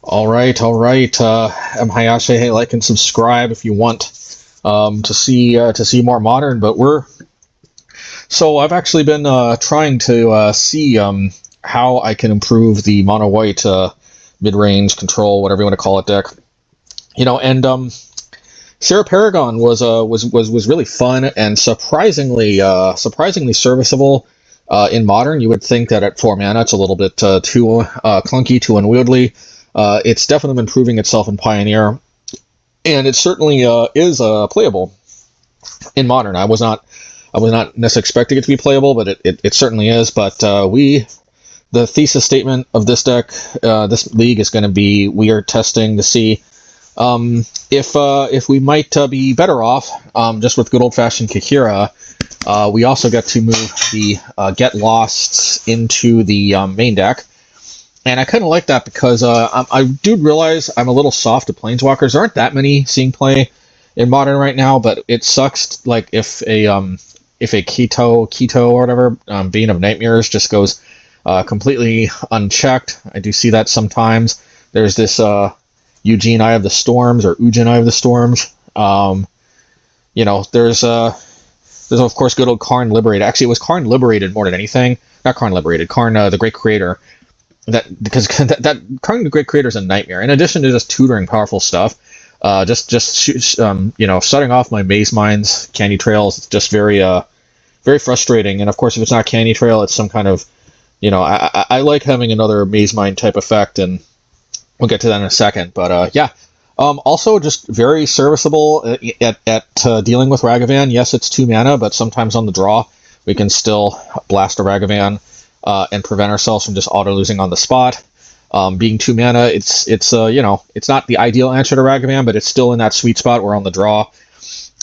All right. MHayashi, hey, like and subscribe if you want to see more modern. But I've actually been trying to see how I can improve the mono white mid-range control, whatever you want to call it, deck. And Sarah Paragon was really fun and surprisingly serviceable in modern. You would think that at 4 mana it's a little bit too clunky, too unwieldy. It's definitely been proving itself in Pioneer, and it certainly is playable in Modern. I was not necessarily expecting it to be playable, but it certainly is. But the thesis statement of this deck, this league, is going to be we are testing to see if we might be better off just with good old-fashioned Kaheera. We also get to move the Get Losts into the main deck. And I kind of like that because I do realize I'm a little soft to Planeswalkers. There aren't that many seeing play in Modern right now, but it sucks like if a Keto or whatever, Being of Nightmares, just goes completely unchecked. I do see that sometimes. There's this Eugene Eye of the Storms or Ujin Eye of the Storms. There's of course good old Karn Liberated. Actually, it was Karn Liberated more than anything. Not Karn Liberated. Karn the Great Creator. Because that Karn the Great Creator is a nightmare. In addition to just tutoring powerful stuff, starting off my Mazemind's Candy Trails, it's just very frustrating. And of course, if it's not Candy Trail, it's some kind of, I like having another Mazemind type effect, and we'll get to that in a second. But also just very serviceable at dealing with Ragavan. Yes, it's 2 mana, but sometimes on the draw we can still blast a Ragavan. And prevent ourselves from just auto losing on the spot. Being 2 mana, it's not the ideal answer to Ragavan, but it's still in that sweet spot where on the draw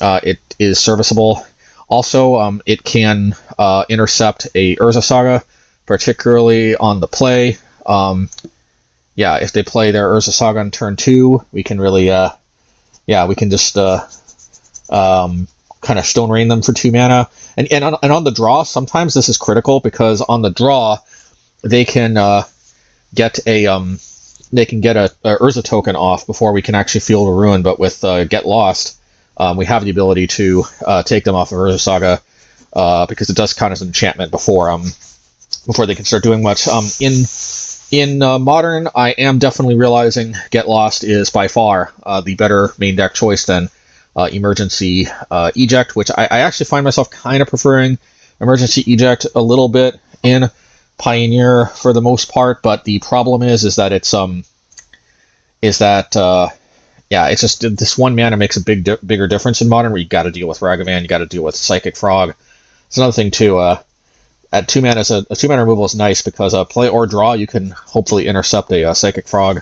it is serviceable. Also, it can intercept a Urza Saga, particularly on the play. If they play their Urza Saga on turn 2, we can really we can just kind of Stone Rain them for 2 mana. And on the draw, sometimes this is critical because on the draw they can get a Urza token off before we can actually Field of Ruin. But with Get Lost, we have the ability to take them off of Urza Saga because it does count as an enchantment before they can start doing much. In Modern, I am definitely realizing Get Lost is by far the better main deck choice than Emergency Eject, which I actually find myself kind of preferring Emergency Eject a little bit in Pioneer for the most part, but the problem is that it's just this 1 mana makes a bigger difference in Modern, where you got to deal with Ragavan, you got to deal with Psychic Frog. It's another thing too. At 2 mana, a 2 mana removal is nice because play or draw, you can hopefully intercept a Psychic Frog.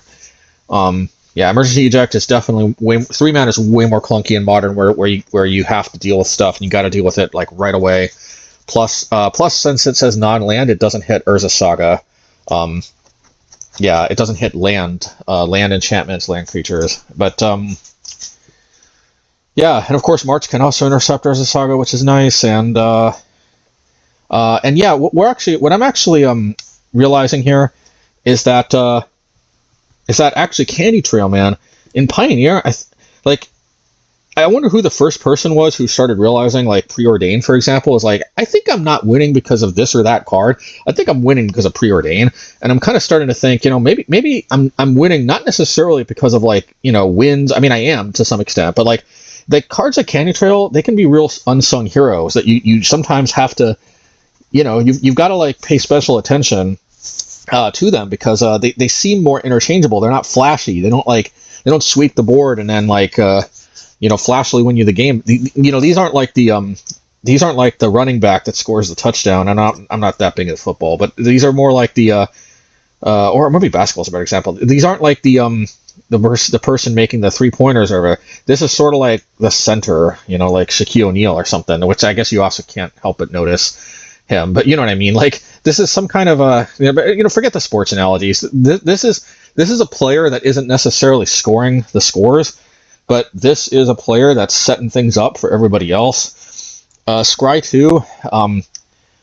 Emergency Eject is definitely 3 mana is way more clunky in Modern, where you have to deal with stuff and you got to deal with it like right away. Plus, since it says non-land, it doesn't hit Urza Saga. It doesn't hit land enchantments, land creatures. But and of course March can also intercept Urza Saga, which is nice. And what I'm actually realizing here is that actually Candy Trail, man, in Pioneer, I wonder who the first person was who started realizing, like, Preordain, for example, is like, I think I'm not winning because of this or that card. I think I'm winning because of Preordain. And I'm kind of starting to think, maybe I'm winning not necessarily because of, like, wins. I mean, I am to some extent, but like the cards like Candy Trail, they can be real unsung heroes that you sometimes have to, you've got to like pay special attention to them because they seem more interchangeable. They're not flashy. They don't sweep the board and then flashily win you the game. These aren't like the running back that scores the touchdown. I'm not that big at football, but these are more like the or maybe basketball's a better example. These aren't like the person making the 3-pointers or whatever. This is sort of like the center, like Shaquille O'Neal or something, which I guess you also can't help but notice him, but you know what I mean. Like this is some kind of forget the sports analogies. This is a player that isn't necessarily scoring the scores, but this is a player that's setting things up for everybody else. Scry 2,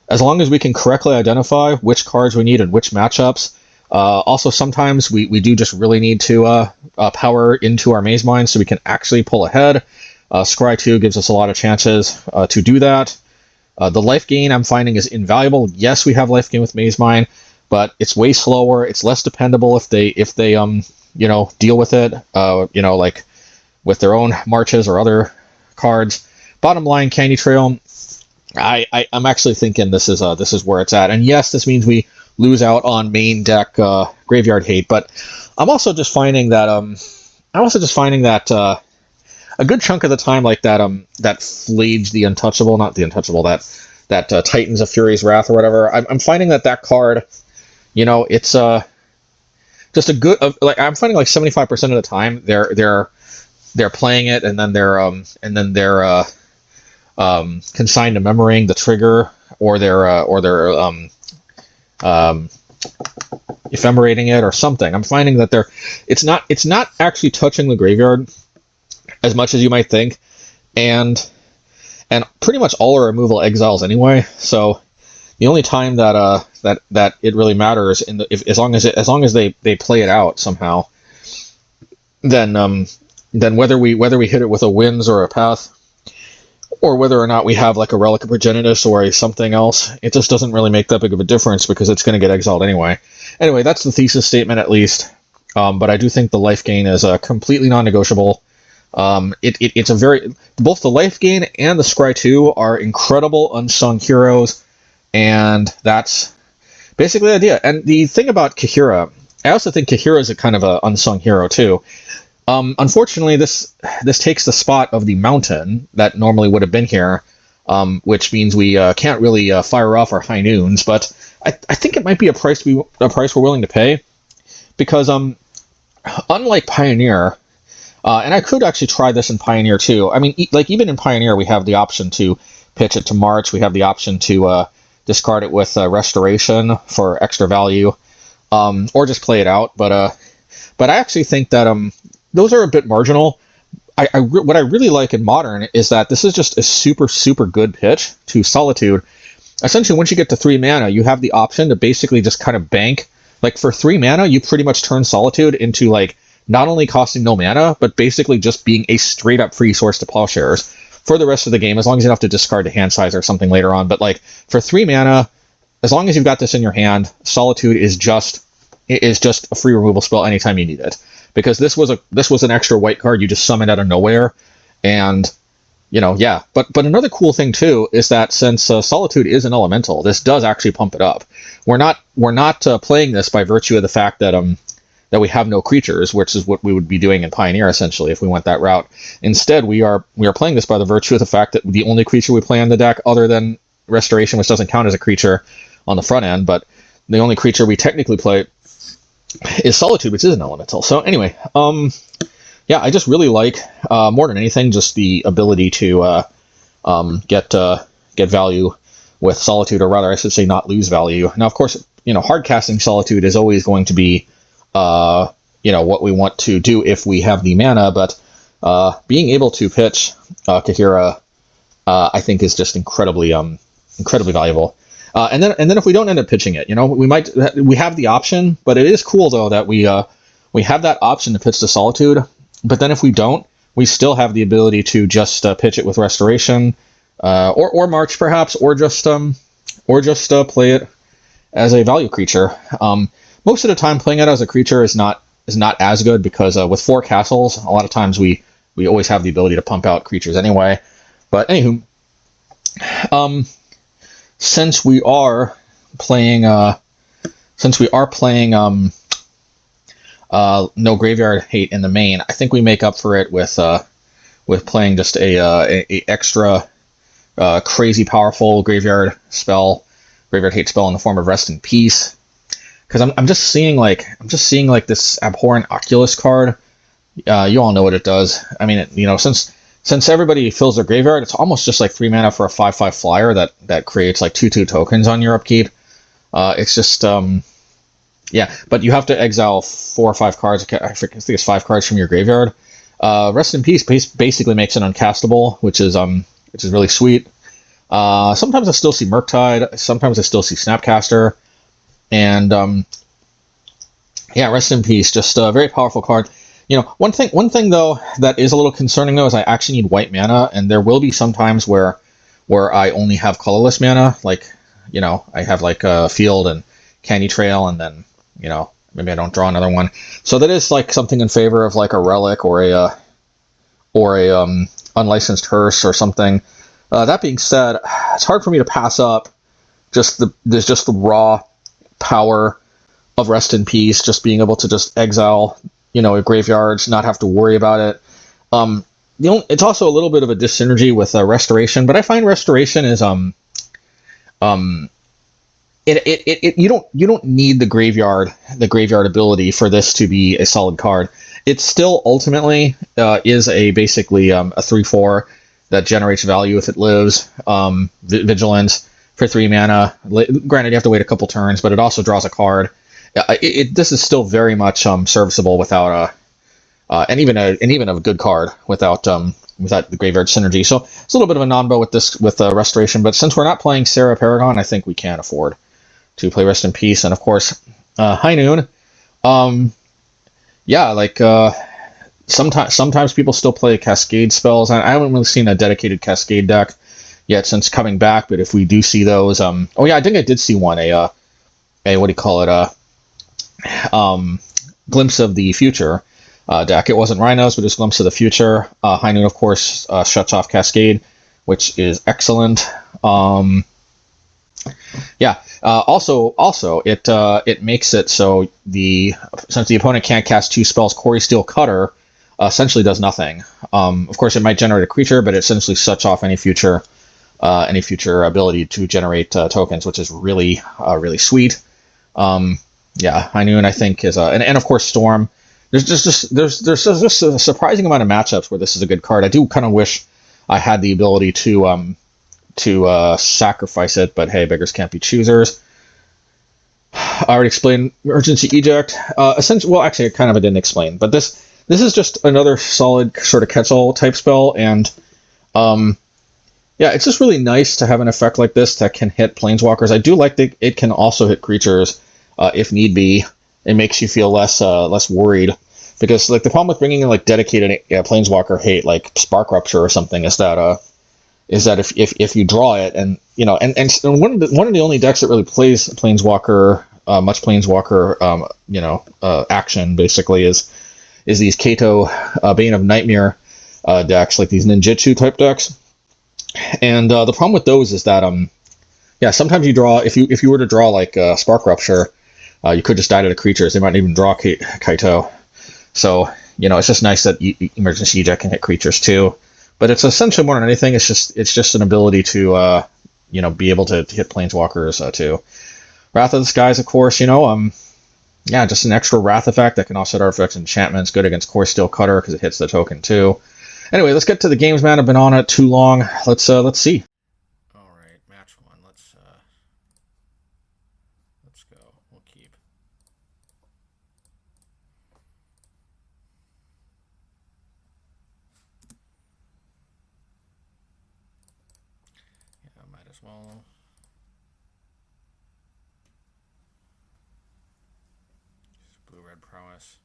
as long as we can correctly identify which cards we need and which matchups, Also, sometimes we do just really need to power into our Mazemind so we can actually pull ahead. Scry 2 gives us a lot of chances to do that. The life gain I'm finding is invaluable. Yes, we have life gain with Mazemind, but it's way slower. It's less dependable if they deal with it, like with their own marches or other cards. Bottom line, Candy Trail, I'm actually thinking this is where it's at. And yes, this means we lose out on main deck graveyard hate, but I'm also just finding that a good chunk of the time, like that Flage the Untouchable, not the Untouchable, that Titans of Fury's Wrath or whatever. I'm finding that card, it's just a good I'm finding like 75% of the time they're playing it, and then they're consigned to memorying the trigger, or they're ephemerating it or something. I'm finding that it's not actually touching the graveyard as much as you might think, and pretty much all our removal exiles anyway. So the only time that it really matters as long as they play it out somehow, then whether we hit it with a Winds or a Path, or whether or not we have like a Relic of Progenitus or a something else, it just doesn't really make that big of a difference because it's going to get exiled anyway. Anyway, that's the thesis statement at least. But I do think the life gain is completely non-negotiable. It's a very, both the life gain and the Scry 2 are incredible unsung heroes, and that's basically the idea. And the thing about Kaheera, I also think Kaheera is a kind of an unsung hero too. Unfortunately, this takes the spot of the mountain that normally would have been here, which means we can't really fire off our high noons. But I think it might be a price we're willing to pay, because unlike Pioneer, and I could actually try this in Pioneer too. I mean, even in Pioneer, we have the option to pitch it to March. We have the option to discard it with Restoration for extra value, or just play it out. But I actually think that those are a bit marginal. What I really like in Modern is that this is just a super, super good pitch to Solitude. Essentially, once you get to 3 mana, you have the option to basically just kind of bank. Like, for 3 mana, you pretty much turn Solitude into, like, not only costing no mana, but basically just being a straight-up free source to Plowshares for the rest of the game, as long as you don't have to discard to hand size or something later on. But, like, for 3 mana, as long as you've got this in your hand, Solitude is just a free removal spell anytime you need it. Because this was an extra white card you just summon out of nowhere, and yeah. But another cool thing too is that since Solitude is an elemental, this does actually pump it up. We're not playing this by virtue of the fact that we have no creatures, which is what we would be doing in Pioneer essentially if we went that route. Instead, we are playing this by the virtue of the fact that the only creature we play on the deck, other than Restoration, which doesn't count as a creature on the front end, but the only creature we technically play is Solitude, which is an elemental. So anyway, yeah, I just really like, more than anything, just the ability to get value with Solitude, or rather, I should say, not lose value. Now, of course, hard casting Solitude is always going to be, what we want to do if we have the mana, but being able to pitch Kaheera, I think, is just incredibly valuable. And then if we don't end up pitching it, we have the option, but it is cool though that we have that option to pitch to Solitude. But then if we don't, we still have the ability to just pitch it with Restoration, or March perhaps, or just play it as a value creature. Most of the time, playing it as a creature is not as good, because with 4 castles, a lot of times we always have the ability to pump out creatures anyway. But anywho, since we are playing no graveyard hate in the main, I think we make up for it with playing just a extra crazy powerful graveyard hate spell in the form of Rest in Peace. Because I'm just seeing this Abhorrent Oculus card. You all know what it does. I mean, since everybody fills their graveyard, it's almost just like 3 mana for a 5/5 flyer that creates like 2/2 tokens on your upkeep. It's just yeah, but you have to exile 4 or 5 cards. I think it's 5 cards from your graveyard. Rest in Peace basically makes it uncastable, which is really sweet. Sometimes I still see Murktide. Sometimes I still see Snapcaster. And Yeah, rest in peace. Just a very powerful card. You know, one thing though that is a little concerning though is I actually need white mana, and there will be some times where I only have colorless mana. Like, you know, I have like a field and candy trail, and then, you know, maybe I don't draw another one. So that is like something in favor of like a relic or a unlicensed hearse or something. That being said, it's hard for me to pass up just the raw power of rest in peace, just being able to just exile, you know, graveyards, not have to worry about it. Um, it's also a little bit of a dyssynergy with restoration, but I find restoration is um you don't need the graveyard ability for this to be a solid card. It still ultimately is a basically a 3/4 that generates value if it lives. Vigilance for 3 mana. Granted, you have to wait a couple turns, but it also draws a card. This is still very much serviceable without and even a good card without the graveyard synergy. So it's a little bit of a non-bo with this with restoration. But since we're not playing Sarah Paragon, I think we can afford to play Rest in Peace. And of course, High Noon. Yeah, like sometimes people still play Cascade spells. I haven't really seen a dedicated Cascade deck yet since coming back. But if we do see those, oh yeah, I think I did see one a what do you call it Glimpse of the Future deck. It wasn't Rhinos, but just Glimpse of the Future. High Noon, of course, shuts off Cascade, which is excellent. Yeah. Also, it makes it so since the opponent can't cast 2 spells, Quarry Steel Cutter essentially does nothing. Of course, it might generate a creature, but it essentially shuts off any future ability to generate tokens, which is really really sweet. Yeah, High Noon I think is and of course Storm. There's just a surprising amount of matchups where this is a good card. I do kind of wish I had the ability to sacrifice it, but hey, beggars can't be choosers. I already explained Emergency Eject. Essentially, well, actually, I didn't explain, but this is just another solid sort of catch-all type spell, and yeah, it's just really nice to have an effect like this that can hit planeswalkers. I do like that it can also hit creatures if need be. It makes you feel less worried, because like the problem with bringing in like dedicated planeswalker hate like Spark Rupture or something is that if you draw it, and you know, and one of the only decks that really plays planeswalker much planeswalker action basically is these Kato Bane of Nightmare decks, like these ninjutsu type decks. And the problem with those is that yeah, sometimes you draw, if you were to draw like Spark Rupture, you could just die to the creatures. They might even draw Kaito. So, you know, it's just nice that Emergency Eject can hit creatures too. But it's essentially more than anything, it's just an ability to be able to hit planeswalkers too. Wrath of the Skies, of course, yeah, just an extra wrath effect that can offset artifacts and enchantments. Good against Core Steel Cutter because it hits the token too. Anyway, let's get to the games, man. I've been on it too long. Let's see. All right, match one. Let's go. We'll keep. Yeah, might as well. Blue-red Prowess.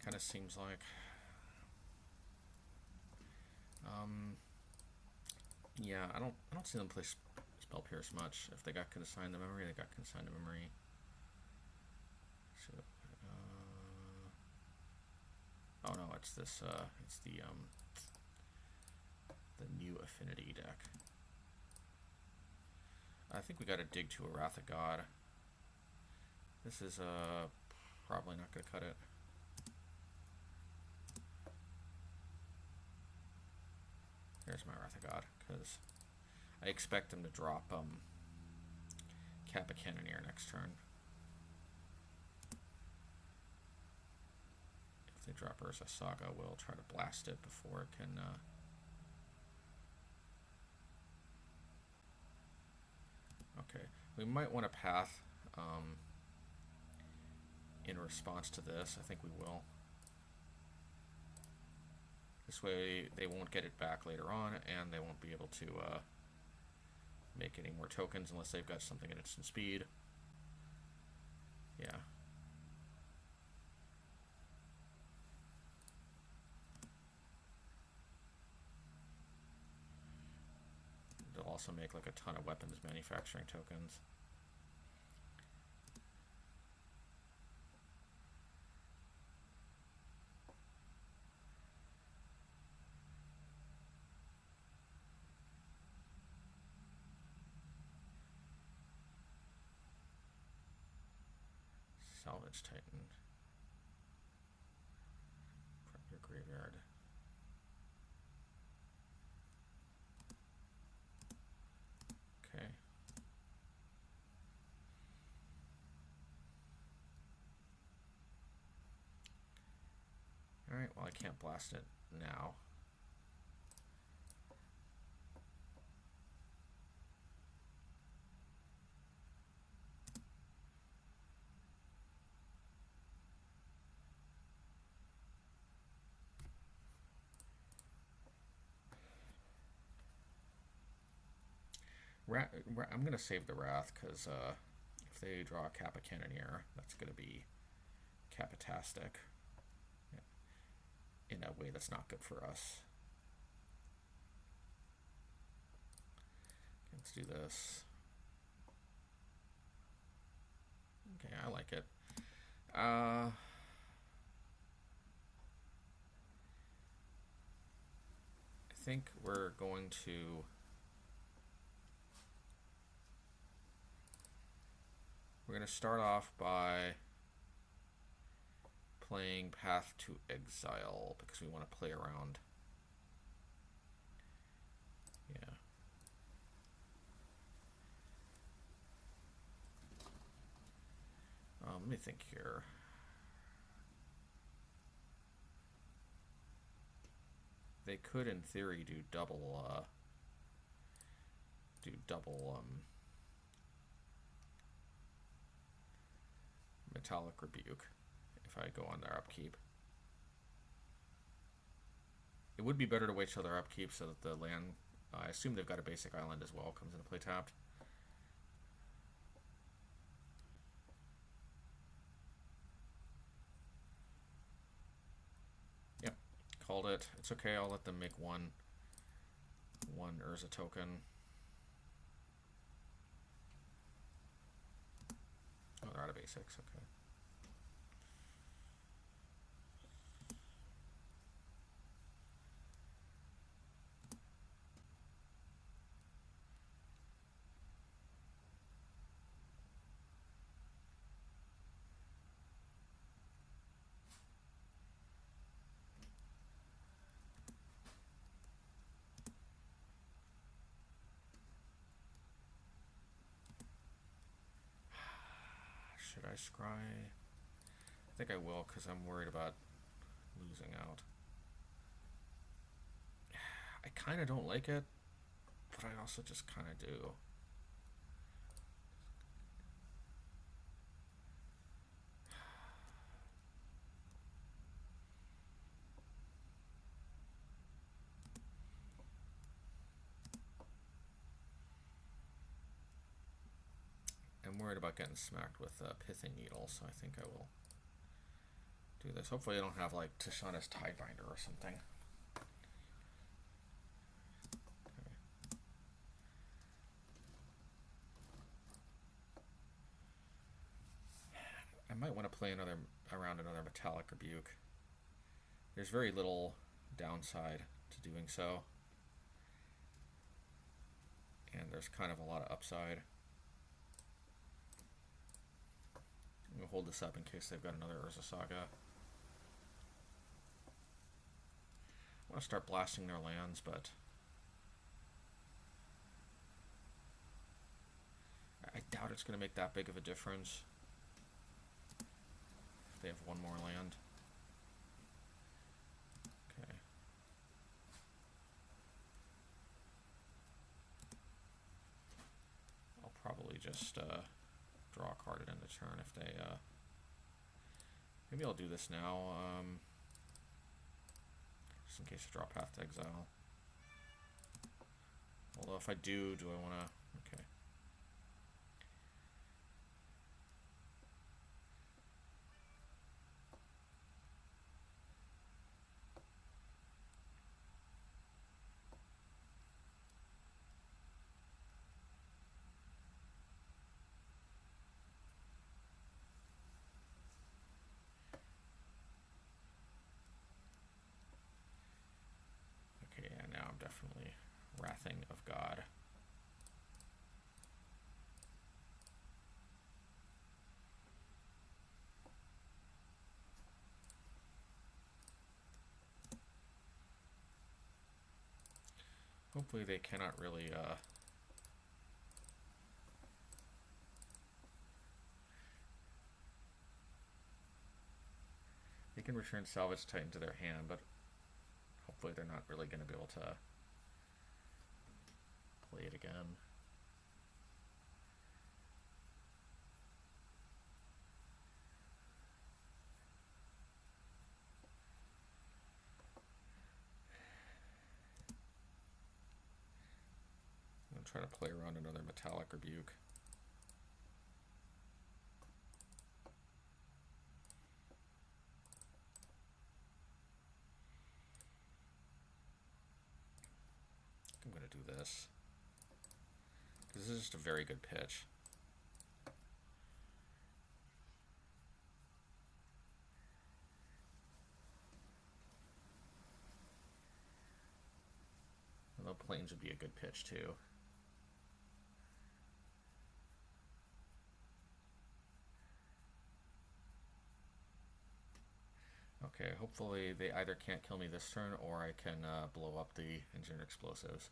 Kind of seems like. Yeah, I don't see them play Spell Pierce much. If they got consigned to memory, they got consigned to memory. So, oh no, it's this. It's the new Affinity deck. I think we got to dig to a Wrath of God. This is probably not going to cut it. Here's my Wrath of God, because I expect them to drop Kappa Cannoneer next turn. If they drop Ursa Saga, we'll try to blast it before it can. Okay, we might want to path in response to this. I think we will. This way they won't get it back later on, and they won't be able to make any more tokens unless they've got something at instant speed. Yeah. also make like a ton of weapons manufacturing tokens. Salvage Titan. Prep your graveyard. Okay. Alright, well I can't blast it now. I'm going to save the Wrath, because if they draw a Kappa Cannoneer, that's going to be capitastic in a way that's not good for us. Let's do this. Okay, I like it. I think we're going to... We're going to start off by playing Path to Exile, because we want to play around. Yeah. Let me think here. They could, in theory, do double Metallic Rebuke if I go on their upkeep. It would be better to wait till their upkeep so that the land, I assume they've got a basic island as well, comes into play tapped. Yep, called it. It's okay, I'll let them make one Urza token. Oh, they're out of basics, okay. Should I scry? I think I will, because I'm worried about losing out. I kind of don't like it, but I also just kind of do. I'm worried about getting smacked with a Pithing Needle, so I think I will do this. Hopefully I don't have like Tishana's Tidebinder or something. Okay. I might want to play another Metallic Rebuke. There's very little downside to doing so, and there's kind of a lot of upside. I'm going to hold this up in case they've got another Urza Saga. I want to start blasting their lands, but I doubt it's going to make that big of a difference if they have one more land. Okay. I'll probably just draw a card at end of turn if they maybe I'll do this now, just in case I draw Path to Exile. Although if I do I want to... Okay. Hopefully they cannot really they can return Salvage Titan to their hand, but hopefully they're not really going to be able to play it again. I'm going to try to play around another Metallic Rebuke. I'm going to do this, because this is just a very good pitch. Although Plains would be a good pitch too. Okay, hopefully they either can't kill me this turn or I can blow up the Engineered Explosives.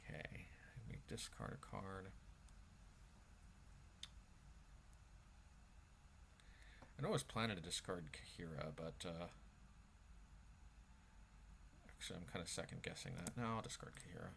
Okay, let me discard a card. I know I was planning to discard Kaheera, but actually I'm kind of second guessing that. No, I'll discard Kaheera.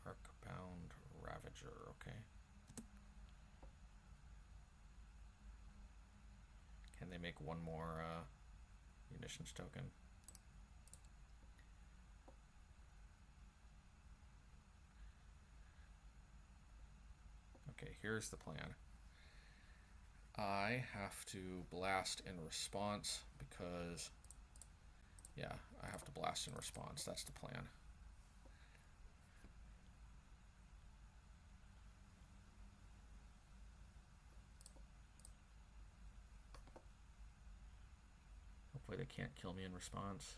Arcbound Ravager, okay. Can they make one more munitions token? Okay, here's the plan. I have to blast in response because, yeah, I have to blast in response. That's the plan. Hopefully they can't kill me in response.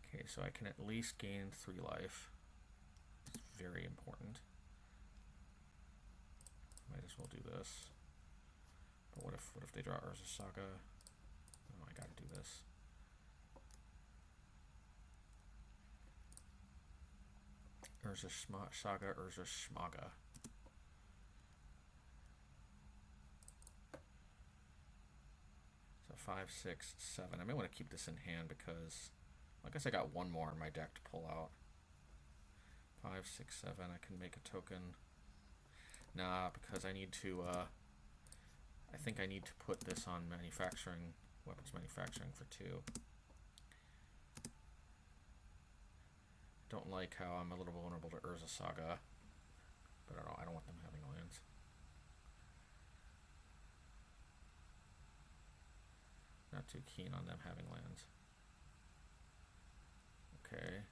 Okay, so I can at least gain 3 life. It's very important. Might as well do this. But what if they draw Urza Saga? Oh, I gotta do this. Urza Saga, Urza Schmaga. So 5, 6, 7. I may want to keep this in hand because I guess I got one more in my deck to pull out. 5, 6, 7. I can make a token. Nah, because I need to, I think I need to put this on manufacturing, weapons manufacturing for 2. Don't like how I'm a little vulnerable to Urza Saga, but I don't want them having lands. Not too keen on them having lands. Okay.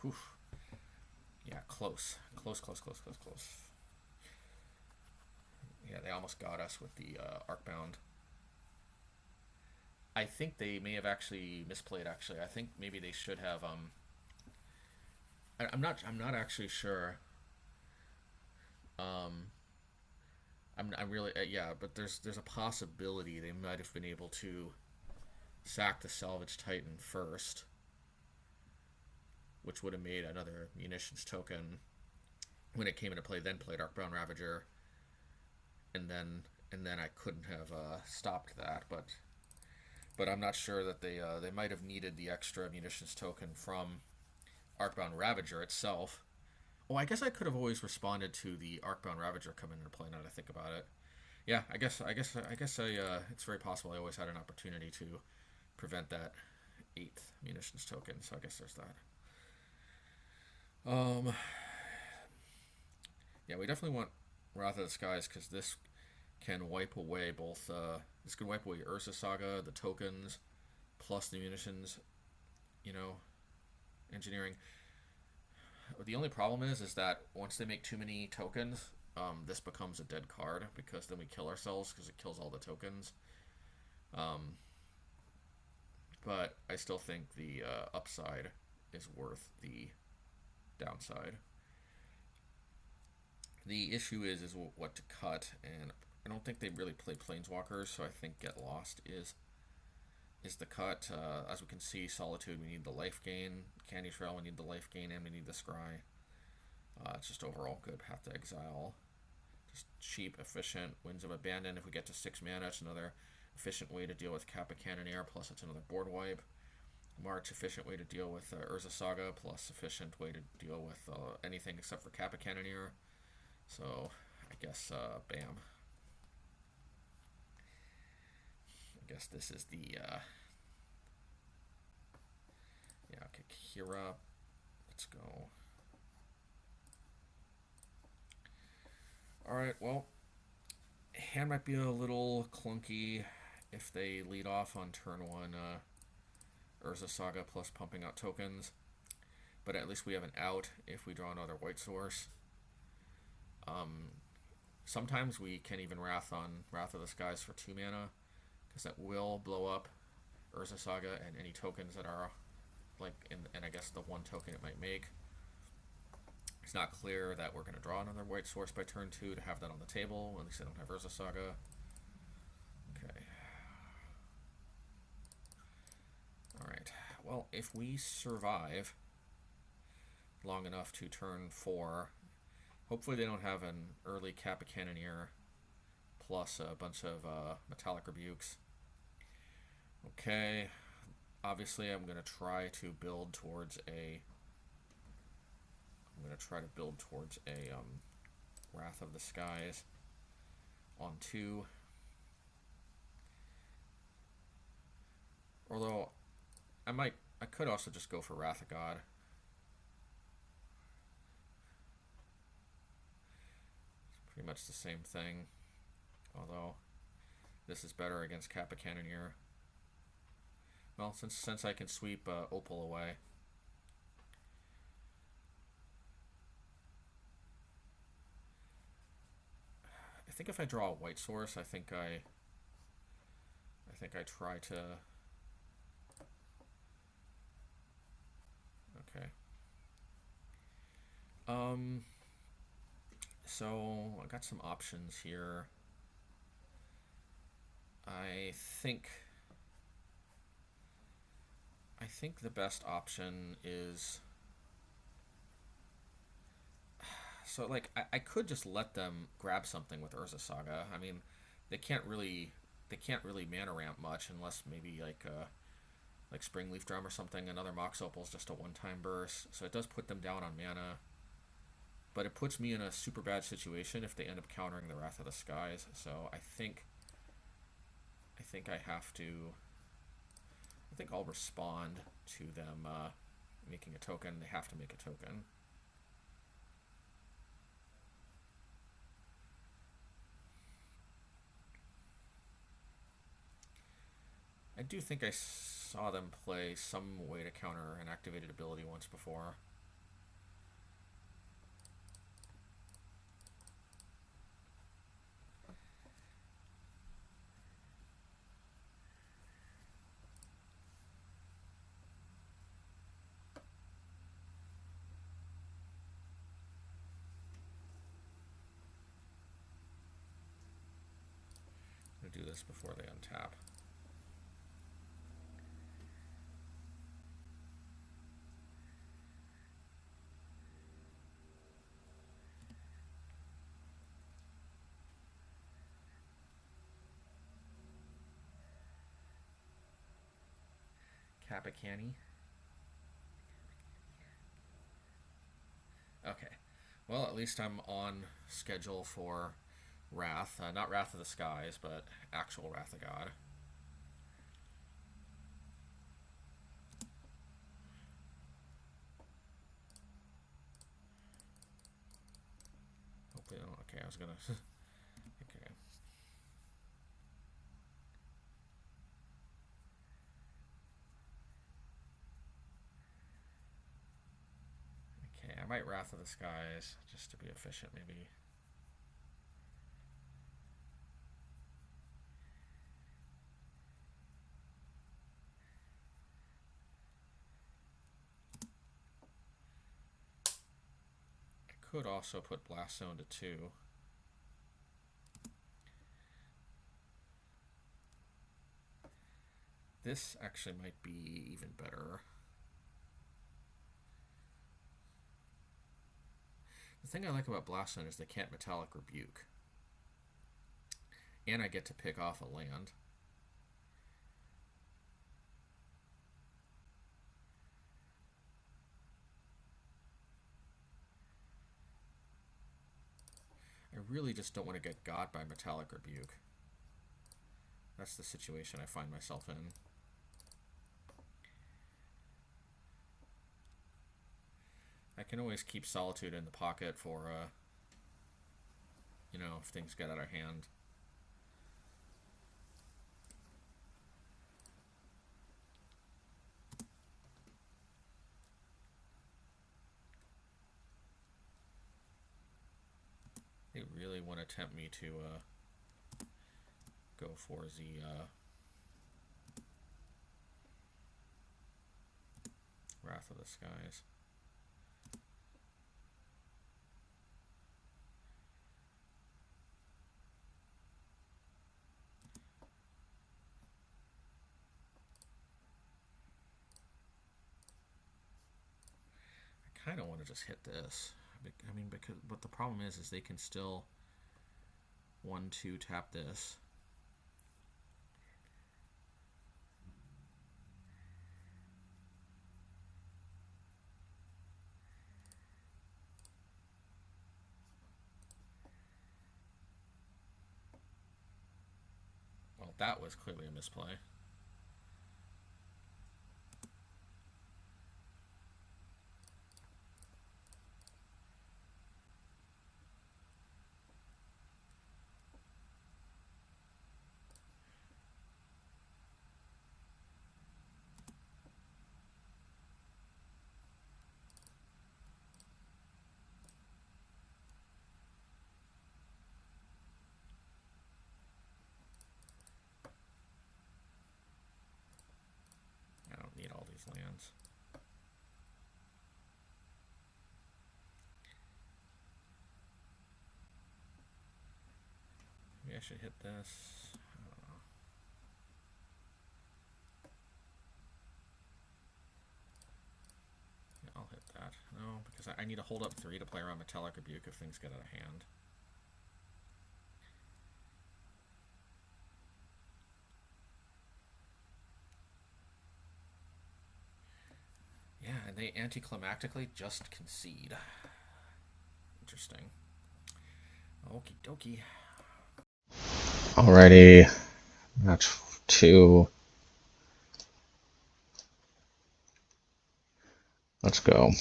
Whew. Yeah, close. Close. Yeah, they almost got us with the Arcbound. I think they may have actually misplayed. Actually, I think maybe they should have. I'm not actually sure. I'm really yeah, but there's a possibility they might have been able to sack the Salvage Titan first, which would have made another munitions token when it came into play. Then played Arcbound Ravager, and then I couldn't have stopped that. But I'm not sure that they might have needed the extra munitions token from Arcbound Ravager itself. Oh, I guess I could have always responded to the Arcbound Ravager coming into play. Now that I think about it, yeah, I guess it's very possible I always had an opportunity to prevent that 8th munitions token. So I guess there's that. Yeah, we definitely want Wrath of the Skies because this can wipe away both. This can wipe away Urza Saga, the tokens, plus the munitions. Engineering. The only problem is that once they make too many tokens, this becomes a dead card because then we kill ourselves because it kills all the tokens. But I still think the upside is worth the downside. The issue is what to cut, and I don't think they really play Planeswalkers, so I think Get Lost is the cut. As we can see, Solitude, we need the life gain. Candy Trail, we need the life gain, and we need the Scry. It's just overall good. Path to Exile. Just cheap, efficient. Winds of Abandon. If we get to 6 mana, it's another efficient way to deal with Kappa Cannoneer, plus it's another board wipe. March, efficient way to deal with Urza Saga, plus efficient way to deal with anything except for Kappa Cannoneer. So, I guess, bam. I guess this is the, yeah, okay, Kaheera, let's go. Alright, well, hand might be a little clunky if they lead off on turn 1, Urza Saga plus pumping out tokens, but at least we have an out if we draw another white source. Sometimes we can even Wrath on Wrath of the Skies for 2 mana, because that will blow up Urza Saga and any tokens that are, like, and I guess the one token it might make. It's not clear that we're going to draw another white source by turn 2 to have that on the table. At least I don't have Urza Saga. Okay. Alright. Well, if we survive long enough to turn 4, hopefully they don't have an early Kappa Cannoneer plus a bunch of Metallic Rebukes. Okay. Obviously, I'm going to try to build towards a Wrath of the Skies on 2. Although I could also just go for Wrath of God. It's pretty much the same thing. Although this is better against Kappa Cannoneer. Well, since I can sweep Opal away. I think if I draw a white source, I think I try to. Okay. So I got some options here. I think the best option is, so like I could just let them grab something with Urza Saga. I mean, they can't really mana ramp much unless maybe like Springleaf Drum or something. Another Mox Opal is just a one-time burst, so it does put them down on mana. But it puts me in a super bad situation if they end up countering the Wrath of the Skies. So I think I have to. I think I'll respond to them making a token. They have to make a token. I do think I saw them play some way to counter an activated ability once before. I'm gonna do this before they untap. Capicani. Okay. Well, at least I'm on schedule for Wrath. Not Wrath of the Skies, but actual Wrath of God. Hopefully, okay, I was gonna. Okay. Okay, I might Wrath of the Skies just to be efficient, maybe. I could also put Blast Zone to 2. This actually might be even better. The thing I like about Blast Zone is they can't Metallic Rebuke. And I get to pick off a land. I really just don't want to get got by Metallic Rebuke. That's the situation I find myself in. I can always keep Solitude in the pocket for, you know, if things get out of hand. They really want to tempt me to go for the Wrath of the Skies. I kind of want to just hit this. I mean, but the problem is they can still 1/2 tap this. Well, that was clearly a misplay. Need all these lands. Maybe I should hit this. I don't know. Yeah, I'll hit that. No, because I need to hold up 3 to play around Metallic Rebuke if things get out of hand. Yeah, and they anticlimactically just concede. Interesting. Okie dokie. Alrighty. Match 2. Let's go.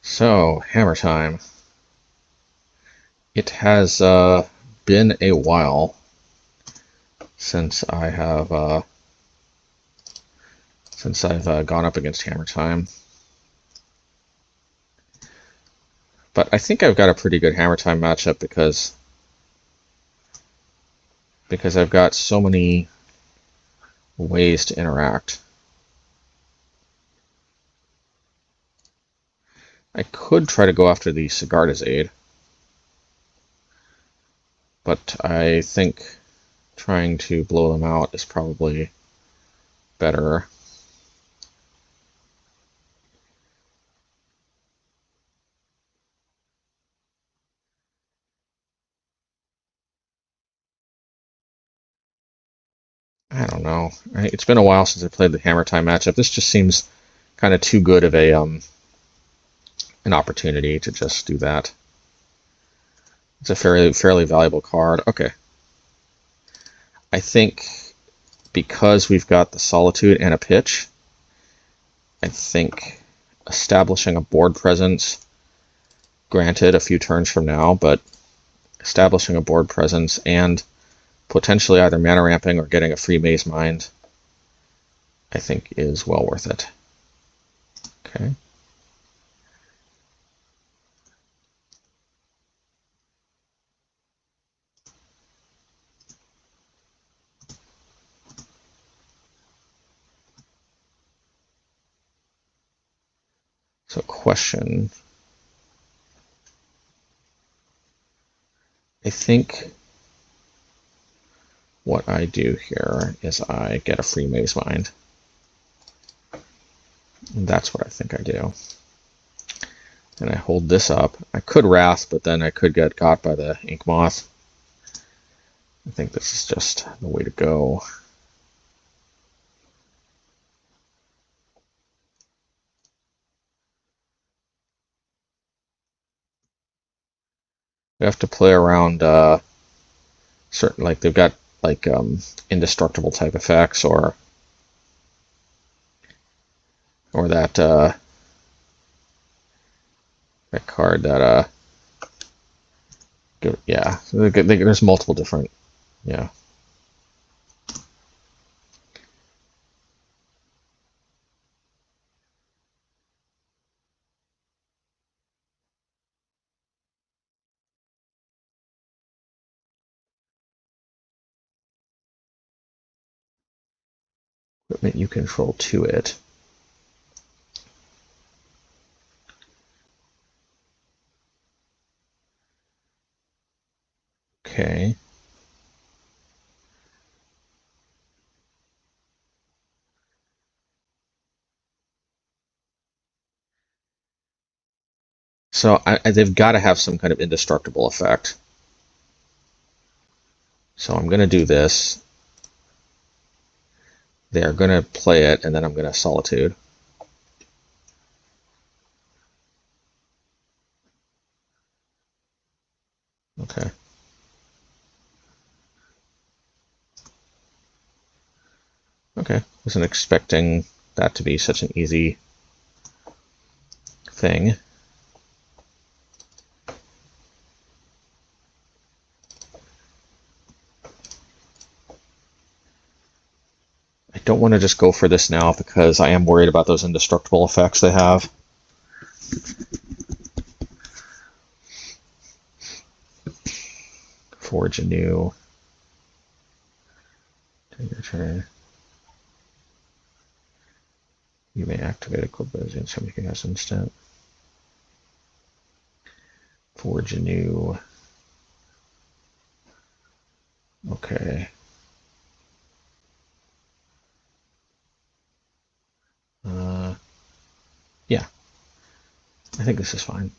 So, hammer time. It has been a while since I have I've gone up against hammer time, but I think I've got a pretty good hammer time matchup because I've got so many ways to interact. I could try to go after the Sigarda's Aid, but I think trying to blow them out is probably better. I don't know. It's been a while since I played the Hammer Time matchup. This just seems kind of too good of a an opportunity to just do that. It's a fairly valuable card. Okay. I think because we've got the Solitude and a pitch, I think establishing a board presence, granted a few turns from now, but establishing a board presence and potentially either mana ramping or getting a free Mazemind, I think is well worth it. Okay. So question. I think what I do here is I get a free Mazemind. And that's what I think I do. And I hold this up. I could Wrath, but then I could get got by the Ink Moth. I think this is just the way to go. We have to play around certain, like they've got like indestructible type effects or that that card that yeah, there's multiple different, yeah. Equipment you control to it. Okay. So they've got to have some kind of indestructible effect. So I'm going to do this. They're going to play it, and then I'm going to Solitude. Okay. Okay. Wasn't expecting that to be such an easy thing. I don't want to just go for this now because I am worried about those indestructible effects they have. Forge anew. Take your turn. You may activate a equipment and somebody can have instant. Forge anew. Okay. Yeah. I think this is fine.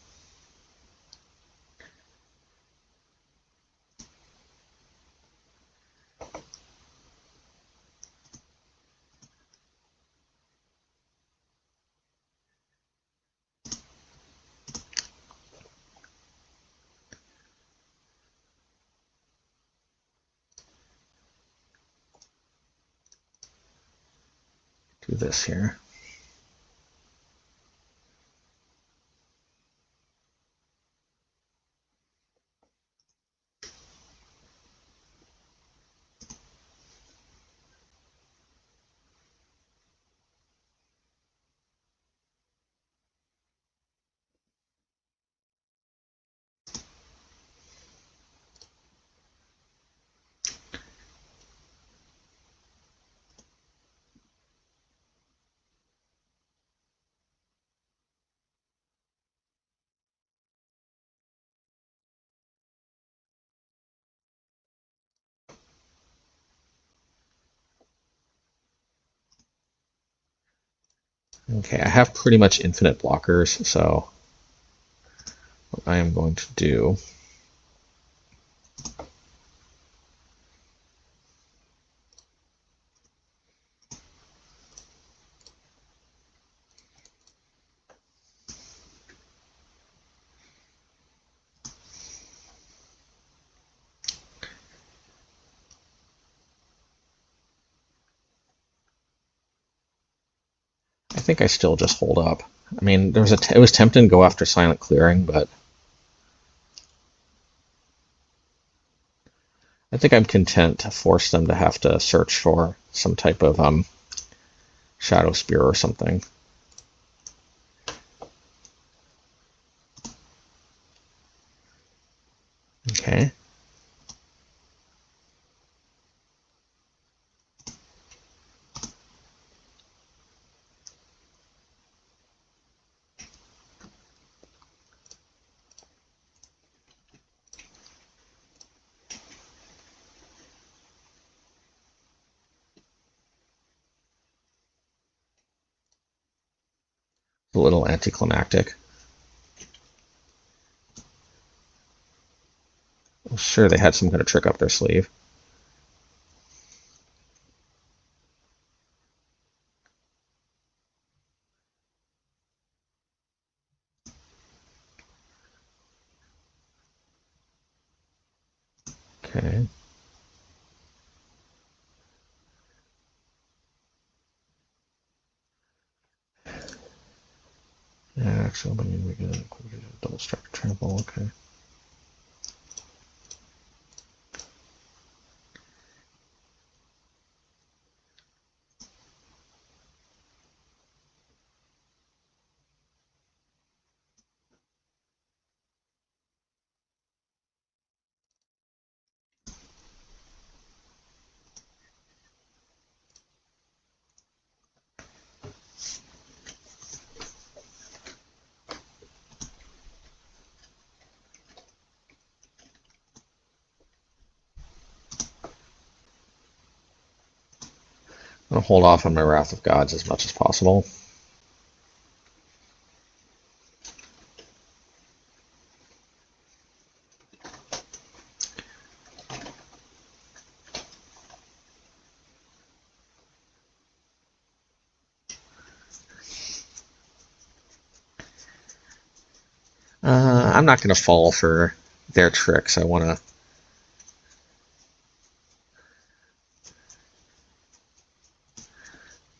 Do this here. Okay, I have pretty much infinite blockers, so what I am going to do I think I still just hold up. I mean, it was tempting to go after Silent Clearing, but I think I'm content to force them to have to search for some type of Shadow Spear or something. Okay. A little anticlimactic. Well, sure, they had some kind of trick up their sleeve. Okay. Yeah, actually, we get a double strike trample. Okay. I'm gonna hold off on my Wrath of Gods as much as possible. I'm not gonna fall for their tricks. I wanna.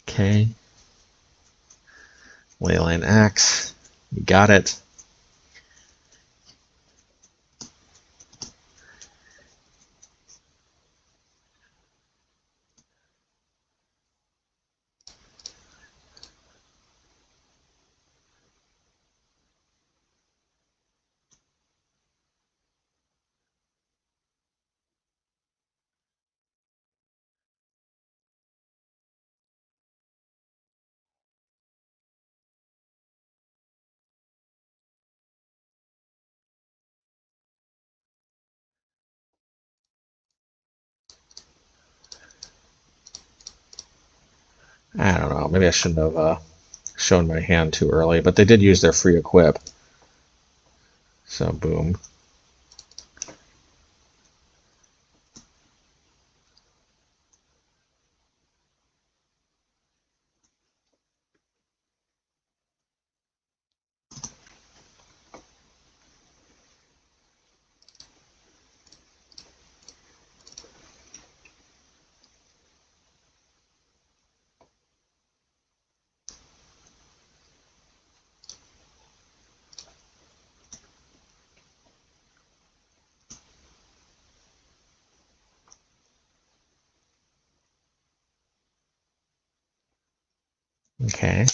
Okay. Leyline Axe. You got it. I don't know. Maybe I shouldn't have shown my hand too early, but they did use their free equip. So, boom. Okay.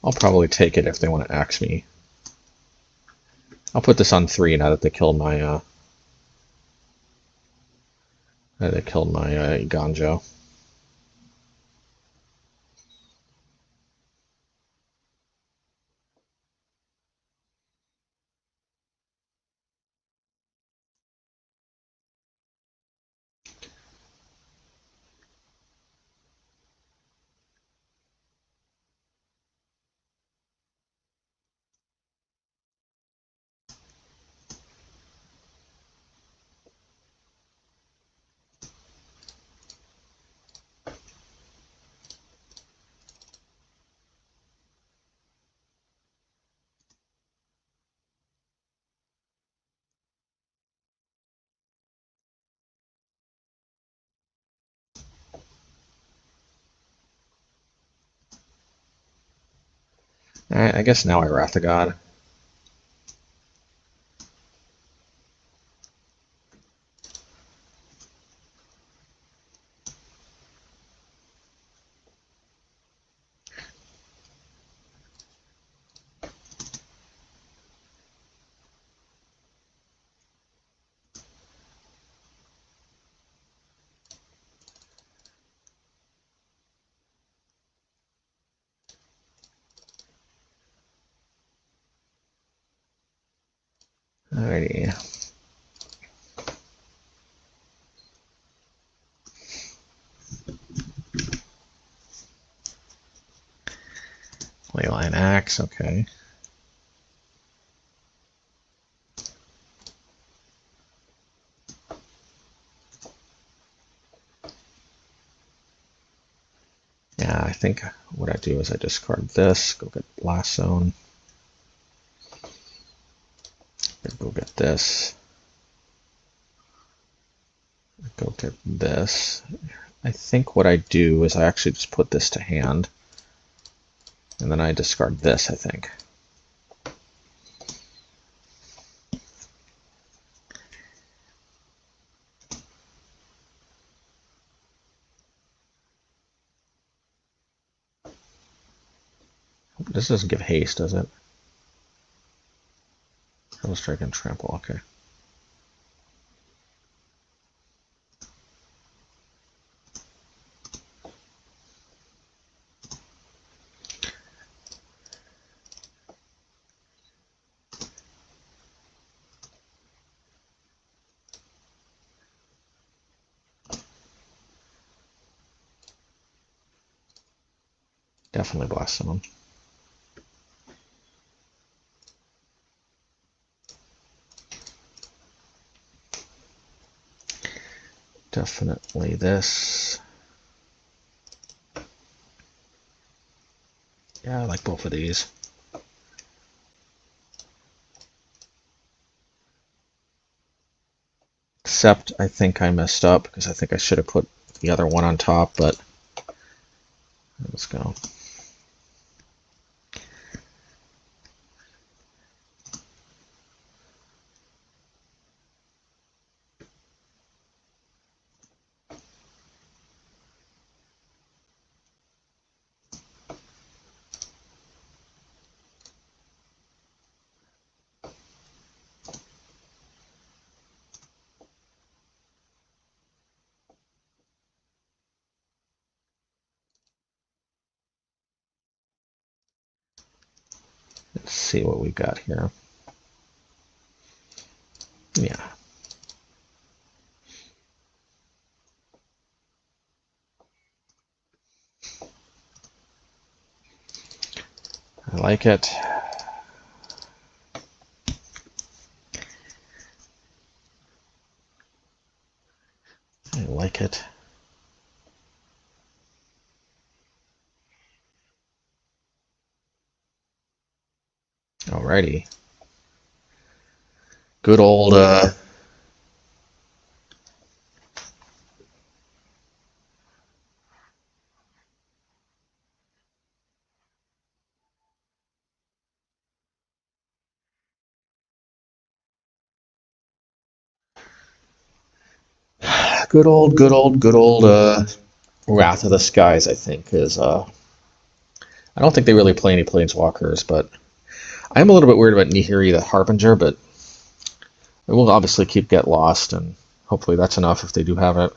I'll probably take it if they want to axe me. I'll put this on 3 now that they killed my They killed my Eiganjo. I guess now I Wrath of God. Alrighty. Leyline Axe, okay. Yeah, I think what I do is I discard this, go get Blast Zone. Go get this. Go get this. I think what I do is I actually just put this to hand. And then I discard this, I think. This doesn't give haste, does it? Double strike and trample, okay. Definitely blast someone. Definitely this. Yeah, I like both of these. Except I think I messed up because I think I should have put the other one on top, but let's go. Let's see what we got here. Yeah. I like it. I like it. Alrighty. Good old good old Wrath of the Skies, I think, is I don't think they really play any planeswalkers, but I'm a little bit weird about Nihiri the Harbinger, but it will obviously keep Get Lost, and hopefully that's enough if they do have it.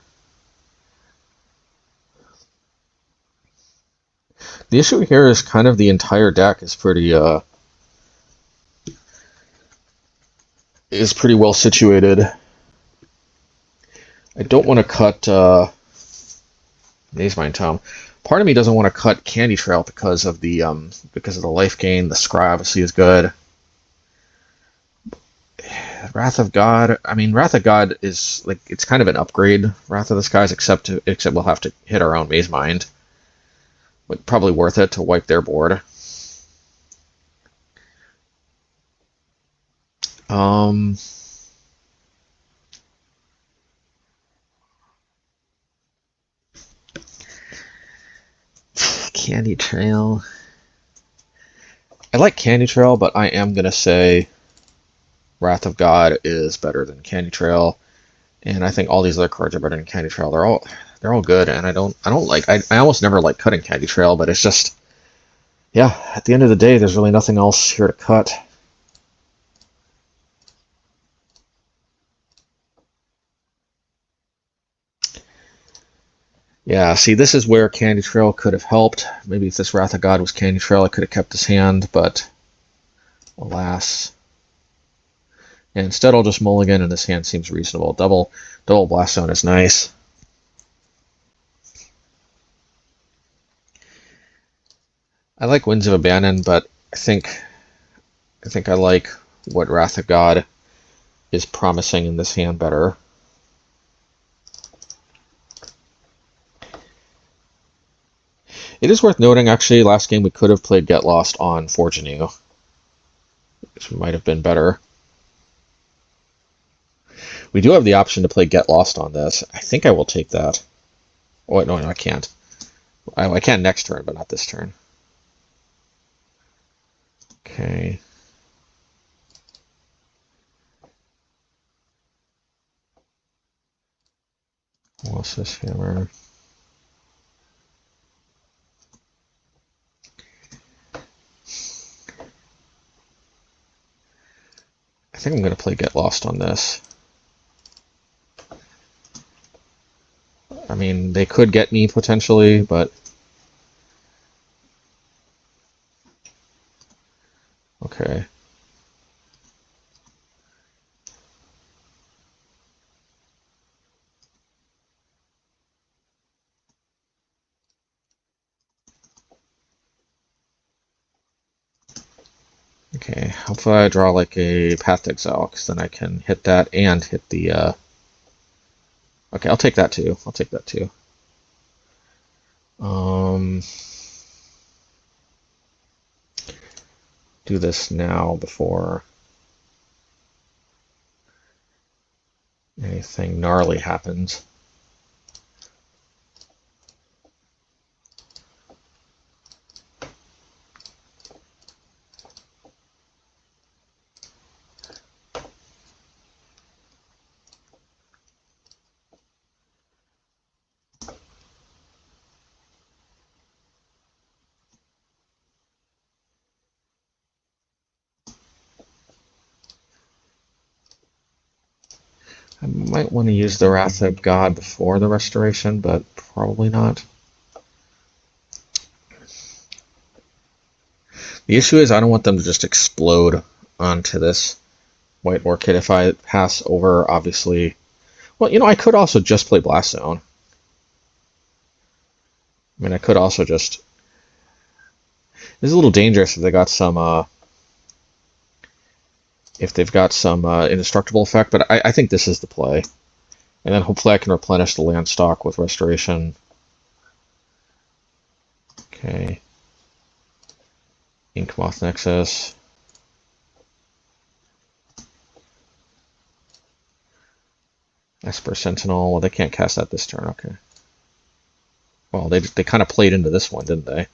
The issue here is kind of the entire deck is pretty well situated. I don't want to cut Mazemind Tome. Part of me doesn't want to cut Candy Trail because of the life gain. The Scry obviously is good. Wrath of God. I mean, Wrath of God is like it's kind of an upgrade. Wrath of the Skies, except we'll have to hit our own Mazemind. But probably worth it to wipe their board. Candy Trail. I like Candy Trail, but I am gonna say Wrath of God is better than Candy Trail, and I think all these other cards are better than Candy Trail. They're all good, and I almost never like cutting Candy Trail, but it's just, yeah, at the end of the day, there's really nothing else here to cut. Yeah, see, this is where Candy Trail could have helped. Maybe if this Wrath of God was Candy Trail, I could have kept his hand, but alas. And instead, I'll just mulligan, and this hand seems reasonable. Double Blast Zone is nice. I like Winds of Abandon, but I think I like what Wrath of God is promising in this hand better. It is worth noting, actually, last game we could have played Get Lost on Forge Anew, which might have been better. We do have the option to play Get Lost on this. I think I will take that. Oh, wait, no, I can't. I can next turn, but not this turn. Okay. What's this hammer? I think I'm going to play Get Lost on this. I mean, they could get me potentially, but okay. Okay, hopefully I draw like a Path to Exile, because then I can hit that and hit the... Okay, I'll take that too. Do this now before anything gnarly happens. I might want to use the Wrath of God before the Restoration, but probably not. The issue is I don't want them to just explode onto this White Orchid if I pass over, obviously. Well, I could also just play Blast Zone. I mean, I could also just... It's a little dangerous if they got some... if they've got some indestructible effect, but I think this is the play. And then hopefully I can replenish the land stock with Restoration. Okay. Inkmoth Nexus. Esper Sentinel. Well, they can't cast that this turn. Okay. Well, they kind of played into this one, didn't they?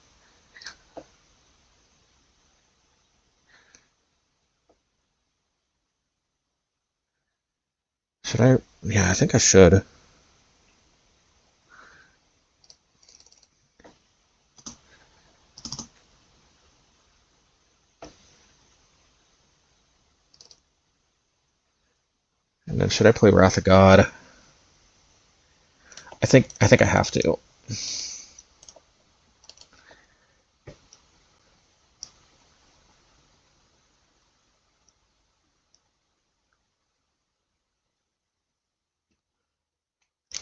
Should I? Yeah, I think I should. And then should I play Wrath of God? I think I have to.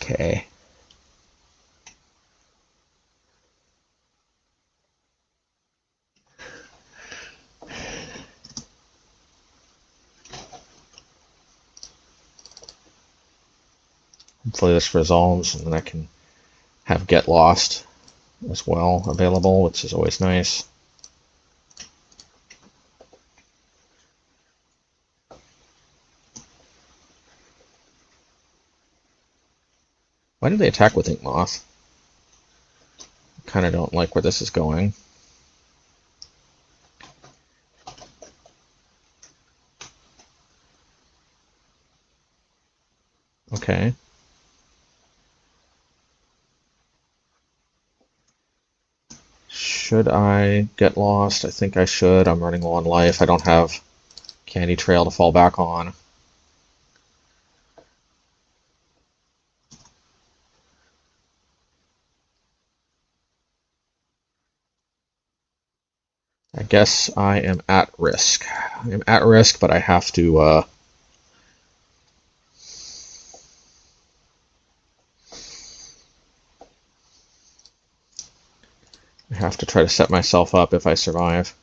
Okay. Hopefully this resolves, and then I can have Get Lost as well available, which is always nice. Why did they attack with Ink Moth? Kind of don't like where this is going. Okay. Should I get lost? I think I should. I'm running low on life. I don't have Candy Trail to fall back on. I guess I am at risk. I'm at risk, but I have to try to set myself up if I survive.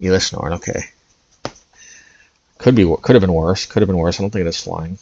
Elisnorn, okay. Could have been worse. Could have been worse. I don't think it is flying.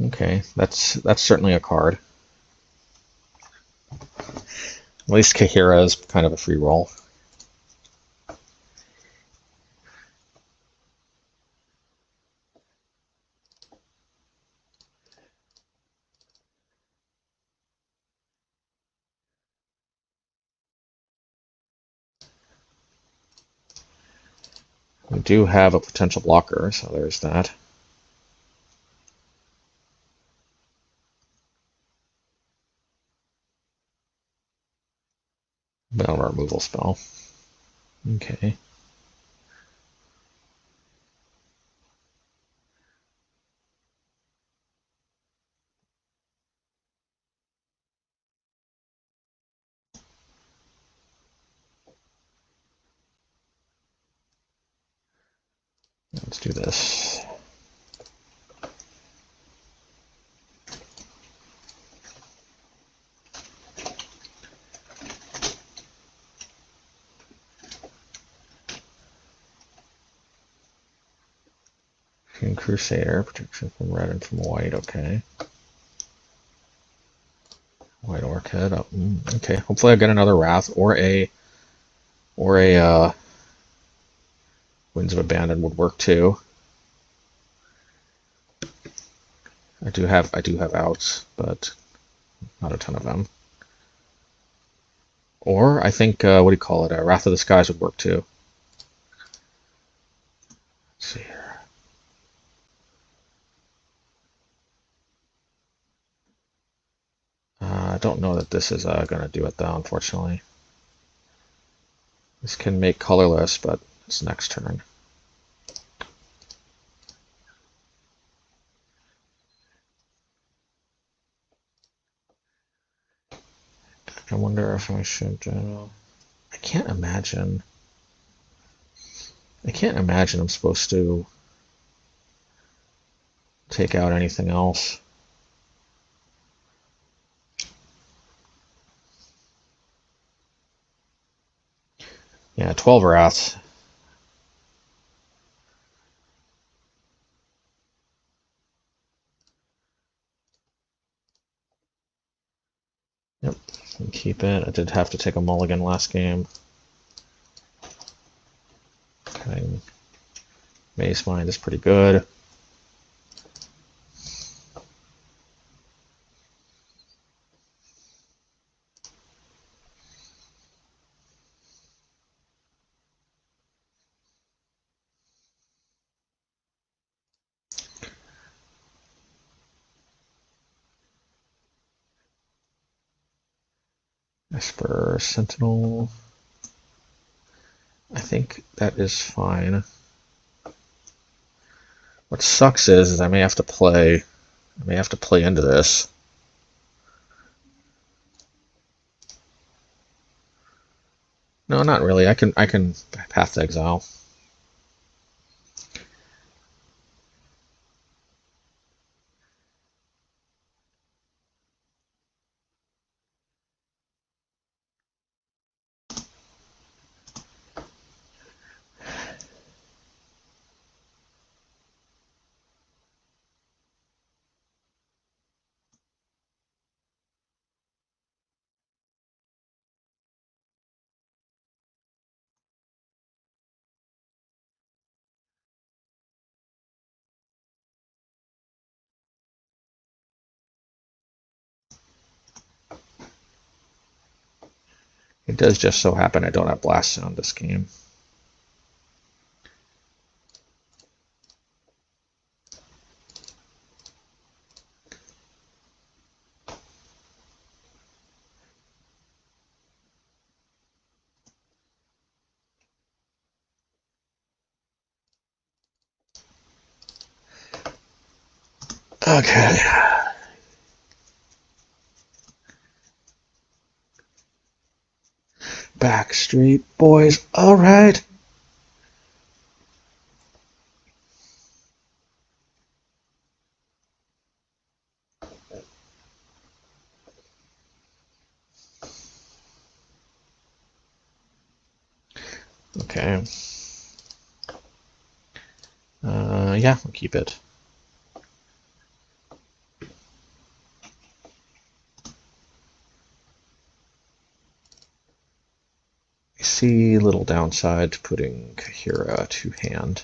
Okay, that's certainly a card. At least Kaheera is kind of a free roll. We do have a potential blocker, so there's that. Battle removal spell. Okay. Let's do this. Crusader, protection from red and from white, okay. White Orchid, oh, okay. Hopefully I get another Wrath or a Winds of Abandon would work too. I do have outs, but not a ton of them. Or I think what do you call it? Wrath of the Skies would work too. Let's see here. I don't know that this is going to do it though, unfortunately. This can make colorless, but it's next turn. I wonder if I should. I can't imagine. I'm supposed to take out anything else. Yeah, 12 Wraths. Yep, keep it. I did have to take a mulligan last game. Okay. Mazemind is pretty good. Esper Sentinel. I think that is fine. What sucks is I may have to play into this. No, not really. I can path to Exile. It does just so happen I don't have Blast Sound this game. Okay. Backstreet Boys, alright. Okay. Yeah, we'll keep it. I see little downside to putting Kaheera to hand.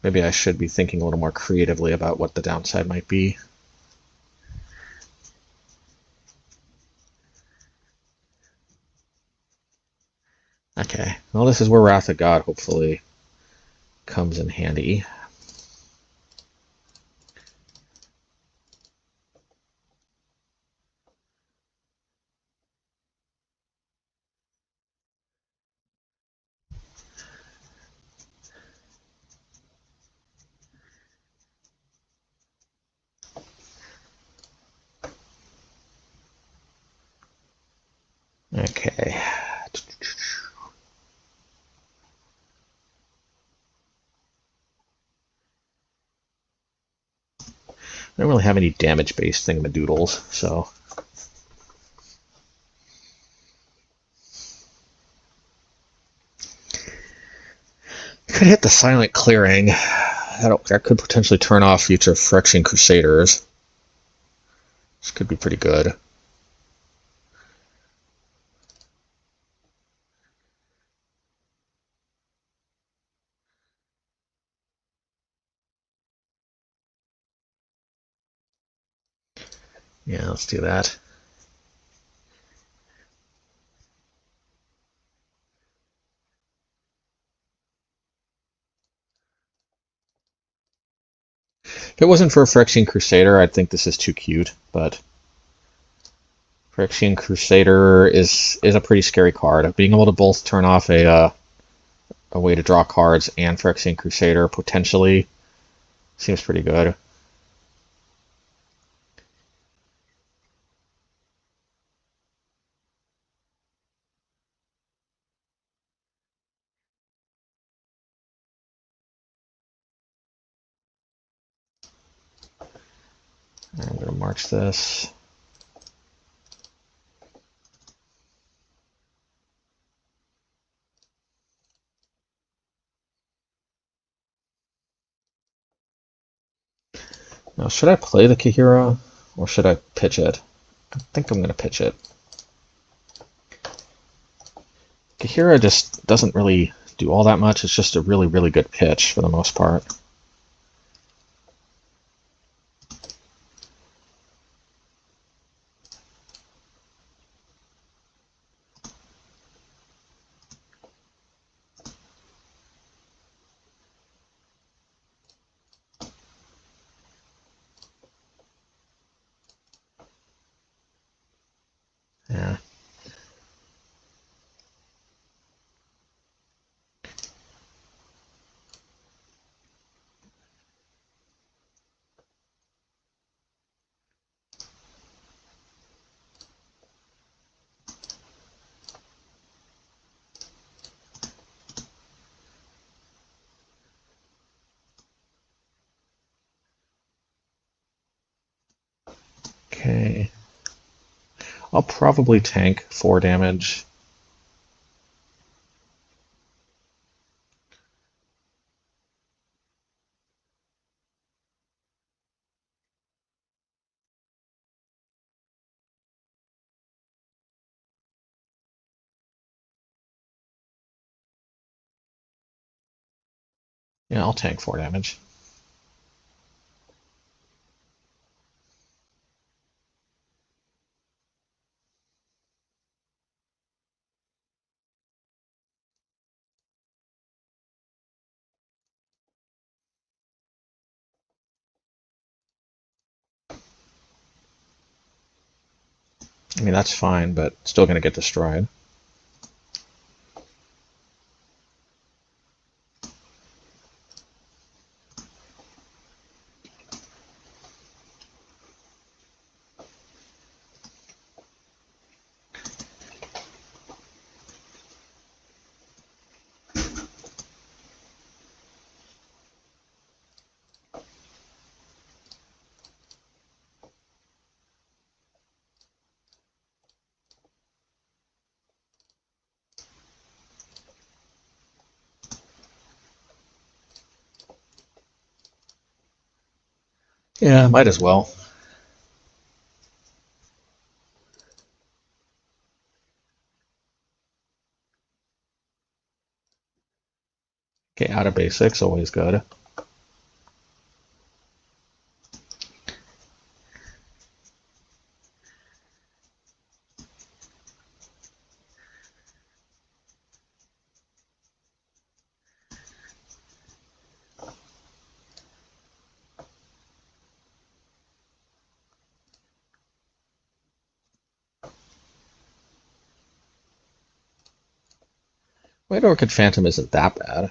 Maybe I should be thinking a little more creatively about what the downside might be. Okay, well, this is where Wrath of God hopefully comes in handy. Okay. I don't really have any damage-based thingamadoodles, so... Could hit the Silent Clearing. That could potentially turn off future Phyrexian Crusaders. This could be pretty good. Yeah, let's do that. If it wasn't for Phyrexian Crusader, I'd think this is too cute, but Phyrexian Crusader is a pretty scary card. Being able to both turn off a way to draw cards and Phyrexian Crusader potentially seems pretty good. I'm going to march this. Now, should I play the Kaheera or should I pitch it? I think I'm going to pitch it. Kaheera just doesn't really do all that much. It's just a really, really good pitch for the most part. Yeah. Okay. I'll probably tank 4 damage. Yeah, I'll tank 4 damage. I mean, that's fine, but still going to get destroyed. Yeah, might as well. Okay, out of basics, always good. White Orchid Phantom isn't that bad.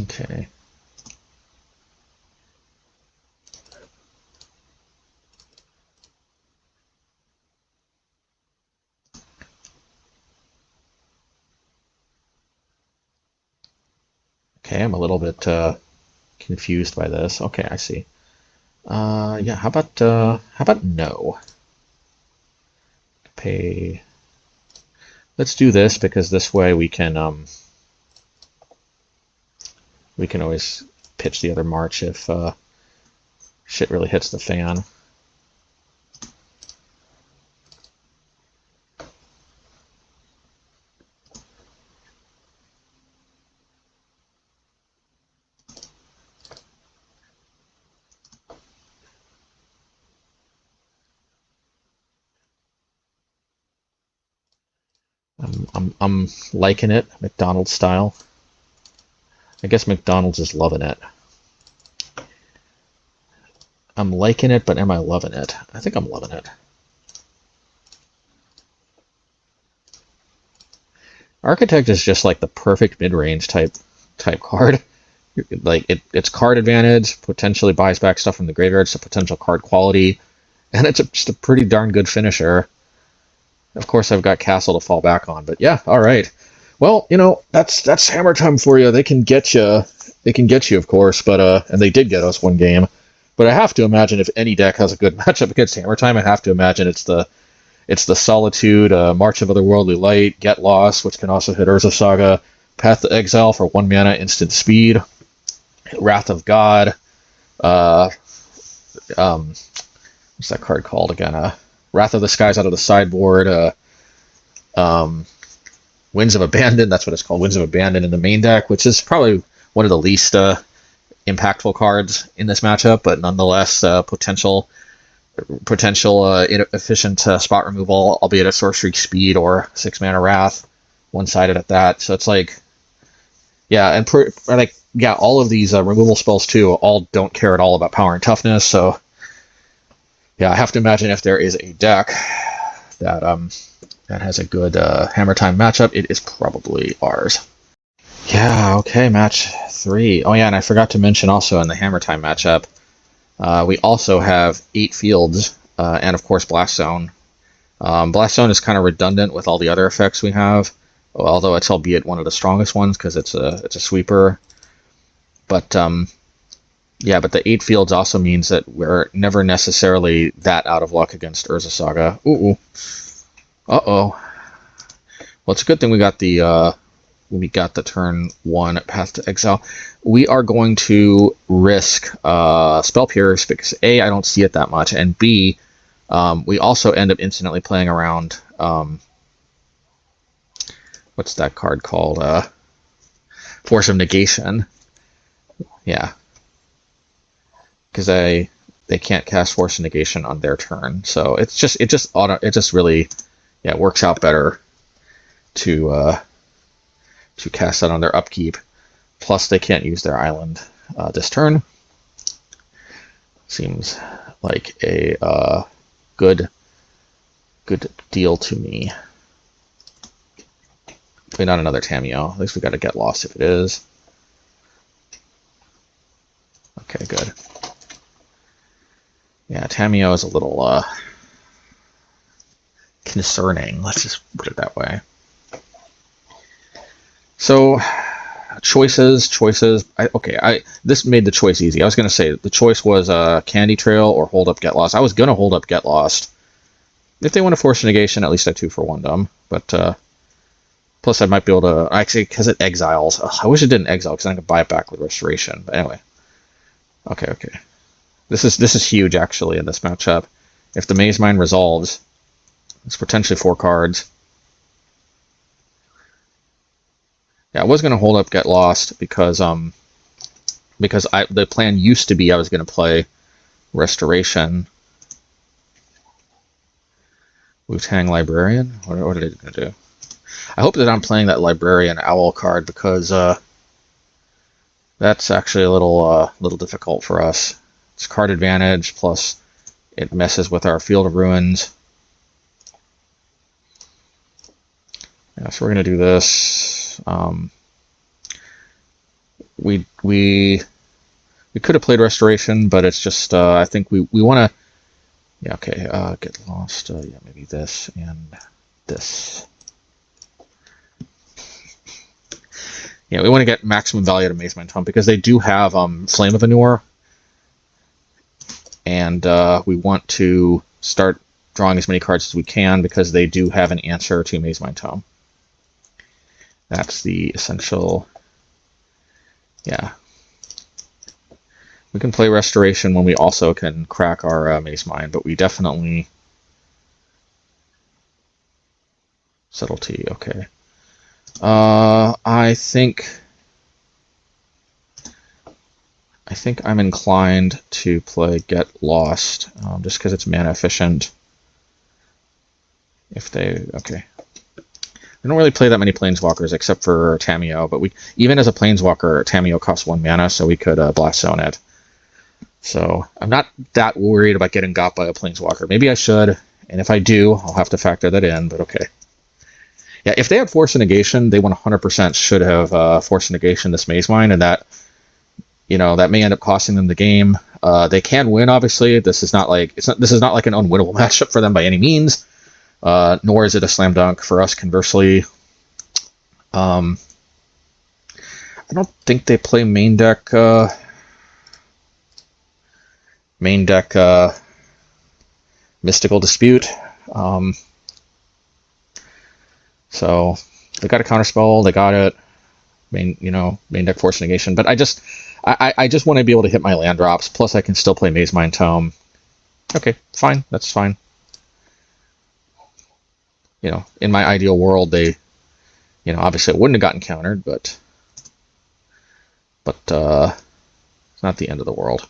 Okay. Okay, I'm a little bit confused by this. Okay, I see. Yeah, how about no? Pay. Let's do this because this way we can always pitch the other March if shit really hits the fan. I'm liking it, McDonald's style. I guess McDonald's is loving it. I'm liking it, but am I loving it? I think I'm loving it. Architect is just like the perfect mid-range type card. Like it's card advantage, potentially buys back stuff from the graveyard, so potential card quality, and it's just a pretty darn good finisher. Of course, I've got Castle to fall back on, but yeah, all right. Well, that's Hammer Time for you. They can get you they can get you, of course, but and they did get us one game. But I have to imagine if any deck has a good matchup against Hammer Time, I have to imagine it's the Solitude, March of Otherworldly Light, Get Lost, which can also hit Urza Saga, Path to Exile for 1 mana instant speed, Wrath of God, what's that card called again? Wrath of the Skies out of the sideboard, Winds of Abandon, that's what it's called, Winds of Abandon in the main deck, which is probably one of the least impactful cards in this matchup, but nonetheless potential efficient spot removal, albeit at sorcery speed or 6 mana Wrath, one-sided at that. So it's like, yeah, and all of these removal spells too all don't care at all about power and toughness. So yeah, I have to imagine if there is a deck that that has a good Hammer Time matchup, it is probably ours. Yeah, okay, match 3. Oh yeah, and I forgot to mention also in the Hammer Time matchup, we also have 8 fields, and of course Blast Zone. Blast Zone is kind of redundant with all the other effects we have, although it's albeit one of the strongest ones because it's a sweeper. But yeah, but the 8 fields also means that we're never necessarily that out of luck against Urza Saga. Ooh. Uh-oh. Well, it's a good thing we got the turn 1 Path to Exile. We are going to risk Spell Pierce because A, I don't see it that much, and B, we also end up incidentally playing around, what's that card called? Force of Negation. Yeah. Because they can't cast Force of Negation on their turn. So it just really, yeah, it works out better to cast that on their upkeep. Plus, they can't use their island this turn. Seems like a good deal to me. Hopefully not another Tamiyo. At least we got to Get Lost if it is. Okay, good. Yeah, Tamiyo is a little concerning. Let's just put it that way. So, choices. This made the choice easy. I was going to say the choice was Candy Trail or Hold Up Get Lost. I was going to Hold Up Get Lost. If they want to Force Negation, at least I 2-for-1 them. But plus, I might be able to actually because it exiles. Ugh, I wish it didn't exile because then I could buy it back with Restoration. But anyway, okay. This is huge actually in this matchup. If the Mazemind resolves, it's potentially 4 cards. Yeah, I was going to Hold Up Get Lost because the plan used to be I was going to play Restoration. Wu-Tang Librarian? What are they going to do? I hope that I'm playing that Librarian Owl card because that's actually a little difficult for us. It's card advantage, plus it messes with our Field of Ruins. Yeah, so we're going to do this. We could have played Restoration, but it's just I think we want to. Yeah, okay. Get Lost. Yeah, maybe this and this. Yeah, we want to get maximum value out of Mazemind Tome because they do have Flame of Anur, and we want to start drawing as many cards as we can because they do have an answer to Mazemind Tome. That's the essential. Yeah. We can play Restoration when we also can crack our Mazemind, but we definitely... Subtlety, okay. I think I'm inclined to play Get Lost, just because it's mana efficient. If they... Okay. We don't really play that many Planeswalkers except for Tamiyo, but even as a Planeswalker, Tamiyo costs 1 mana, so we could Blast Zone it. So I'm not that worried about getting got by a Planeswalker. Maybe I should, and if I do, I'll have to factor that in, but okay. Yeah, if they had Force of Negation, they 100% should have Force of Negation this Mazemind, and that, that may end up costing them the game. They can win, obviously. This is not like an unwinnable matchup for them by any means. Nor is it a slam dunk for us, conversely. I don't think they play main deck. Mystical Dispute. So they got a counterspell. They got it. Main deck Force Negation. But I just want to be able to hit my land drops. Plus, I can still play Mazemind Tome. Okay, fine. That's fine. In my ideal world, they, obviously it wouldn't have gotten countered, but it's not the end of the world.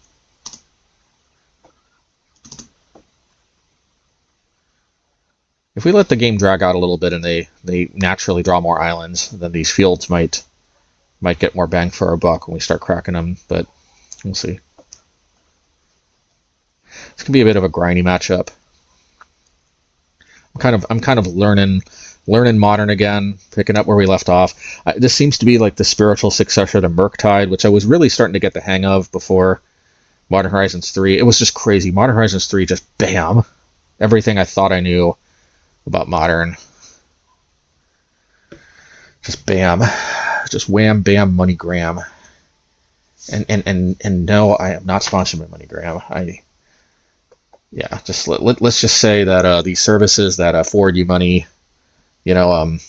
If we let the game drag out a little bit and they naturally draw more islands, then these fields might get more bang for our buck when we start cracking them, but we'll see. This can be a bit of a grindy matchup. I'm kind of learning Modern again, picking up where we left off. This seems to be like the spiritual successor to Murktide, which I was really starting to get the hang of before Modern Horizons 3. It was just crazy. Modern Horizons 3 just bam. Everything I thought I knew about Modern. Just bam. Just wham bam MoneyGram. And no, I am not sponsored by MoneyGram. Let's just say that these services that forward you money, you want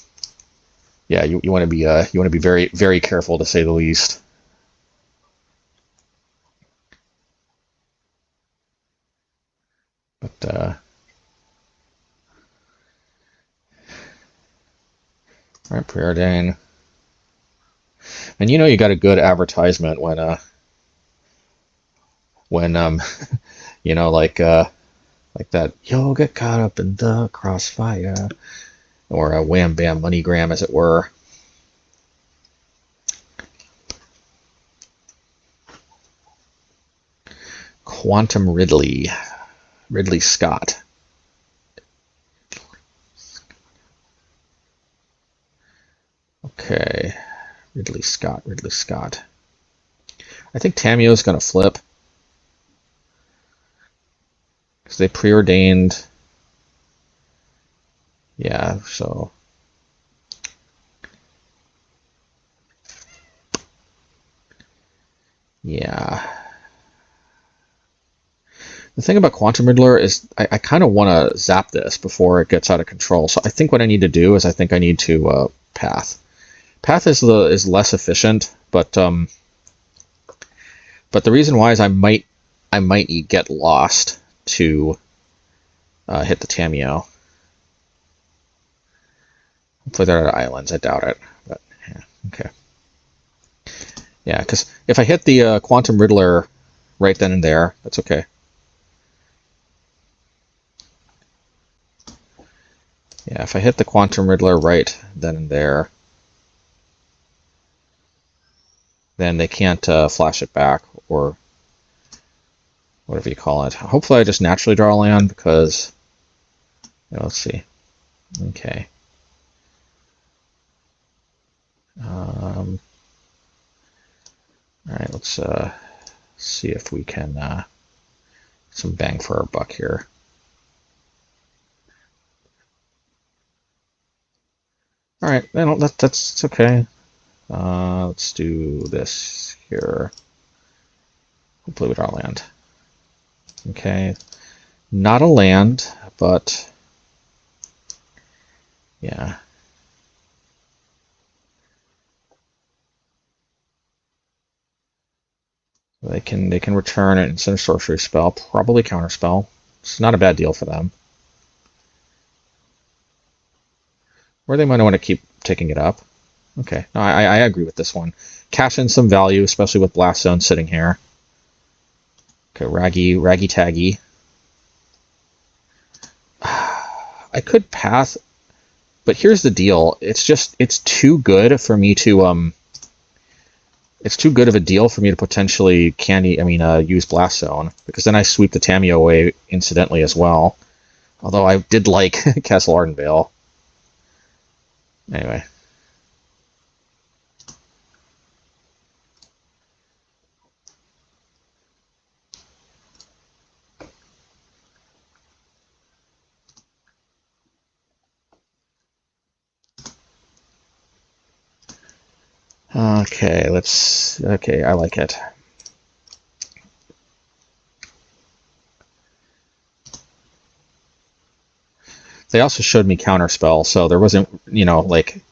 to be very, very careful, to say the least. But all right, Preordain. And you got a good advertisement when like that, you'll get caught up in the crossfire, or a wham bam MoneyGram, as it were. Quantum Ridley Scott. Okay, Ridley Scott. I think Tamio's going to flip, because they preordained. Yeah, so. Yeah. The thing about Quantum Riddler is I kind of want to zap this before it gets out of control. So I think what I need to do is I need to Path. Path is less efficient, but the reason why is I might get lost to hit the Tamio. Hopefully they're at islands. I doubt it, but yeah, okay. Yeah, because if I hit the Quantum Riddler right then and there, that's okay. Yeah, if I hit the Quantum Riddler right then and there, then they can't flash it back, or whatever you call it. Hopefully I just naturally draw a land, because, let's see. Okay. All right, let's see if we can some bang for our buck here. All right, that's okay. Let's do this here. Hopefully we draw land. Okay, not a land, but yeah. They can return it instead of sorcery spell, probably counterspell. It's not a bad deal for them. Or they might want to keep taking it up. Okay, no, I agree with this one. Cash in some value, especially with Blast Zone sitting here. Okay, Raggy Taggy. I could Path, but here's the deal. It's too good for me to it's too good of a deal for me to potentially use Blast Zone, because then I sweep the Tamio away incidentally as well. Although I did like Castle Ardenvale. Anyway. Okay, let's... Okay, I like it. They also showed me Counterspell, so there wasn't, you know, like...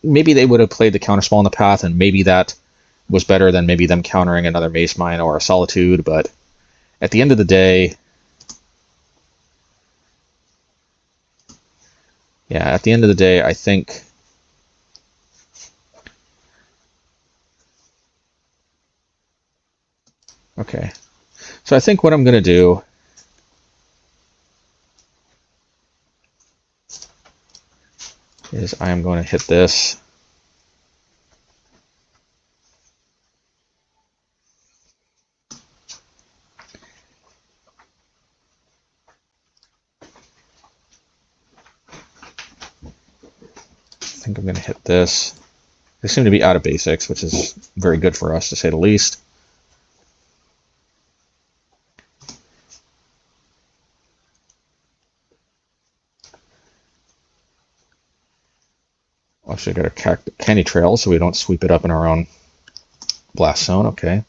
Maybe they would have played the Counterspell on the path, and maybe that was better than maybe them countering another Mazemind or a Solitude, but at the end of the day... Yeah, at the end of the day, I think... Okay. So I think what I'm going to do is I am going to hit this. I think I'm going to hit this. They seem to be out of basics, which is very good for us, to say the least. Actually, got a candy trail so we don't sweep it up in our own blast zone. Okay.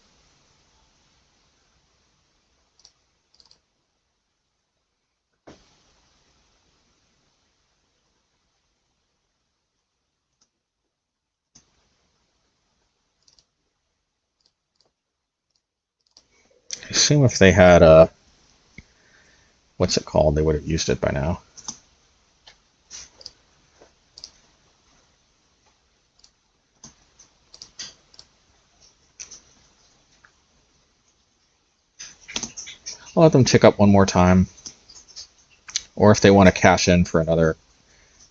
I assume if they had a... What's it called? They would have used it by now. I'll let them tick up one more time. Or if they want to cash in for another,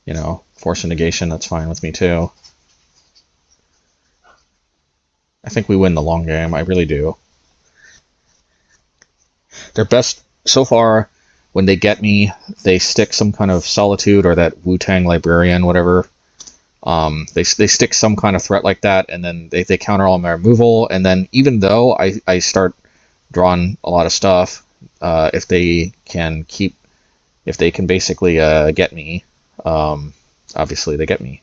you know, force of negation, that's fine with me too. I think we win the long game. I really do. Their best so far, when they get me, they stick some kind of Solitude or that Wu-Tang Librarian, whatever. They stick some kind of threat like that, and then they counter all my removal. And then even though I start drawing a lot of stuff, if they can basically get me, obviously they get me.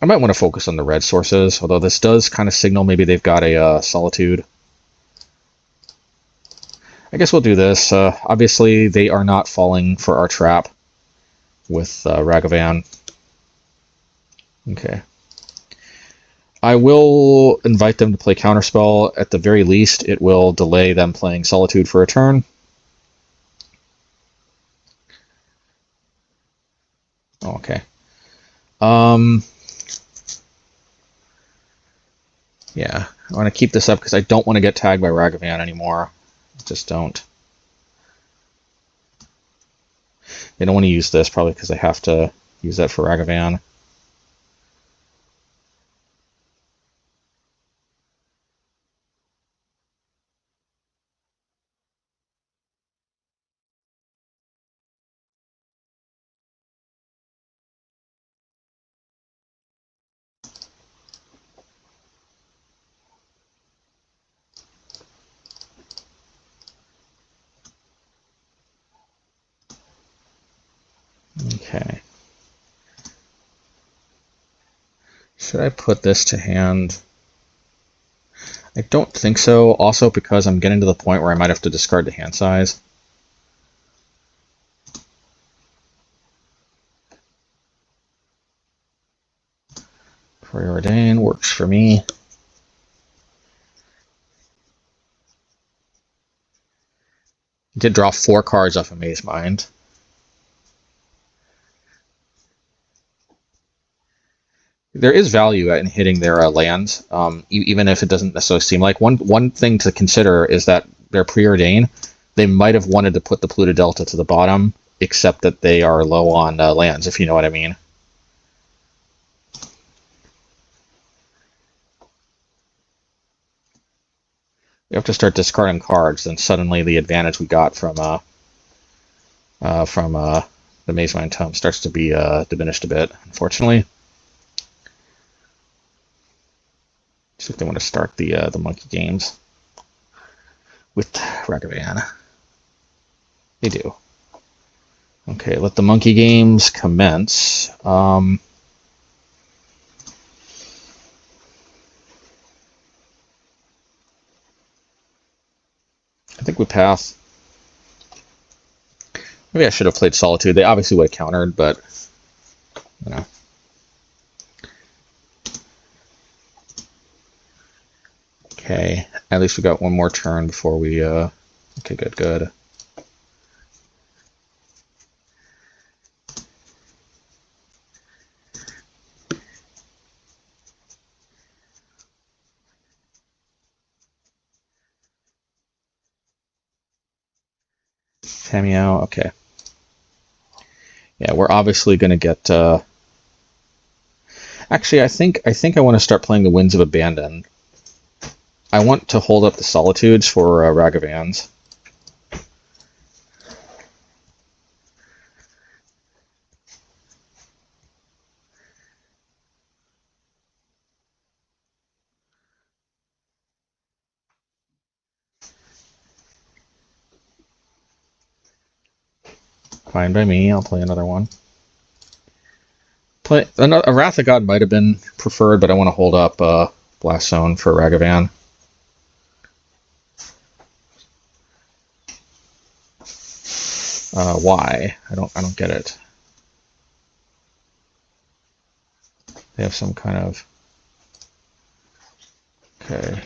I might want to focus on the red sources, although this does kind of signal maybe they've got a Solitude. I guess we'll do this. Obviously, they are not falling for our trap with Ragavan. Okay. I will invite them to play Counterspell. At the very least, it will delay them playing Solitude for a turn. Oh, okay. Yeah, I want to keep this up because I don't want to get tagged by Ragavan anymore. Just don't. They don't want to use this, probably because they have to use that for Ragavan. Okay. Should I put this to hand? I don't think so, also because I'm getting to the point where I might have to discard the hand size. Preordain works for me. Did draw 4 cards off of Mazemind. There is value in hitting their lands, even if it doesn't necessarily seem like. One thing to consider is that their Preordain, they might have wanted to put the Pluto Delta to the bottom, except that they are low on lands, if you know what I mean. We have to start discarding cards, then suddenly the advantage we got from the Mazemind Tome starts to be diminished a bit, unfortunately. See if they want to start the monkey games with Ragavan. They do. Okay, let the monkey games commence. we pass. Maybe I should have played Solitude. They obviously would have countered, but you know. Okay, at least we got one more turn before we. Okay, good. Cameo, okay. Yeah, we're obviously going to get... Actually, I think I want to start playing the Winds of Abandon. I want to hold up the Solitudes for Ragavans. Fine by me, I'll play another one. A Wrath of God might have been preferred, but I want to hold up Blast Zone for Ragavan. Why? I don't get it. They have some kind of... Okay.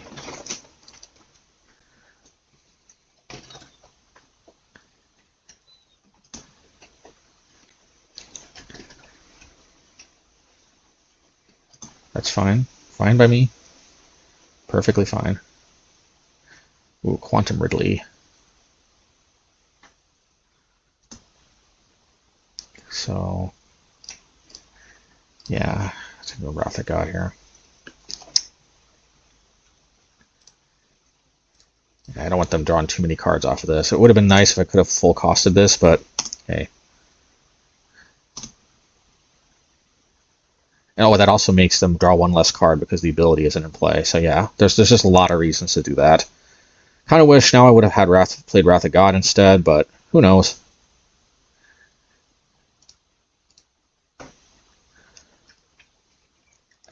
That's fine. Fine by me. Perfectly fine. Ooh, Quantum Ridley. So, yeah, let's go Wrath of God here. I don't want them drawing too many cards off of this. It would have been nice if I could have full costed this, but hey. Oh, that also makes them draw one less card because the ability isn't in play. So yeah, there's just a lot of reasons to do that. Kind of wish now I would have had played Wrath of God instead, but who knows.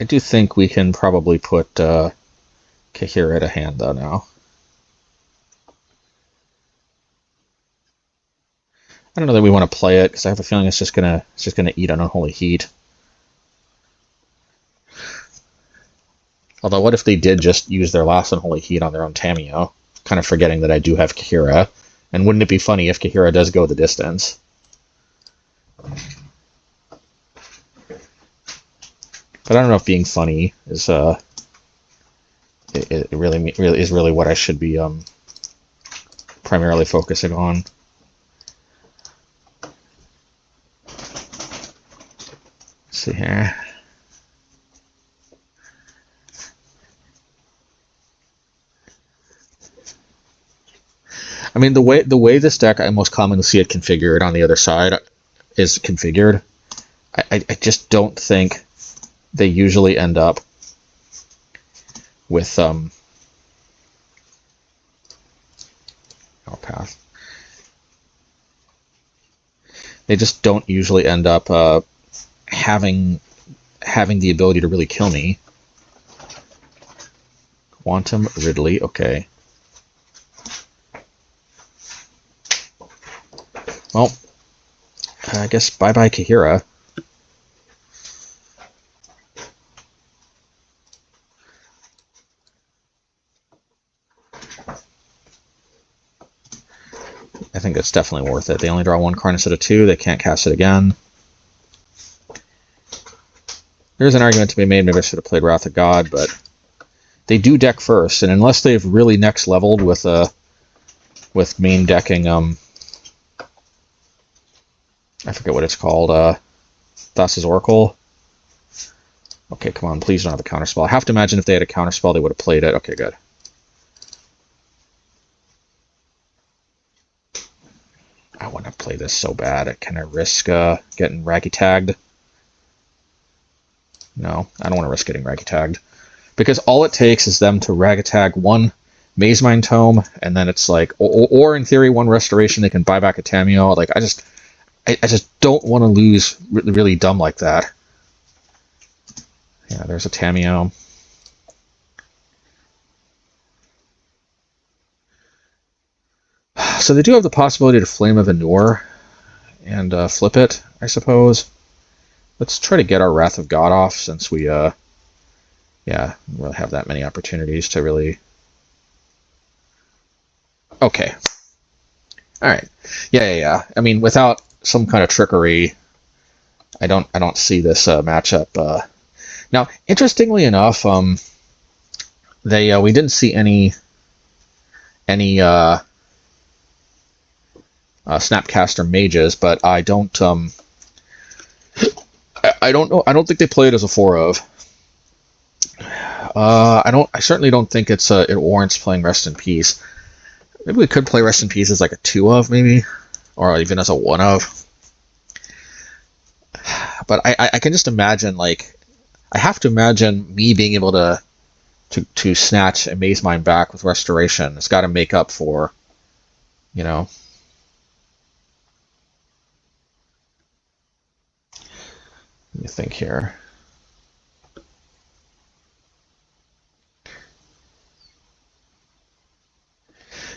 I do think we can probably put Kaheera to hand though now. I don't know that we want to play it because I have a feeling it's just gonna eat an Unholy Heat. Although, what if they did just use their last Unholy Heat on their own Tamiyo? Kind of forgetting that I do have Kaheera. And wouldn't it be funny if Kaheera does go the distance? But I don't know if being funny is it really is really what I should be primarily focusing on. Let's see here. I mean, the way this deck I most commonly see it configured on the other side is configured. I just don't think they usually end up with I'll pass. They just don't usually end up having the ability to really kill me. Quantum Ridley, okay. Well, I guess bye-bye Kaheera. I think it's definitely worth it. They only draw one card instead of two. They can't cast it again. There's an argument to be made. Maybe I should have played Wrath of God, but they do deck first, and unless they've really next leveled with main decking, I forget what it's called. Thassa's Oracle. Okay, come on, please don't have a counterspell. I have to imagine if they had a counterspell, they would have played it. Okay, good. I want to play this so bad. Can I risk getting raggy tagged? No, I don't want to risk getting raggy tagged. Because all it takes is them to rag tag one Mazemind Tome, and then it's like, or in theory, one Restoration, they can buy back a Tamiyo. Like, I just don't want to lose really dumb like that. Yeah, there's a Tamiyo. So they do have the possibility to Flame of Anur and flip it, I suppose. Let's try to get our Wrath of God off, since we, yeah, don't really have that many opportunities to really... Okay. Alright. Yeah. I mean, without some kind of trickery, I don't see this matchup. Now, interestingly enough, we didn't see any Snapcaster mages, but I don't know. I don't think they play it as a 4 of. I certainly don't think it warrants playing Rest in Peace. Maybe we could play Rest in Peace as like a 2 of, maybe, or even as a 1 of. But I can just imagine, like, I have to imagine me being able to snatch a Mazemind back with Restoration. It's got to make up for, you know. Let me think here.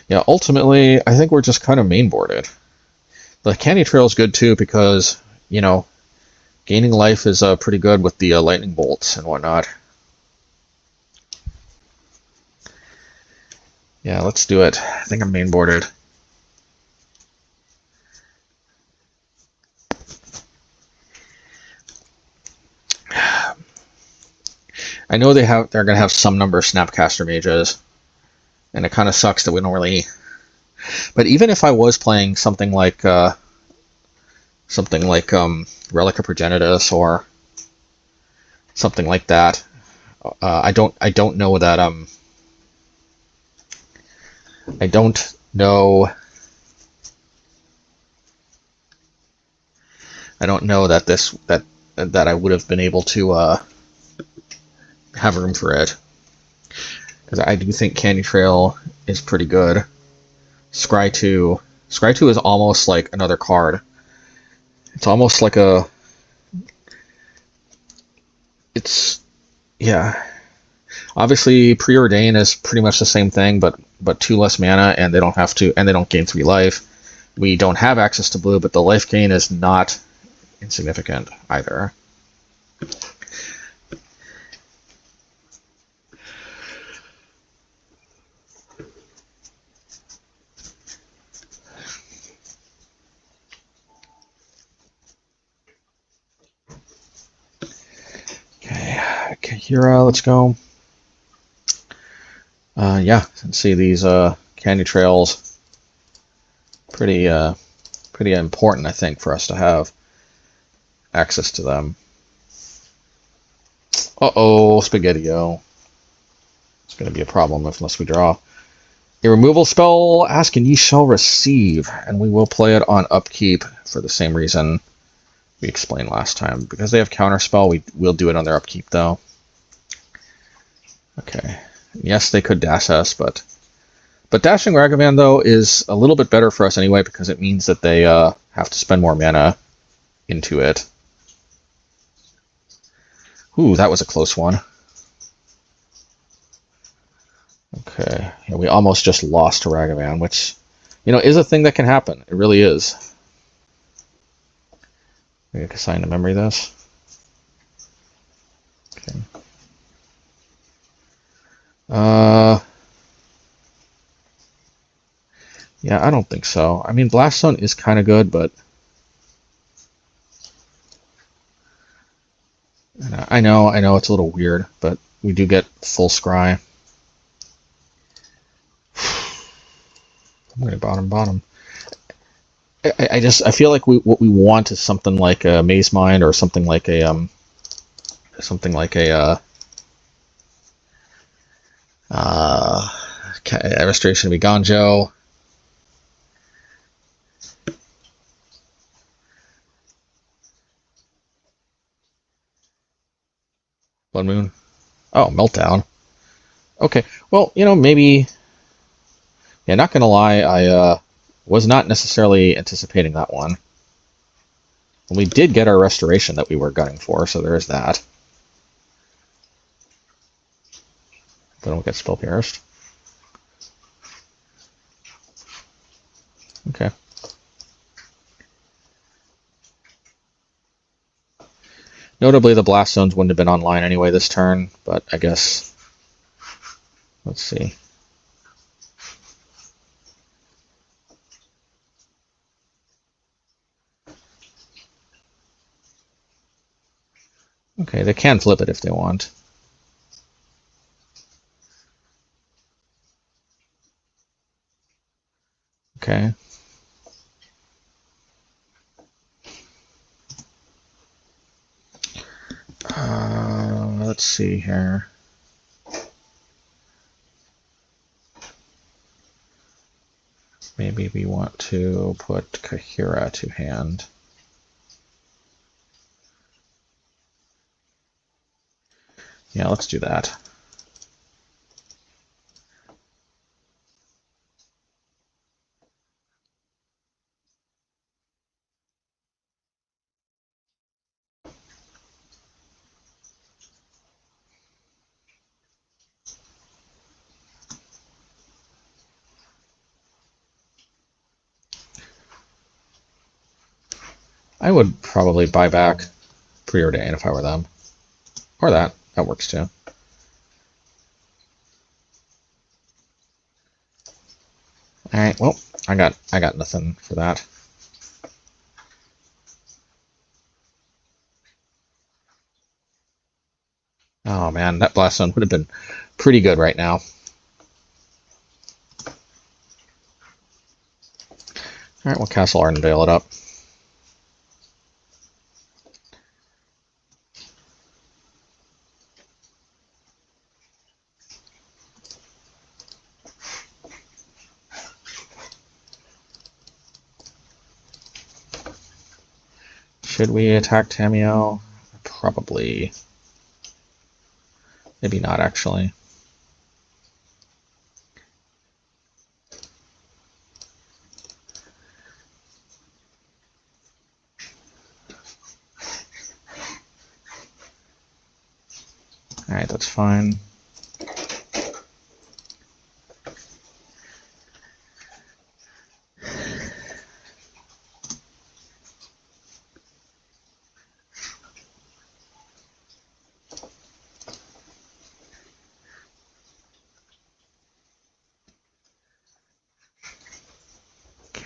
Yeah, ultimately, I think we're just kind of mainboarded. The Candy Trail is good too because, you know, gaining life is pretty good with the lightning bolts and whatnot. Yeah, let's do it. I think I'm mainboarded. I know they're going to have some number of Snapcaster mages, and it kind of sucks that we don't really... But even if I was playing something like Relic of Progenitus or something like that, I don't know that I don't know that I would have been able to have room for it, because I do think Candy Trail is pretty good. Scry 2 is almost like another card. It's almost like yeah. Obviously, Preordain is pretty much the same thing, but 2 less mana, and they don't gain 3 life. We don't have access to blue, but the life gain is not insignificant either. Okay, Kaheera, let's go. Yeah, let's see these Candy Trails. Pretty important, I think, for us to have access to them. Uh-oh, Spaghetti-O. It's going to be a problem unless we draw. A removal spell, ask and ye shall receive, and we will play it on upkeep for the same reason we explained last time. Because they have counterspell, we'll do it on their upkeep, though. Okay. Yes, they could dash us, but dashing Ragavan, though, is a little bit better for us anyway, because it means that they have to spend more mana into it. Ooh, that was a close one. Okay, yeah, we almost just lost to Ragavan, which, you know, is a thing that can happen. It really is. Maybe I can assign to memory this. Okay. Yeah, I don't think so. I mean, Blast Zone is kind of good, but I know it's a little weird, but we do get full scry. I'm going to bottom. I feel like what we want is something like a Mazemind or something like a Restoration of Eiganjo. Blood Moon. Oh, Meltdown. Okay, well, you know, maybe... Yeah, not gonna lie, I was not necessarily anticipating that one. And we did get our Restoration that we were gunning for, so there is that. They don't get Spell Pierced. Notably, the Blast Zones wouldn't have been online anyway this turn, but I guess... Let's see. Okay, they can flip it if they want. Okay. Let's see here. Maybe we want to put Kaheera to hand. Yeah, let's do that. I would probably buy back Preordain if I were them. Or that. That works too. Alright, well, I got nothing for that. Oh man, that Blast Zone would have been pretty good right now. Alright, we'll Castle Ardenvale it up. Should we attack Tamiyo? Probably. Maybe not, actually. Alright, that's fine.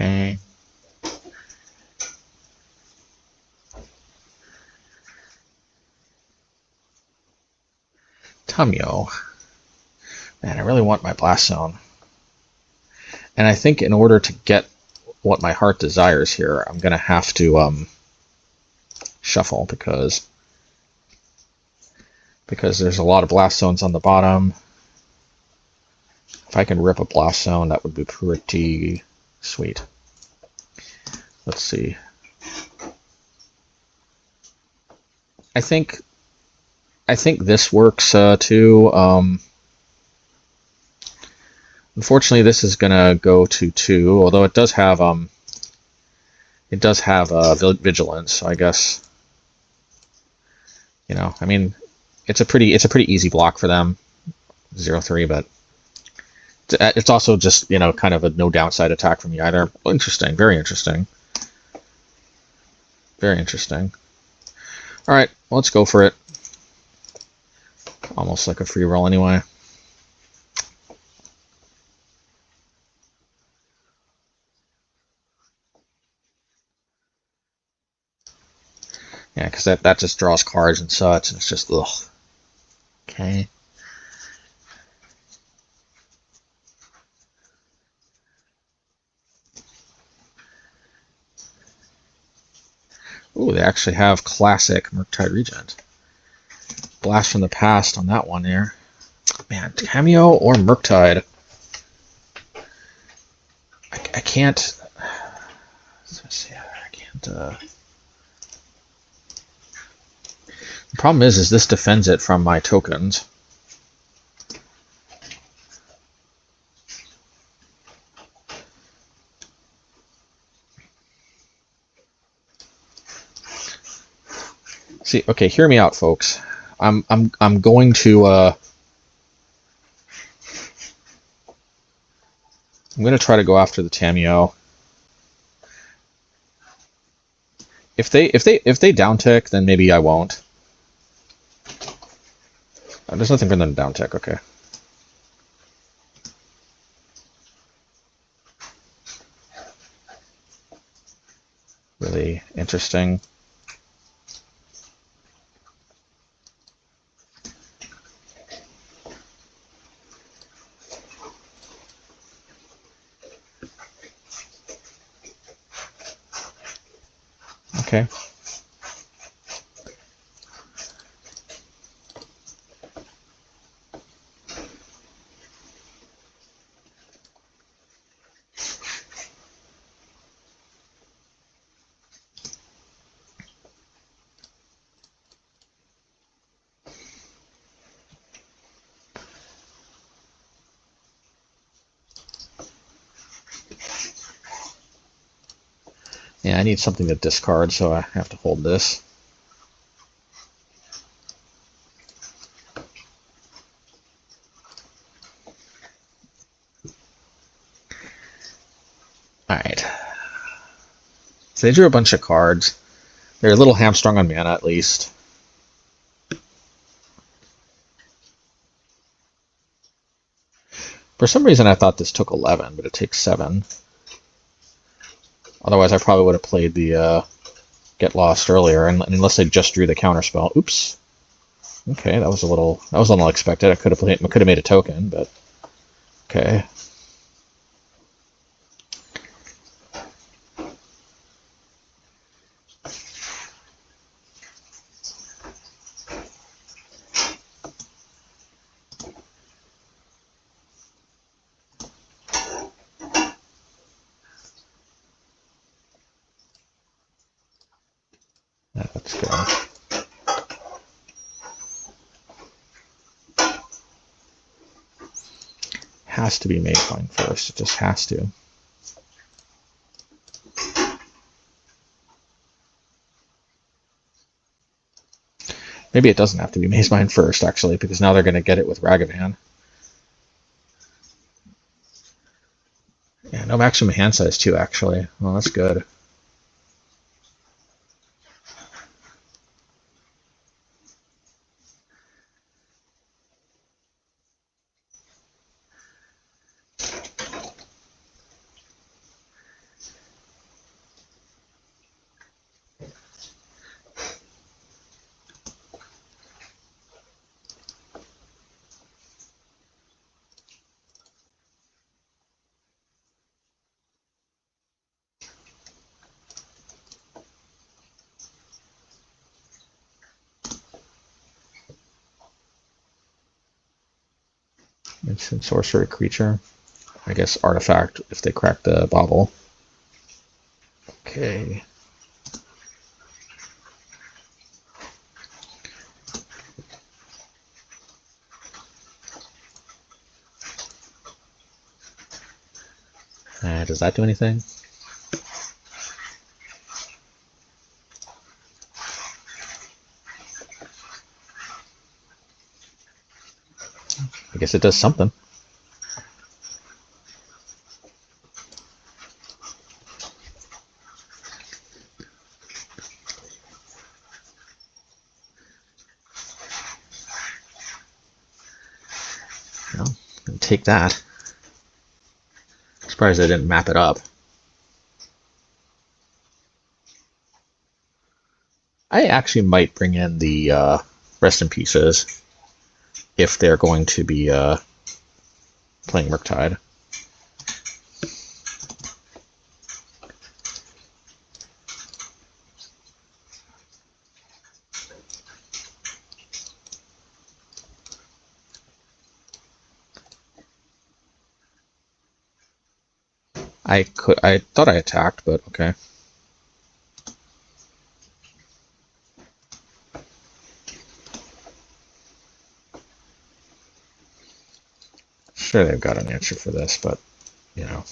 Okay. Tamiyo. Man, I really want my Blast Zone. And I think in order to get what my heart desires here, I'm going to have to shuffle because there's a lot of Blast Zones on the bottom. If I can rip a Blast Zone, that would be pretty sweet. Let's see. I think this works too. Unfortunately, this is gonna go to 2, although it does have vigilance. So I guess, you know, I mean, it's a pretty easy block for them, 0/3, but it's also just, you know, kind of a no downside attack from me either. Interesting, very interesting, very interesting. All right, well, let's go for it. Almost like a free roll anyway. Yeah, because that just draws cards and such, and it's just, ugh. Okay. Ooh, they actually have classic Murktide Regent. Blast from the Past on that one here. Man, Tamiyo or Murktide? I can't... Let's see, I can't... The problem is this defends it from my tokens. See, okay, hear me out, folks. I'm going to I'm going to try to go after the Tamiyo. If they down tick, then maybe I won't. There's nothing for them to down tick, okay. Really interesting. Okay. Yeah, I need something to discard, so I have to hold this. Alright. So they drew a bunch of cards. They're a little hamstrung on mana, at least. For some reason, I thought this took 11, but it takes 7. Otherwise, I probably would have played the Get Lost earlier, unless they just drew the counterspell. Oops. Okay, that was a little unexpected. I could have made a token, but okay. Let's go. Has to be Mazemind first. It just has to. Maybe it doesn't have to be Mazemind first, actually, because now they're going to get it with Ragavan. Yeah, no maximum hand size, too, actually. Well, that's good. It's a sorcery creature. I guess artifact if they crack the bauble. Okay. Does that do anything? I guess it does something. Well, I'll take that. Surprised I didn't map it up. I actually might bring in the Rest in Pieces if they're going to be playing Murktide. I thought I attacked, but okay. Sure, they've got an answer for this, but you know.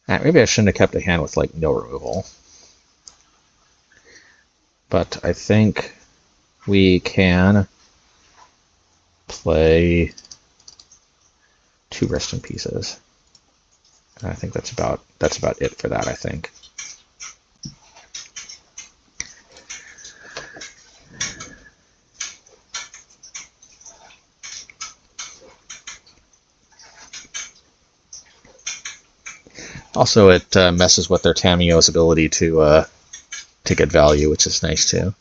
Maybe I shouldn't have kept a hand with like no removal. But I think we can play 2 resting pieces. And I think that's about it for that, I think. Also, it messes with their Tamiyo's ability to get value, which is nice too.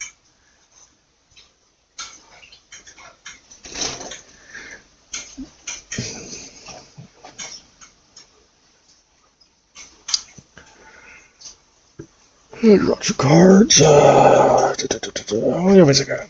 Lots of cards. How many have I got?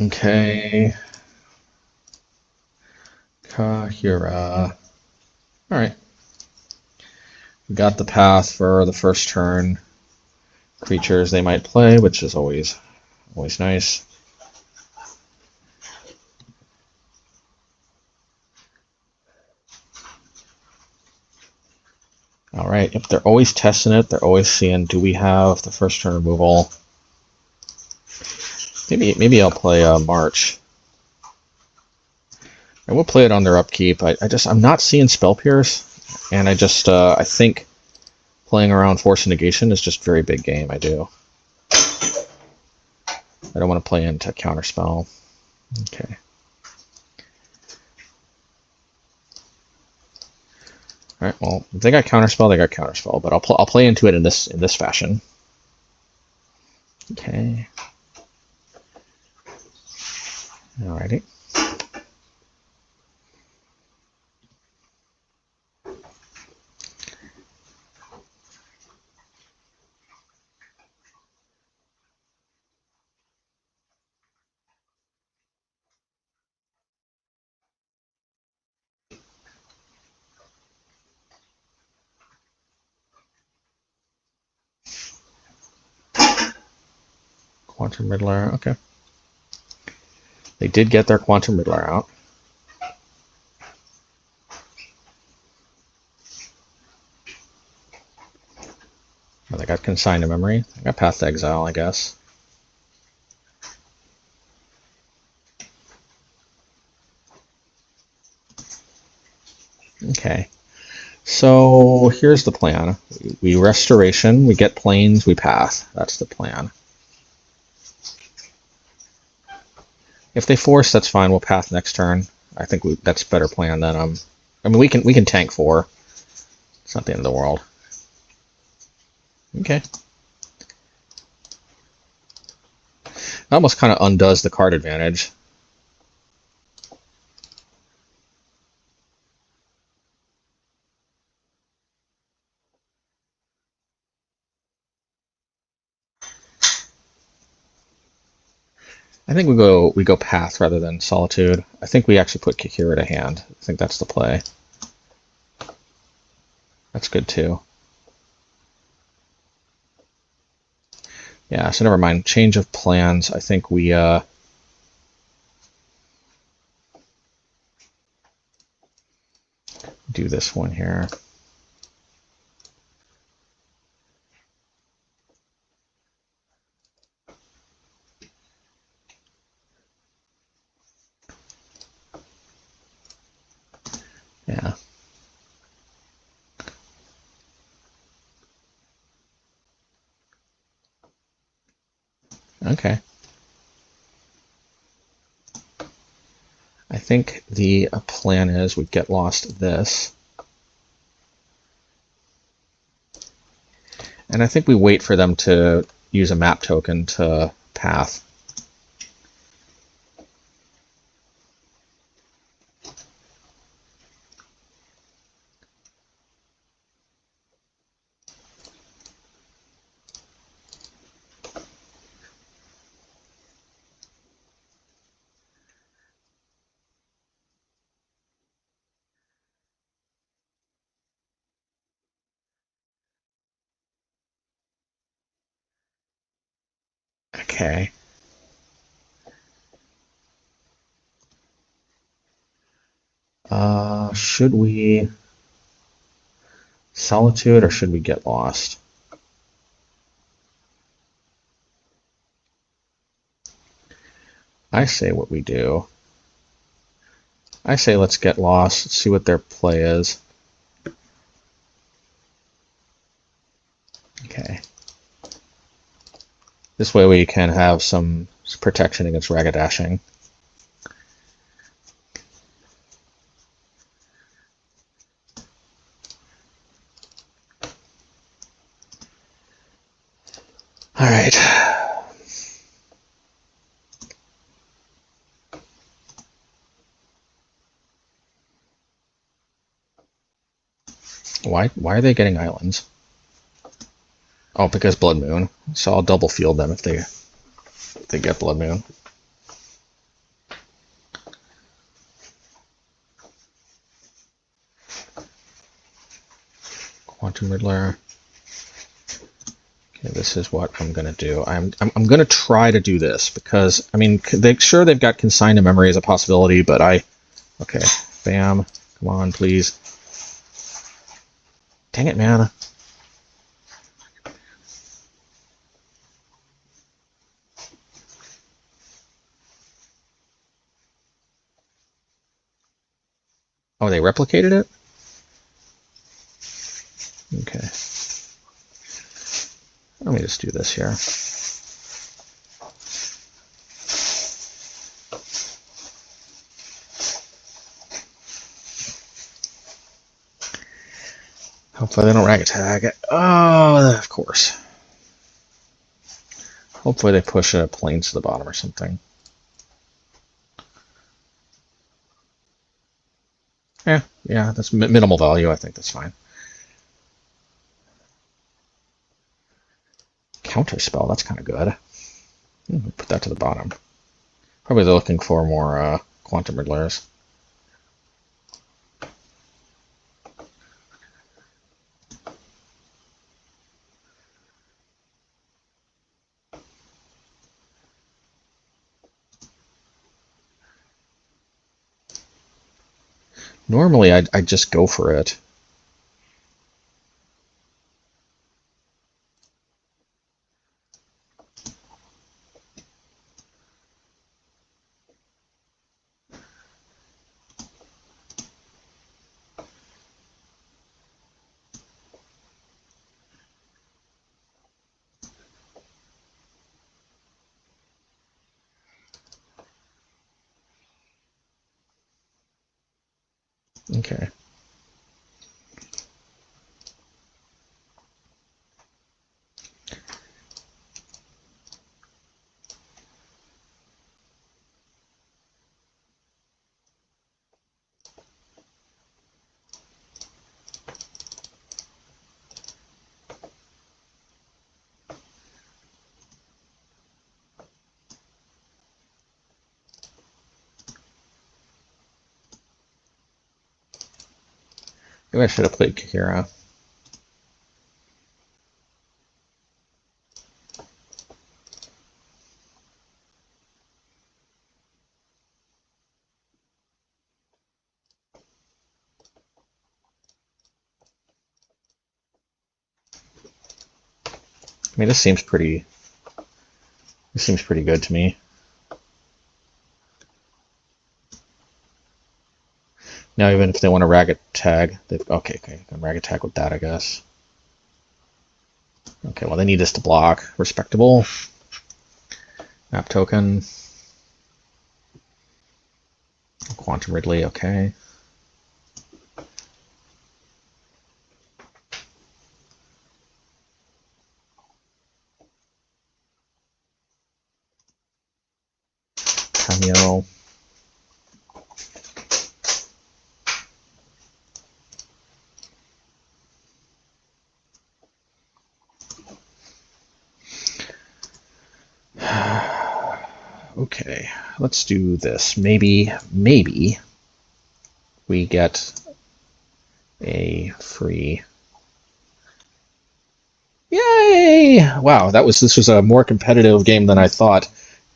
Okay. Kaheera. Alright. We got the path for the first turn. Creatures they might play, which is always nice. Alright, if they're always testing it, they're always seeing, do we have the first turn removal? Maybe I'll play March. I will play it on their upkeep. I'm not seeing Spell Pierce, and I think playing around Force and Negation is just very big game. I do. I don't want to play into Counterspell. Okay. All right. Well, if they got Counterspell, they got Counterspell. But I'll play into it in this fashion. Okay. Alrighty. Quantum Riddler, okay. They did get their Quantum Riddler out. Oh, they got Consigned to Memory. They got Path to Exile, I guess. Okay. So here's the plan. We Restoration, we get Plains, we Path. That's the plan. If they force, that's fine. We'll Path next turn. I think that's a better plan than I mean, we can tank 4. It's not the end of the world. Okay. That almost kind of undoes the card advantage. I think we go Path rather than Solitude. I think we actually put Kaheera to hand. I think that's the play. That's good too. Yeah, so never mind. Change of plans. I think we do this one here. Yeah. Okay. I think the plan is we get lost this. And I think we wait for them to use a map token to path. Okay. Should we Solitude or should we get lost? I say what we do. I say let's get lost, see what their play is. Okay. This way we can have some protection against Raggedashing. All right. Why are they getting islands? Oh, because Blood Moon. So I'll double field them if they get Blood Moon. Quantum Riddler. Okay, this is what I'm gonna do. I'm gonna try to do this because I mean they've got Consign to Memory as a possibility, but okay, bam, come on, please. Dang it, man. Oh, they replicated it? Okay. Let me just do this here. Hopefully they don't rag attack it. Oh, of course. Hopefully they push a planes to the bottom or something. Yeah, that's minimal value. I think that's fine. Counterspell, that's kind of good. Put that to the bottom. Probably they're looking for more Quantum Riddlers. Normally, I'd just go for it. Okay. Maybe I should have played Kaheera. mean, this seems pretty good to me. Now, even if they want to ragged tag, okay, can ragged tag with that, I guess. Okay, well, they need this to block. Respectable. Map token. Quantum Ridley, okay. Cameo. Okay, let's do this. Maybe we get a free. Yay! Wow, this was a more competitive game than I thought.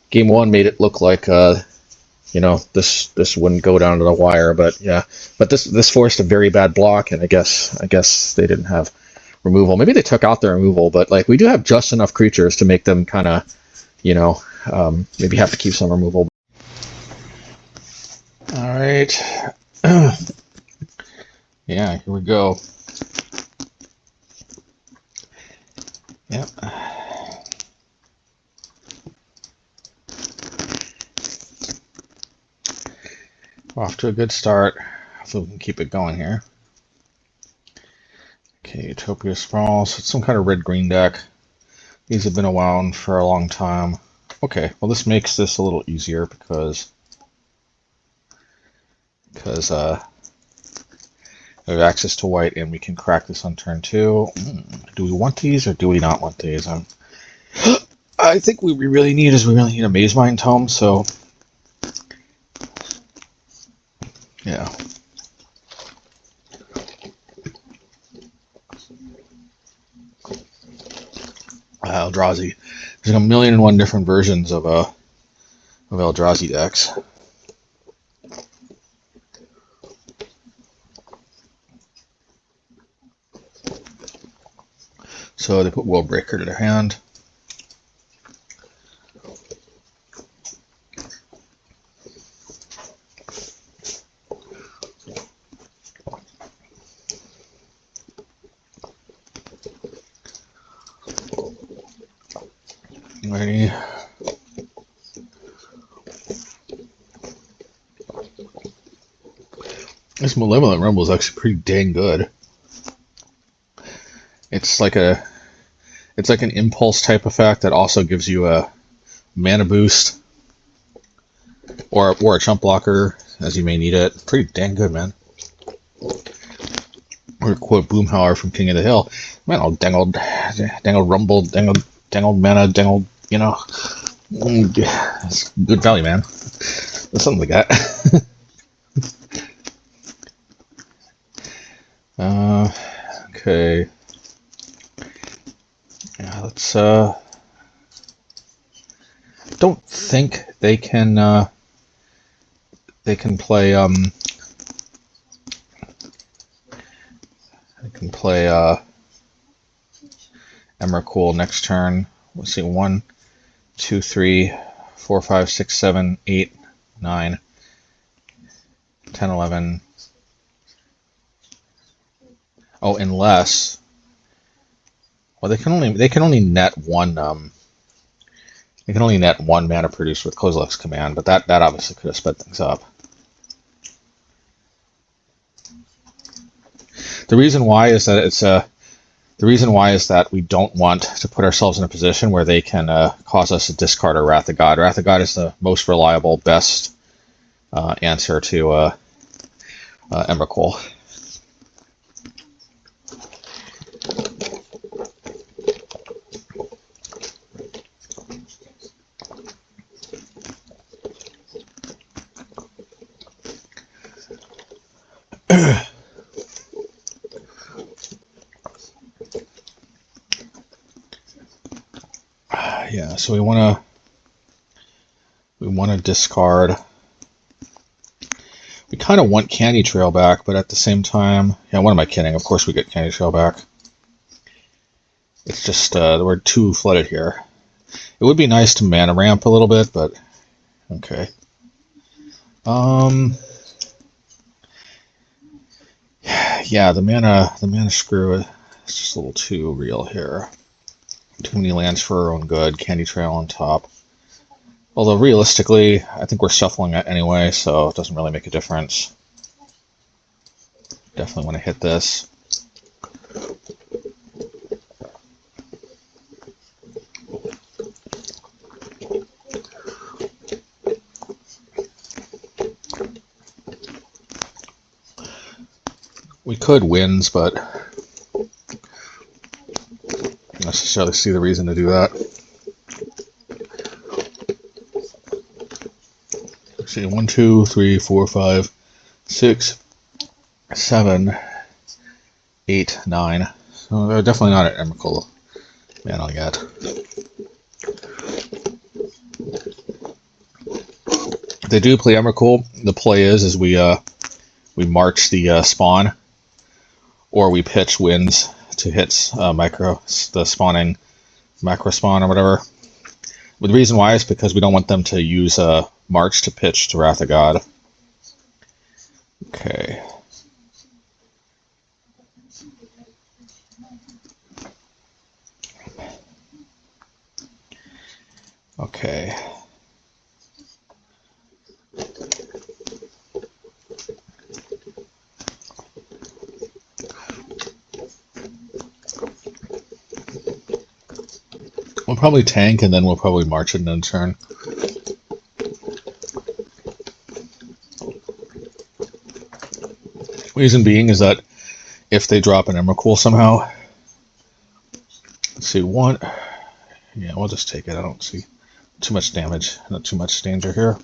Game 1 made it look like you know, this wouldn't go down to the wire, but yeah. But this forced a very bad block, and I guess they didn't have removal. Maybe they took out their removal, but like we do have just enough creatures to make them kind of, you know, maybe have to keep some removal. All right. Yeah, here we go. Yep. Off to a good start. Hopefully we can keep it going here. Okay, Utopia Sprawls. It's some kind of red-green deck. These have been around for a long time. Okay, well this makes this a little easier because we have access to white and we can crack this on turn 2. Do we want these or do we not want these? I think what we really need a Mazemind Tome, so yeah. Eldrazi. There's 1,000,001 different versions of Eldrazi decks. So they put Worldbreaker to their hand. Ready. This Malevolent Rumble is actually pretty dang good. It's like an impulse type effect that also gives you a mana boost or a chump blocker as you may need it. Pretty dang good, man. Or quote Boomhauer from King of the Hill. Man, all dangled rumble, dangled mana, dangled, you know. It's good value, man. Something like that. Okay. Yeah, let's don't think they can play Emrakul next turn. Let's see, 1, 2, 3, 4, 5, 6, 7, 8, 9, 10, 11. Oh, unless, well, they can only net one mana produced with Kozilek's command, but that obviously could have sped things up. The reason why is that we don't want to put ourselves in a position where they can cause us to discard our Wrath of God. Wrath of God is the most reliable, best answer to Emrakul. Yeah, so we want to discard. We kind of want Candy Trail back, but at the same time, yeah, what am I kidding? Of course we get Candy Trail back. It's just we're too flooded here. It would be nice to mana ramp a little bit, but okay. Yeah, the mana screw is just a little too real here. Too many lands for our own good. Candy Trail on top. Although realistically, I think we're shuffling it anyway, so it doesn't really make a difference. Definitely want to hit this. We could wins, but I don't necessarily see the reason to do that. Let's see, 1, 2, 3, 4, 5, 6, 7, 8, 9. So they're definitely not an Emrakul mana yet. If they do play Emrakul, the play is we march the spawn, or we pitch wins to hit the spawning macro spawn or whatever. But the reason why is because we don't want them to use March to pitch to Wrath of God. Okay. Okay. We'll probably tank and then we'll probably march it in a turn. Reason being is that if they drop an Emrakul somehow, let's see, one, yeah, we'll just take it. I don't see too much damage, not too much danger here.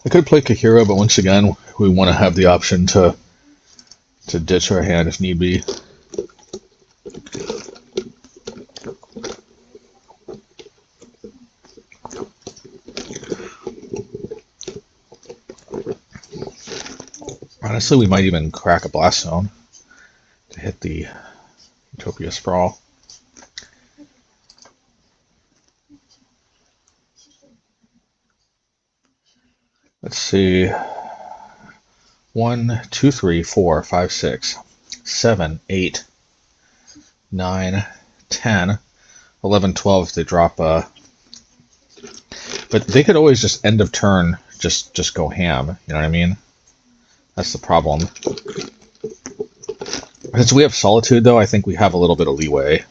I could play Kaheera, but once again, we want to have the option to ditch our hand if need be. Honestly, we might even crack a Blast Zone to hit the Utopia Sprawl. Let's see. 1, 2, 3, 4, 5, 6, 7, 8, 9, 10, 11, 12 if they drop a... But they could always just end of turn just go ham, you know what I mean? That's the problem. Since we have Solitude, though, I think we have a little bit of leeway.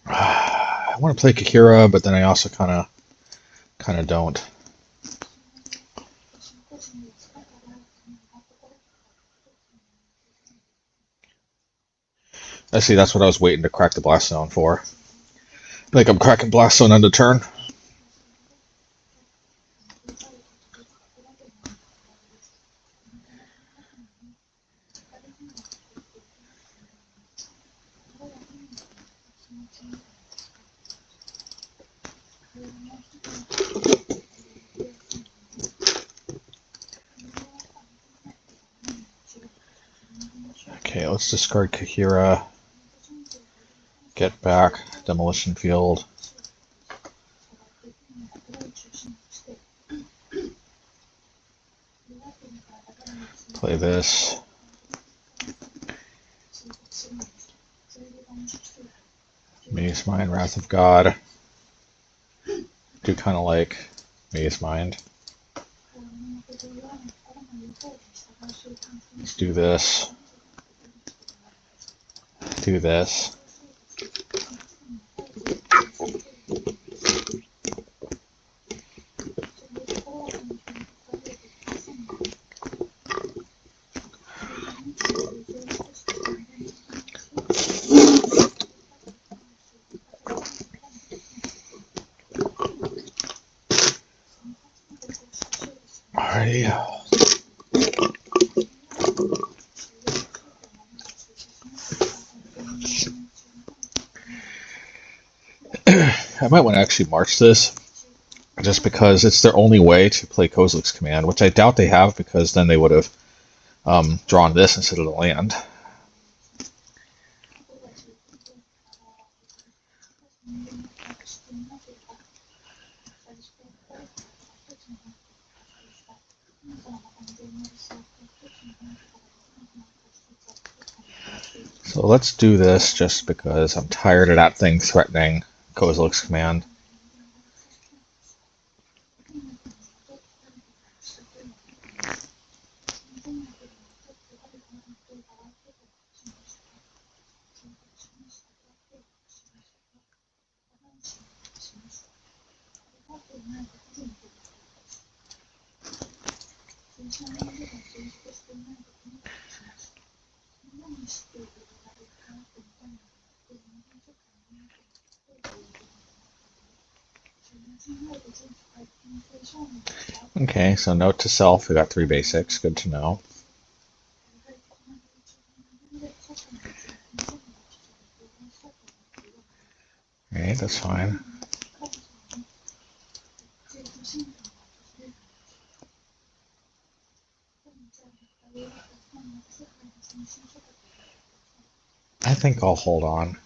I want to play Kaheera, but then I also kind of don't. I see, that's what I was waiting to crack the Blast Zone for. I think I'm cracking Blast Zone end of turn. Okay, let's discard Kaheera. Get back, Demolition Field. Play this. Mazemind, Wrath of God. Do kind of like Mazemind. Let's do this. do this. Alrighty. I might want to actually march this, just because it's their only way to play Kozilek's Command, which I doubt they have, because then they would have drawn this instead of the land. So let's do this just because I'm tired of that thing threatening Kozilek's Command. Okay, so note to self, we got 3 basics, good to know. Alright, that's fine. I think I'll hold on.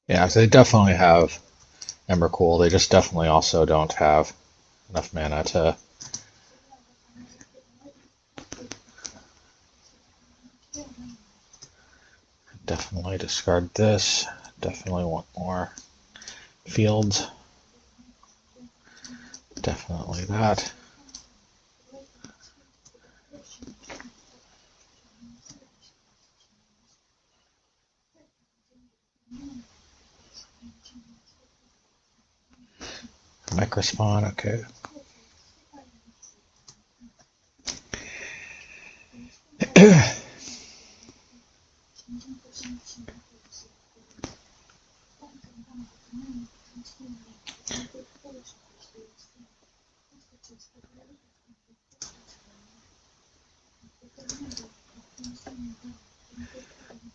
Yeah, so they definitely have Emrakul. They just definitely also don't have enough mana to... Definitely discard this. Definitely want more fields. Definitely that. Microspawn, okay.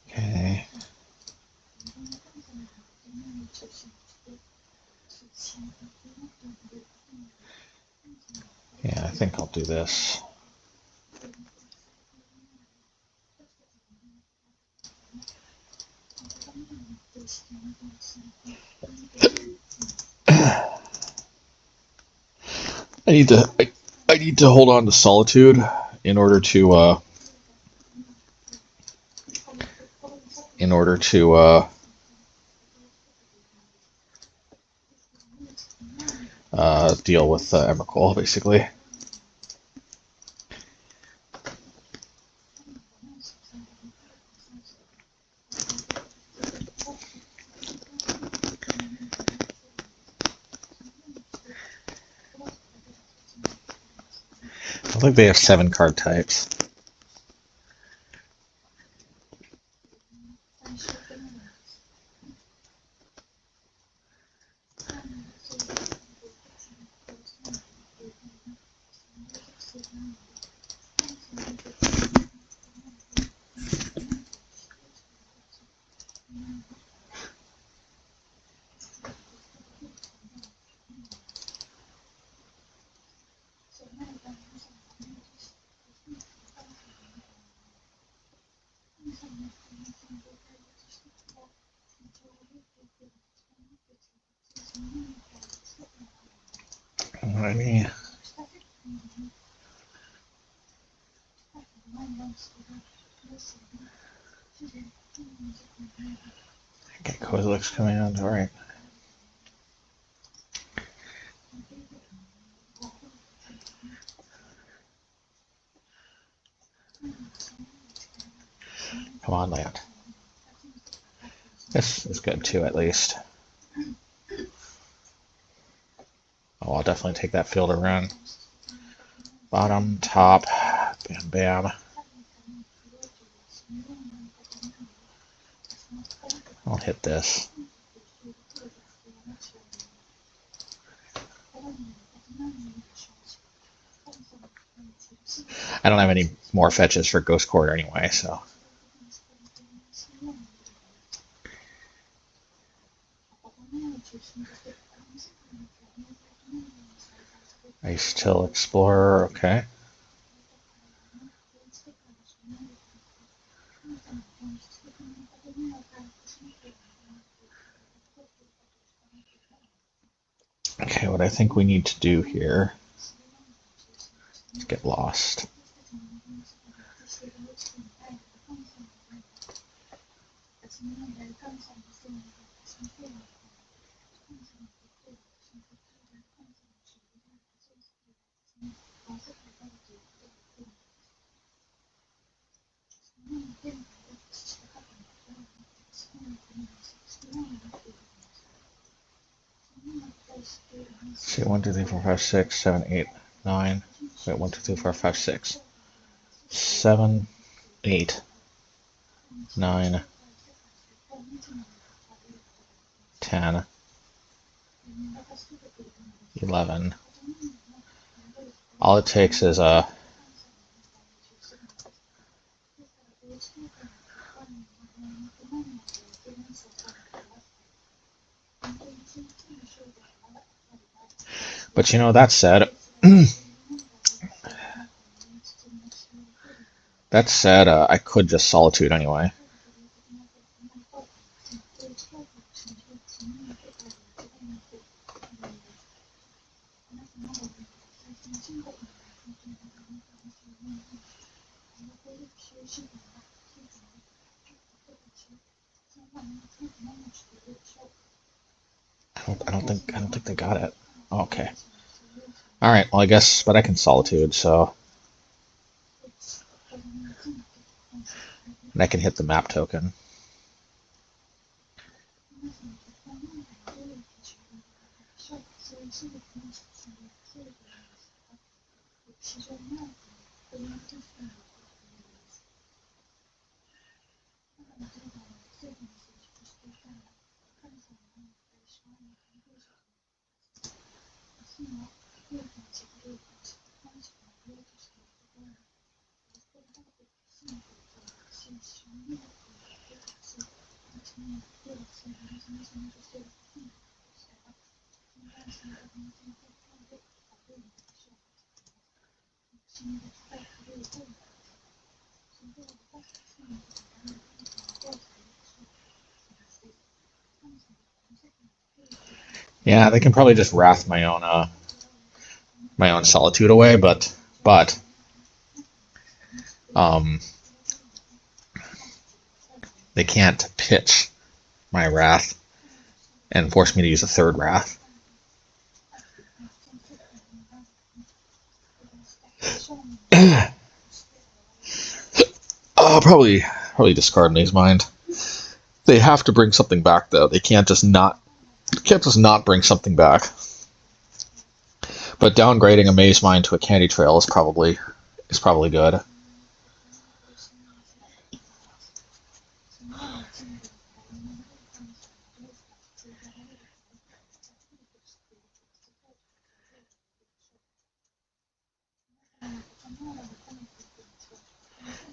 Okay. Yeah, I think I'll do this. I need to hold on to Solitude in order to deal with Emrakul, basically. I think they have 7 card types. Alrighty. Okay, Kozilek's coming out. All right. Come on, land. This is good too, at least. Oh, I'll definitely take that field around. Bottom, top, bam, bam. I'll hit this. I don't have any more fetches for Ghost Quarter anyway, so. Ice Till Explorer, okay. Okay, what I think we need to do here is get lost. See, 1, 2, 3, 4, 5, 6, 7, 8, 9. Wait, 1, 2, 3, 4, 5, 6. 7, 8, 9, 10, 11. All it takes is a... But you know, that said, I could just Solitude anyway. I don't think they got it. Oh, okay. All right. Well, I guess, but I can Solitude, so. And I can hit the map token. Yeah, they can probably just Wrath my own Solitude away, but they can't pitch my Wrath and force me to use a third Wrath. I'll probably discard Mazemind. They have to bring something back though. They can't just not bring something back. But downgrading a Mazemind to a Candy Trail is probably good.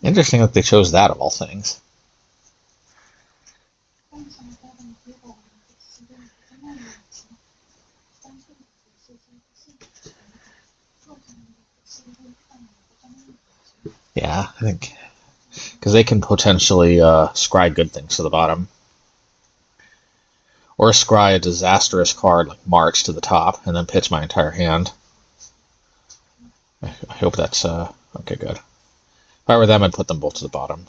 Interesting that they chose that of all things. Yeah, I think because they can potentially scry good things to the bottom, or scry a disastrous card like March to the top, and then pitch my entire hand. I hope that's okay. Good. If I were them, I'd put them both to the bottom.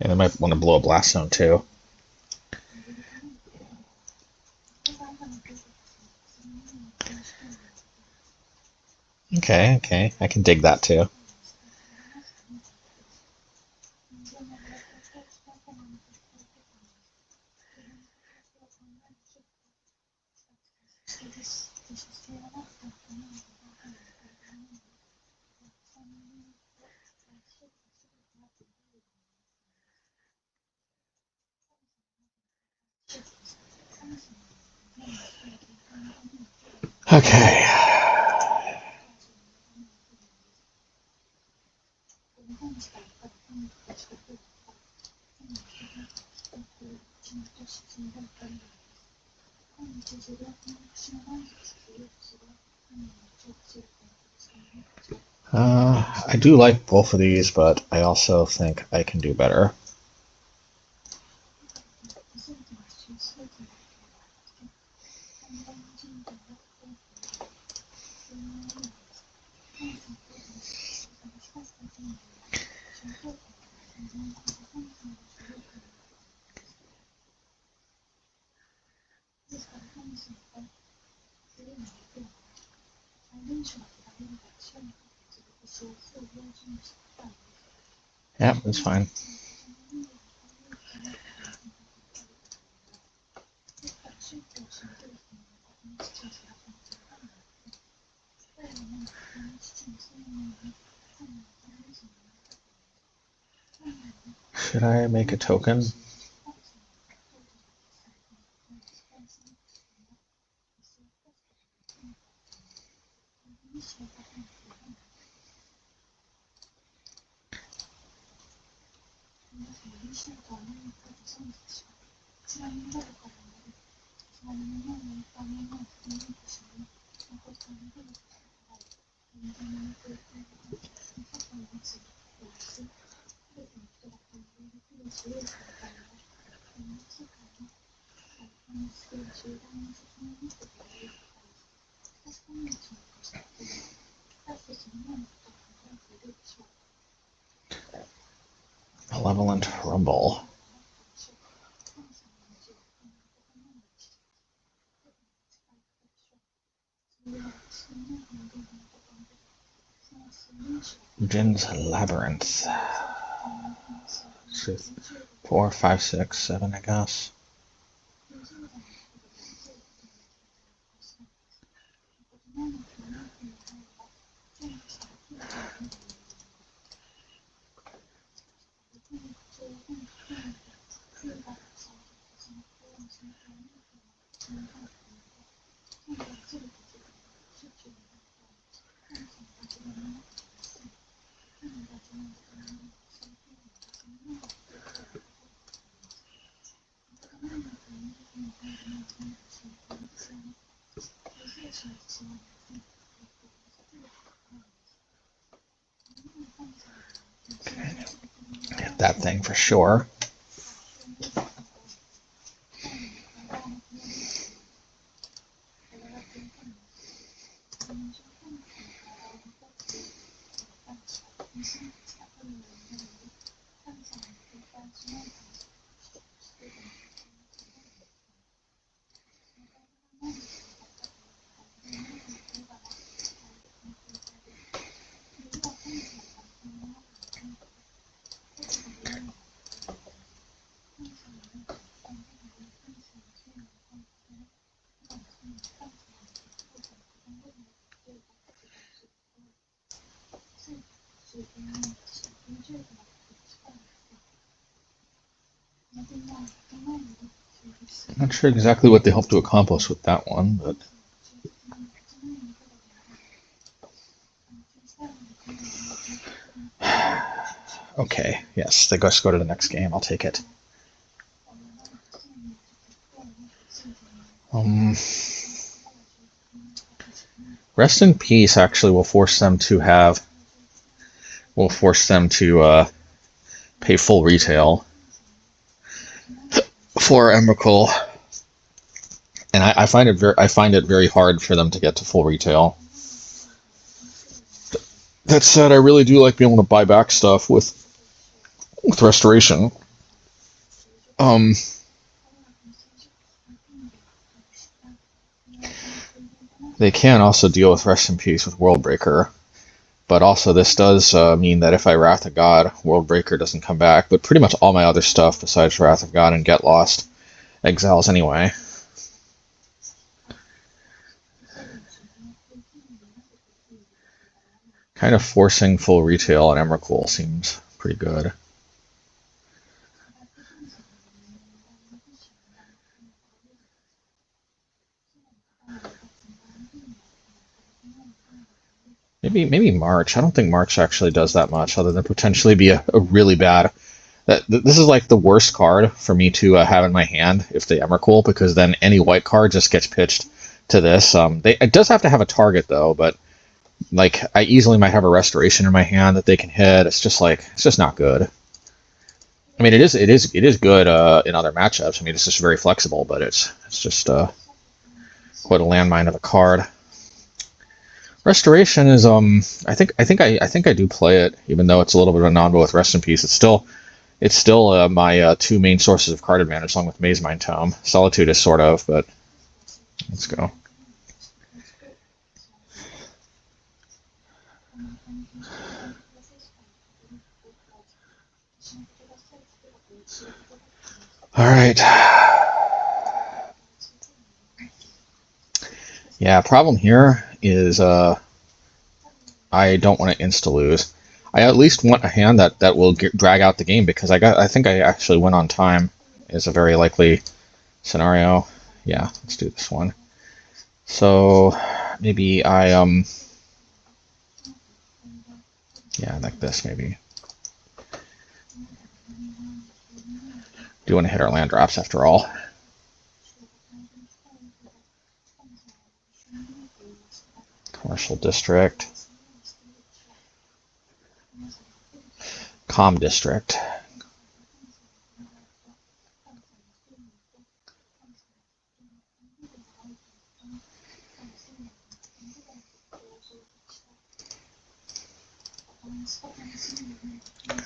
And I might want to blow a blast zone too. Okay, I can dig that too. Okay. I do like both of these, but I also think I can do better. Yeah, that's fine. Should I make a token? Malevolent Rumble. Jin's Labyrinth. 4, 5, 6, 7, I guess. Hit that thing for sure. Not sure exactly what they hope to accomplish with that one, but okay, yes, they just go to the next game. I'll take it. Rest in Peace actually will force them to pay full retail for Emrakul, and I find it very hard for them to get to full retail. That said, I really do like being able to buy back stuff with Restoration. They can also deal with Rest in Peace with Worldbreaker, but also this does mean that if I Wrath of God, Worldbreaker doesn't come back, but pretty much all my other stuff besides Wrath of God and Get Lost exiles anyway. Kind of forcing full retail on Emrakul seems pretty good. Maybe March. I don't think March actually does that much, other than potentially be a really bad. This is like the worst card for me to have in my hand if they Emrakul, because then any white card just gets pitched to this. It does have to have a target though, but like I easily might have a Restoration in my hand that they can hit. It's just not good. I mean, it is good in other matchups. I mean, it's just very flexible, but it's just quite a landmine of a card. Restoration is I think I do play it, even though it's a little bit of a non-bo with Rest in Peace. It's still my two main sources of card advantage, along with Mazemind Tome. Solitude is sort of, but let's go. All right. Yeah, problem here is I don't want to insta-lose. I at least want a hand that will drag out the game, because I think I actually win on time is a very likely scenario. Yeah, let's do this one. So maybe I yeah, like this maybe. Do want to hit our land drops after all. Commercial District. Com District.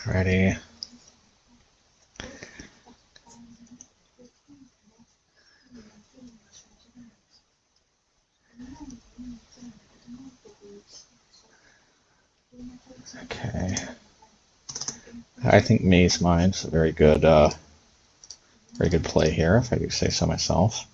Alrighty. Okay. I think Mazemind's a very good play here, if I do say so myself.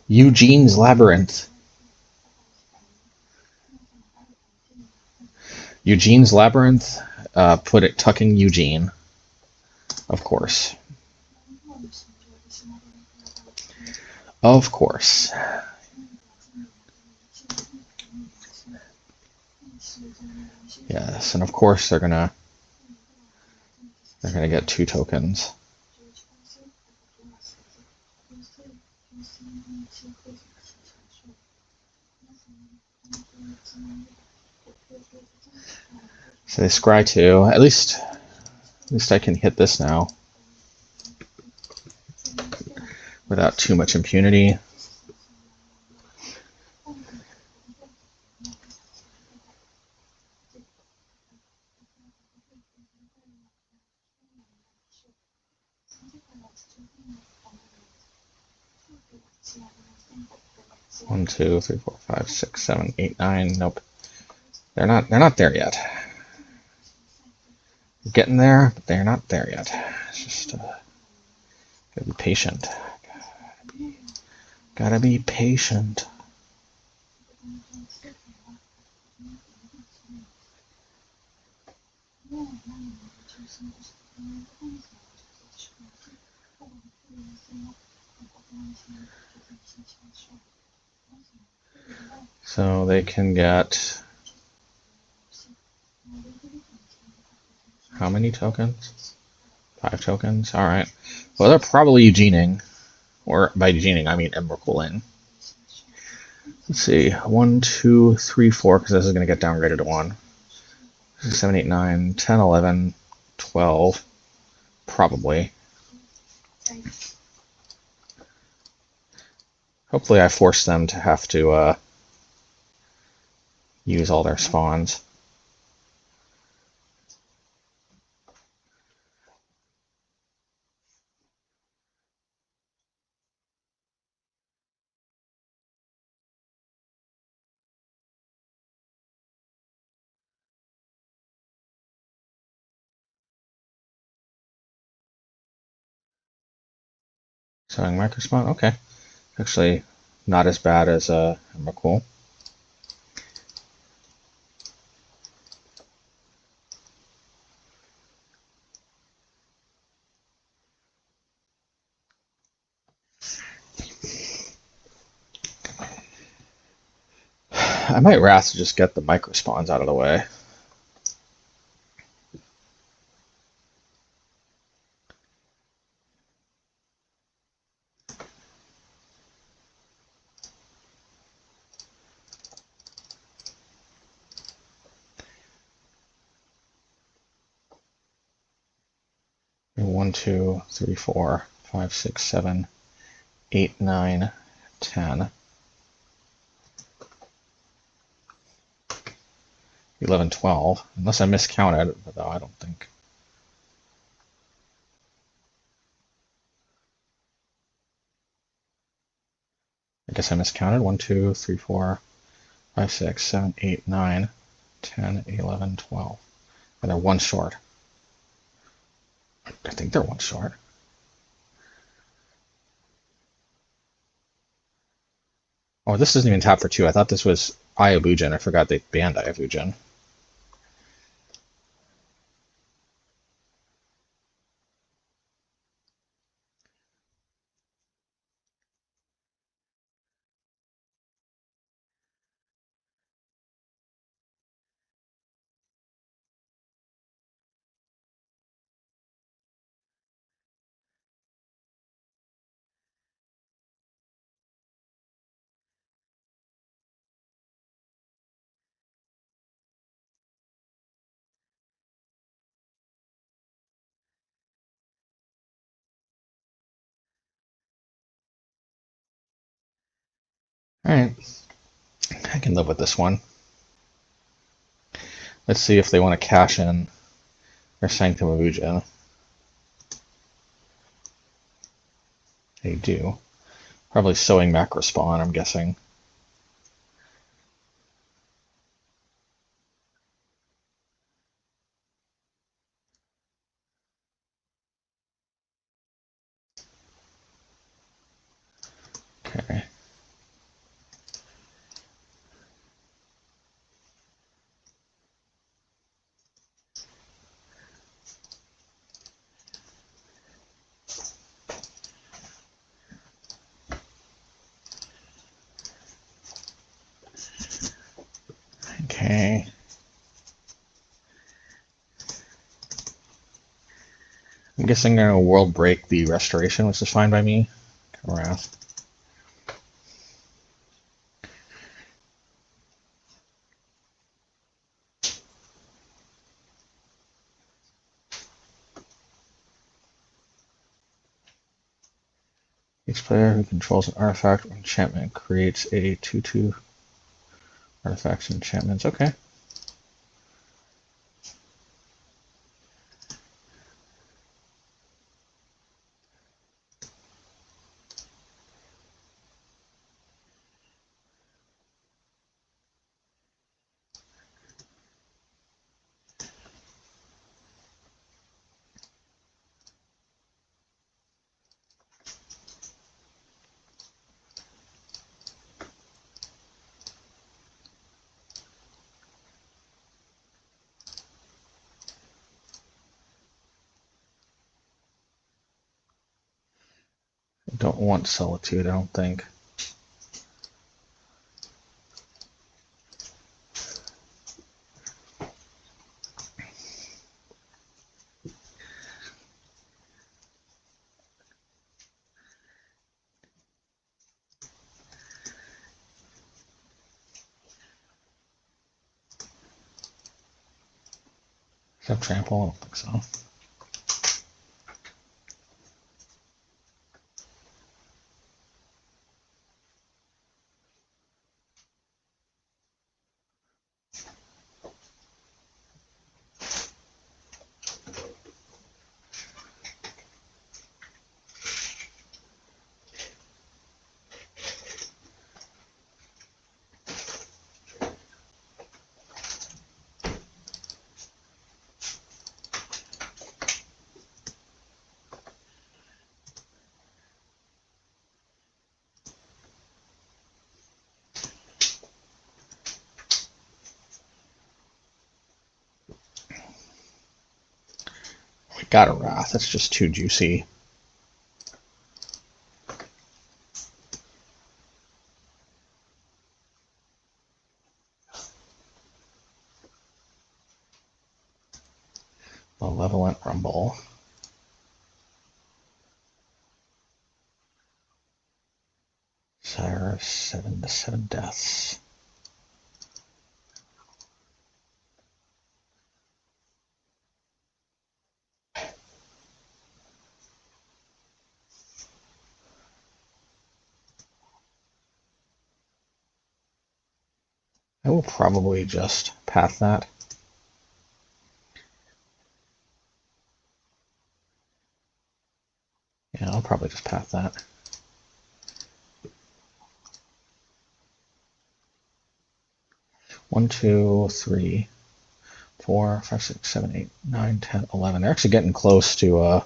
Eugene's Labyrinth. Eugene's Labyrinth, put it tucking Eugene, of course. Of course. Yes, and of course they're gonna get 2 tokens. So they scry 2. At least I can hit this now without too much impunity. One, 2, 3, 4, 5, 6, 7, 8, 9. Nope. They're not there yet. They're getting there, but they're not there yet. It's just gotta be patient. Gotta be patient. So they can get how many tokens? 5 tokens. All right. Well, they're probably Eugening, or by Eugening I mean Emrakuling. Let's see, 1, 2, 3, 4, because this is going to get downgraded to 1. 7, 8, 9, 10, 11, 12, probably. Hopefully I force them to have to use all their spawns. Sewing microspawn, okay. Actually, not as bad as Emrakul. I might Wrath to just get the microspawns out of the way. One, 2, 3, 4, 5, 6, 7, 8, 9, 10. 11, 12. Unless I miscounted, but though I don't think. I guess I miscounted. 1, 2, 3, 4, 5, 6, 7, 8, 9, 10, 11, 12. And they're one short. I think they're one short. Oh, this isn't even tap for 2. I thought this was Ayabujin. I forgot they banned Ayabujin. Alright. I can live with this one. Let's see if they want to cash in their Sanctum of Ujin. They do. Probably sewing macro spawn, I'm guessing. Okay. Okay. I'm guessing I'm going to world break the restoration, which is fine by me. Wrath. Each player who controls an artifact or enchantment creates a 2/2 artifacts and enchantments. Okay. I don't want Solitude, I don't think. have trample? I don't think so. We got a Wrath. That's just too juicy. Malevolent Rumble. Sire of 7 to 7 deaths. I will probably just path that. Yeah, I'll probably just path that. One, 2, 3, 4, 5, 6, 7, 8, 9, 10, 11. They're actually getting close to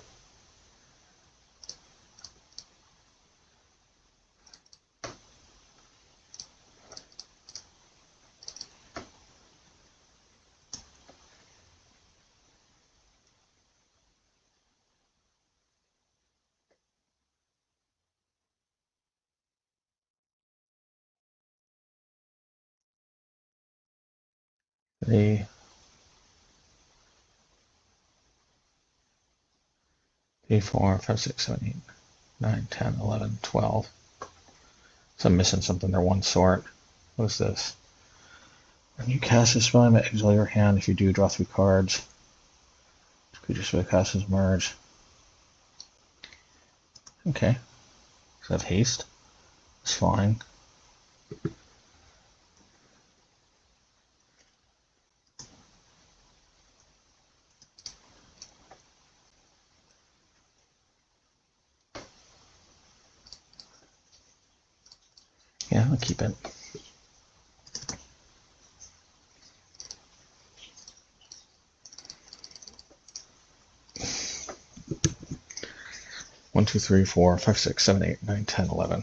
three, 3, 4, 5, 6, 7, 8, 9, 10, 11, 12. So I'm missing something. They're one sort. What is this? When you cast a spell, you may exile your hand. If you do, draw 3 cards. Creature spell casts merge. Okay. Does that have haste? It's fine. Yeah, I'll keep it. One, 2, 3, 4, 5, 6, 7, 8, 9, 10, 11.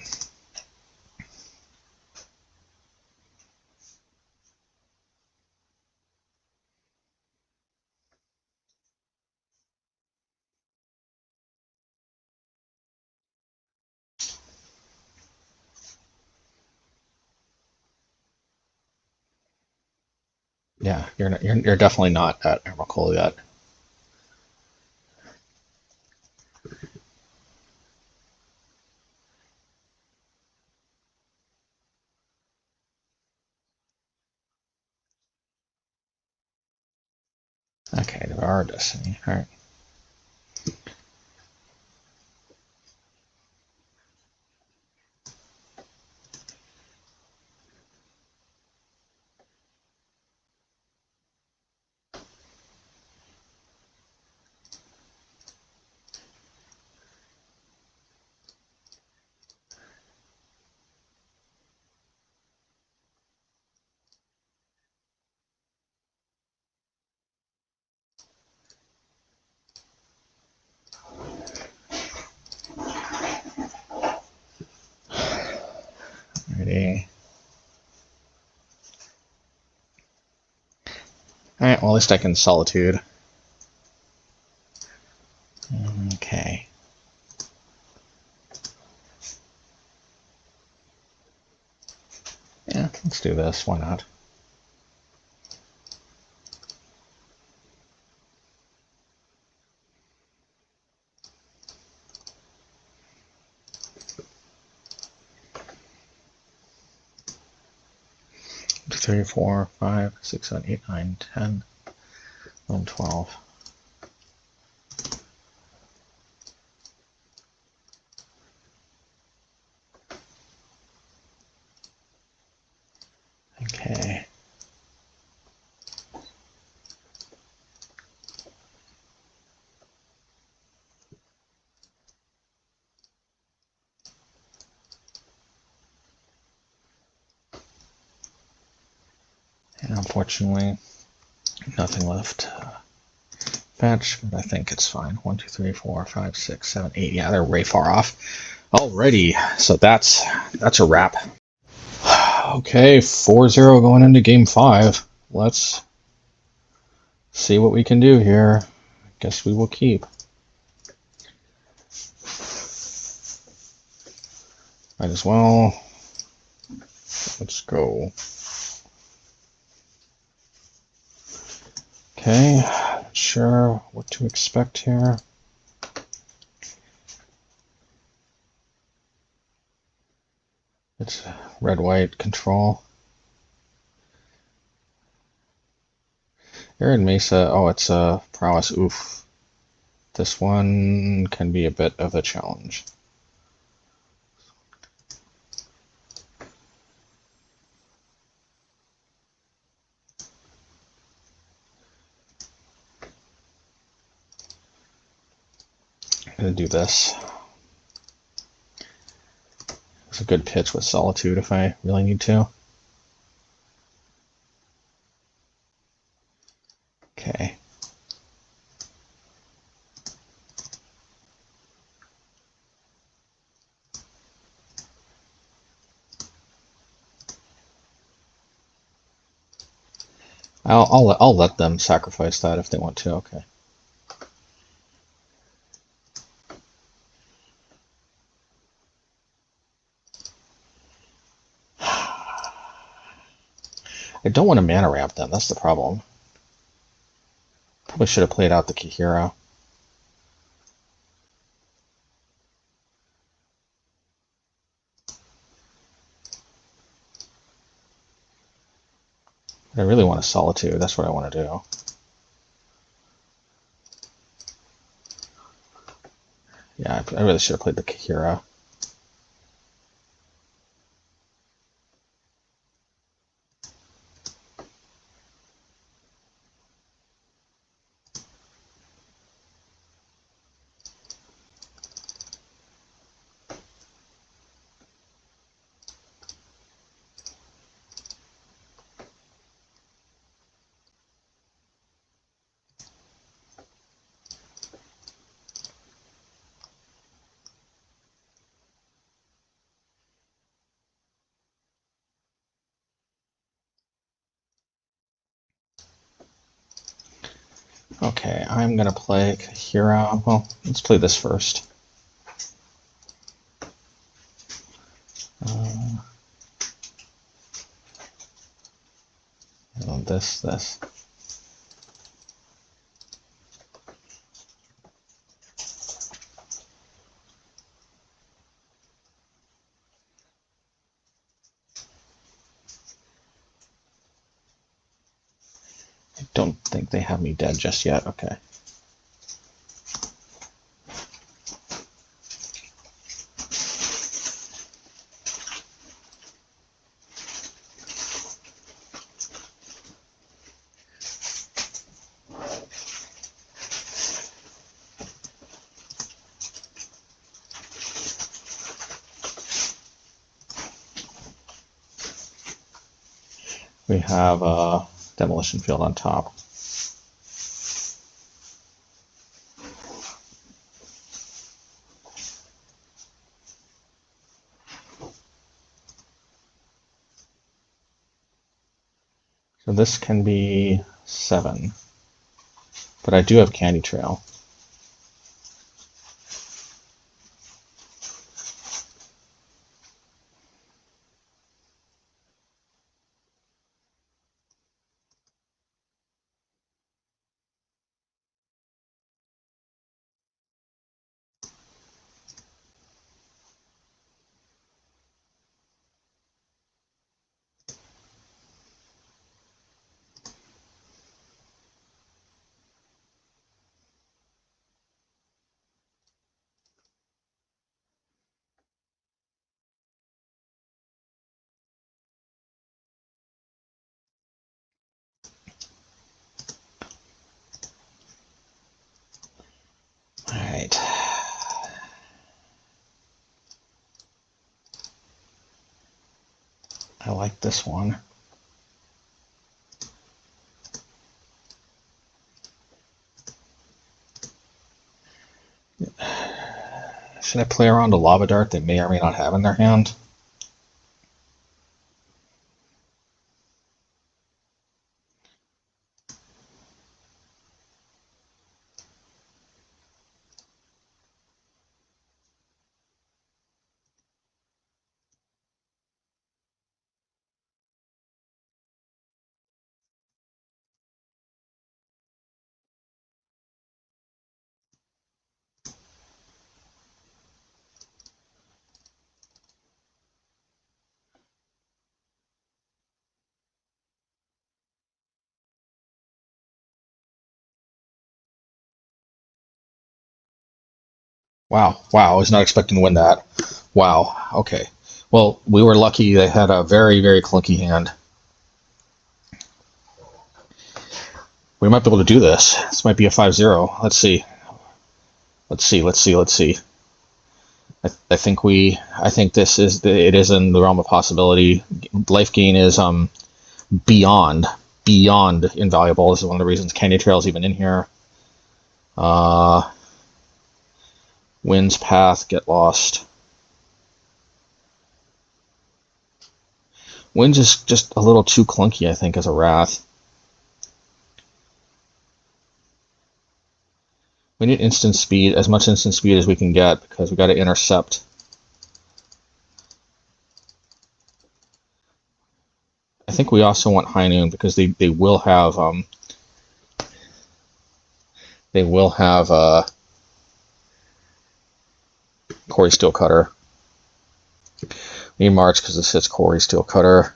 Yeah, you're definitely not at Emrakul yet. Okay, there are Destiny. All right. Alrighty. Alright, well, at least I can Solitude. Okay. Yeah, let's do this. Why not? Two, 3, 4, 5, 6, 7, 8, 9, 10, 12. Okay. And unfortunately, nothing left. Fetch, but I think it's fine. 1, 2, 3, 4, 5, 6, 7, 8. Yeah, they're way far off. Alrighty, so that's a wrap. Okay, 4-0 going into game 5. Let's see what we can do here. Guess we will keep. Might as well. Let's go. Okay, not sure what to expect here. It's red-white control. Arid Mesa, oh, it's a Prowess, oof. This one can be a bit of a challenge. I'm gonna do this. It's a good pitch with Solitude if I really need to. Okay. I'll let them sacrifice that if they want to. Okay. I don't want to mana ramp them. That's the problem. Probably should have played out the Kaheera. I really want a Solitude. That's what I want to do. Yeah, I really should have played the Kaheera. Okay, I'm gonna play Kaheera. Well, let's play this first. This. I don't think they have me dead just yet. Okay. We have a Demolition Field on top. So this can be 7. But I do have Candy Trail. like this one. Should I play around a Lava Dart they may or may not have in their hand? Wow, I was not expecting to win that. Wow, okay. Well, we were lucky they had a very, very clunky hand. We might be able to do this. This might be a 5-0. Let's see. I think this is it is in the realm of possibility. Life gain is beyond invaluable. This is one of the reasons Candy Trail is even in here. Wind's Path, get lost. Winds is just a little too clunky, I think, as a Wrath. We need instant speed, as much instant speed as we can get, because we got to intercept. I think we also want High Noon because they will have Quarry Steel Cutter. We need March because this hits Quarry Steel Cutter.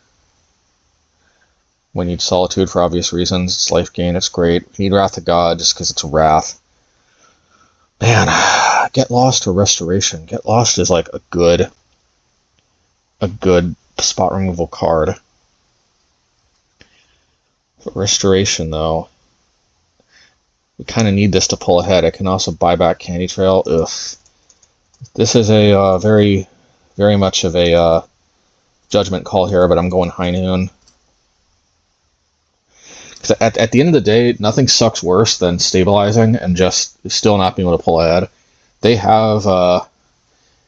We need Solitude for obvious reasons. It's life gain, it's great. We need Wrath of God just because it's a Wrath. Man, Get Lost or Restoration. Get Lost is like a good spot removal card. For Restoration, though, we kind of need this to pull ahead. I can also buy back Candy Trail. Ugh. This is a very, very much of a judgment call here, but I'm going High Noon. Because at the end of the day, nothing sucks worse than stabilizing and just still not being able to pull ahead. They have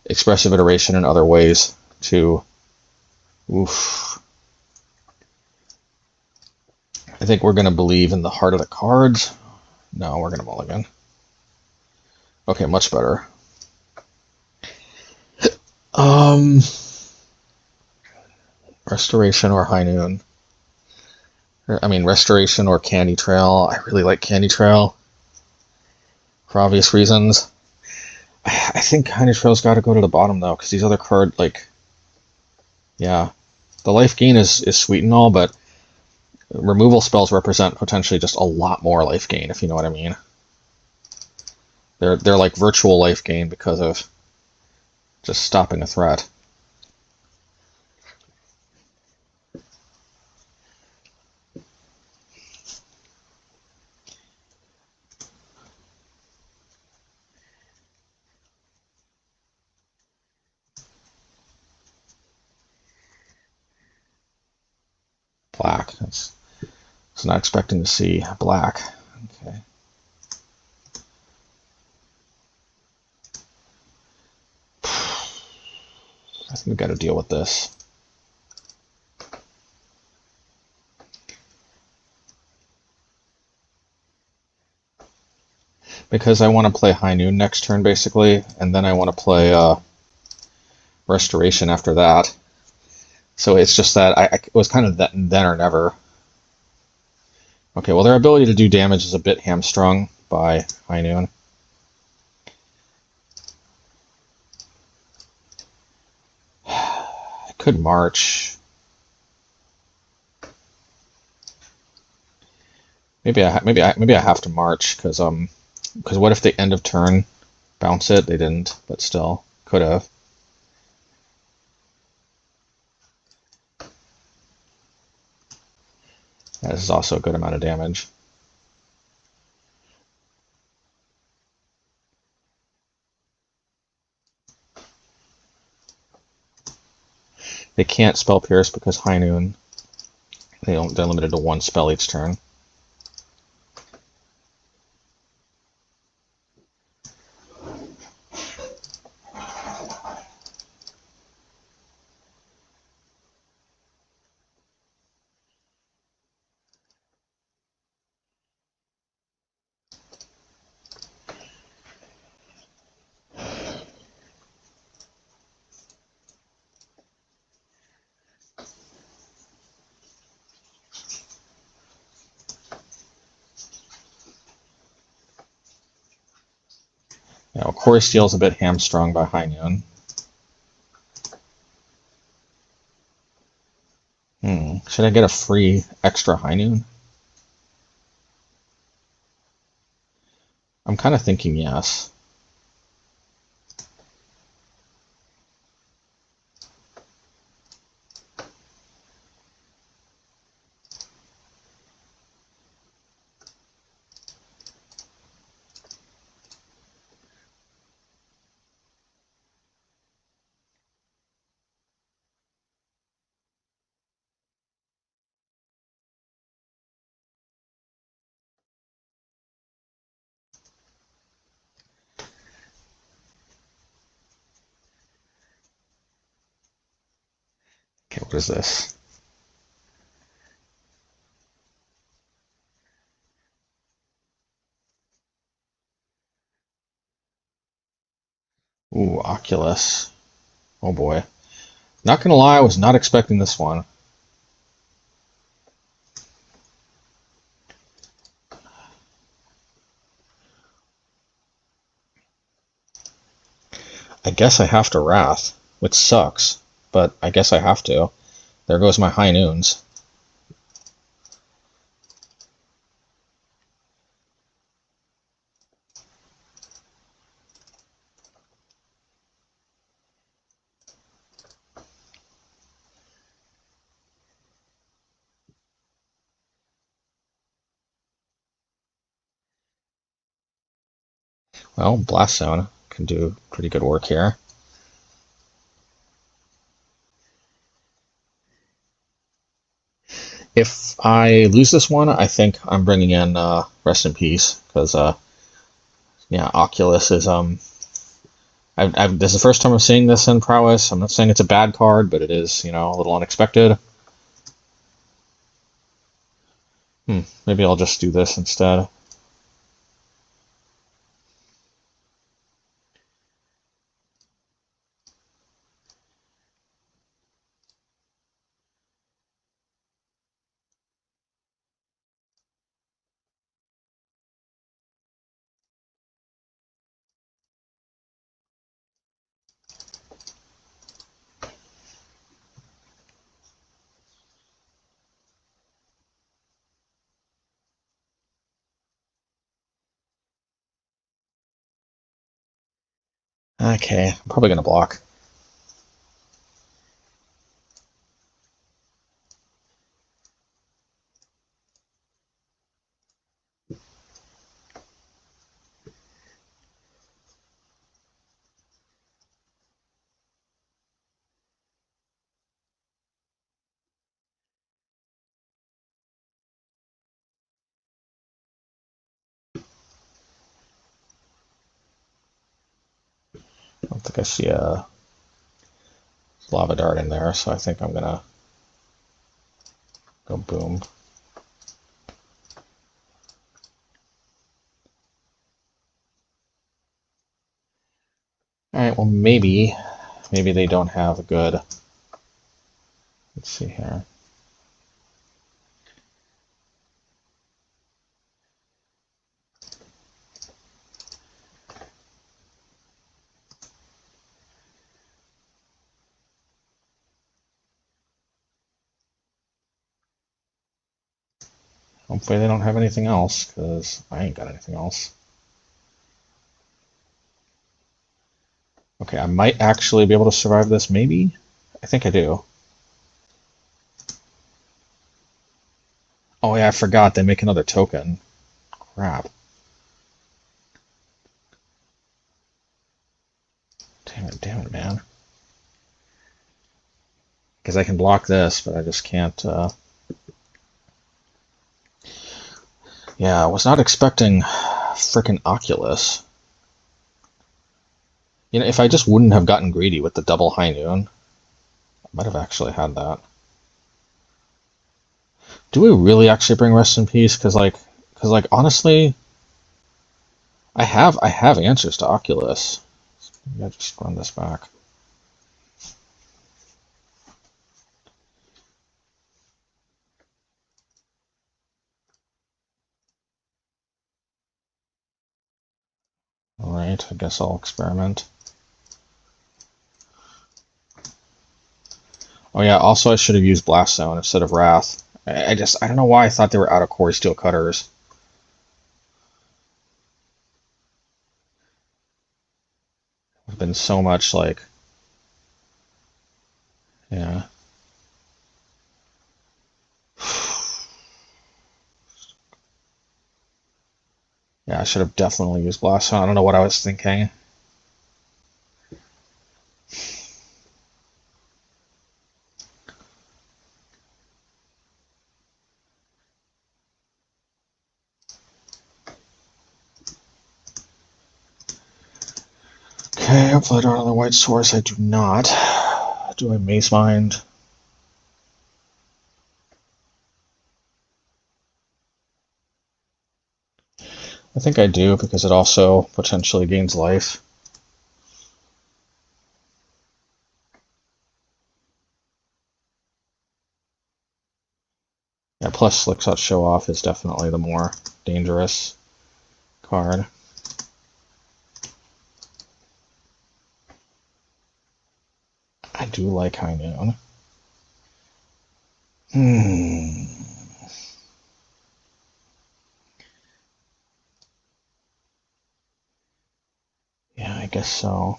expressive iteration in other ways to. Oof. I think we're going to believe in the heart of the cards. No, we're going to mulligan. Okay, much better. Restoration or High Noon. I mean, Restoration or Candy Trail. I really like Candy Trail. For obvious reasons. I think Candy Trail's got to go to the bottom, though, because these other cards, like... Yeah. The life gain is sweet and all, but removal spells represent potentially just a lot more life gain, if you know what I mean. They're like virtual life gain because of just stopping a threat. Black. I was not expecting to see black. Okay. I think we've got to deal with this. Because I want to play High Noon next turn, basically, and then I want to play Restoration after that. So it's just that it was kind of that then or never. Okay, well, their ability to do damage is a bit hamstrung by High Noon. I could March. Maybe I have to March because what if they end of turn bounce it? They didn't, but still could have. Yeah, this is also a good amount of damage. They can't spell Pierce because High Noon. They're limited to one spell each turn. Now, Core Steel's a bit hamstrung by High Noon. Should I get a free extra High Noon? I'm kind of thinking yes. Okay, what is this? Ooh, Oculus. Oh boy. Not gonna lie, I was not expecting this one. I guess I have to Wrath, which sucks, but I guess I have to. There goes my High Noons. Well, Blast Zone can do pretty good work here. If I lose this one, I think I'm bringing in Rest in Peace, because yeah, Oculus is this is the first time I'm seeing this in Prowess. I'm not saying it's a bad card, but it is, a little unexpected. Maybe I'll just do this instead. Okay, I'm probably gonna block. I don't think I see a Lava Dart in there, so I think I'm gonna go boom. Alright, well maybe they don't have a good... Let's see here. Hopefully they don't have anything else, because I ain't got anything else. Okay, I might actually be able to survive this, maybe? I think I do. Oh yeah, I forgot, they make another token. Crap. Damn it, man. because I can block this, but I just can't. Yeah, I was not expecting frickin' Oculus. You know, if I just wouldn't have gotten greedy with the double High Noon, I might have actually had that. Do we really actually bring Rest in Peace? Because honestly, I have answers to Oculus. Maybe I just run this back. All right, I guess I'll experiment. Oh yeah, also I should have used Blast Zone instead of Wrath. I don't know why I thought they were out of Core Steel Cutters. Would have been so much like, yeah. Yeah, I should have definitely used Blast Zone. I don't know what I was thinking. Okay, hopefully I don't have the White Source. I do not. Do I Mazemind? I think I do, because it also potentially gains life. Yeah, plus Slickshot Show Off is definitely the more dangerous card. I do like High Noon. Yeah, I guess so.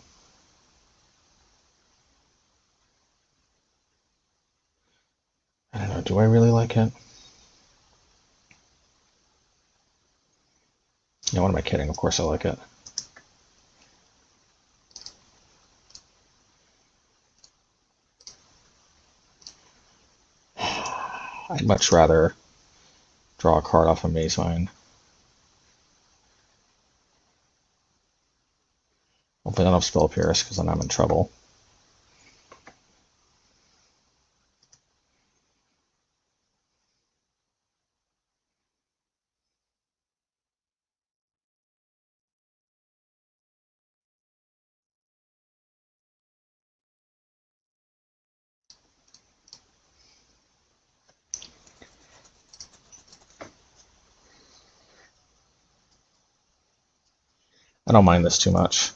I don't know, do I really like it? Yeah, what am I kidding? Of course I like it. I'd much rather draw a card off of Mazemind. Hopefully I don't have Spell Pierce, because then I'm in trouble. I don't mind this too much.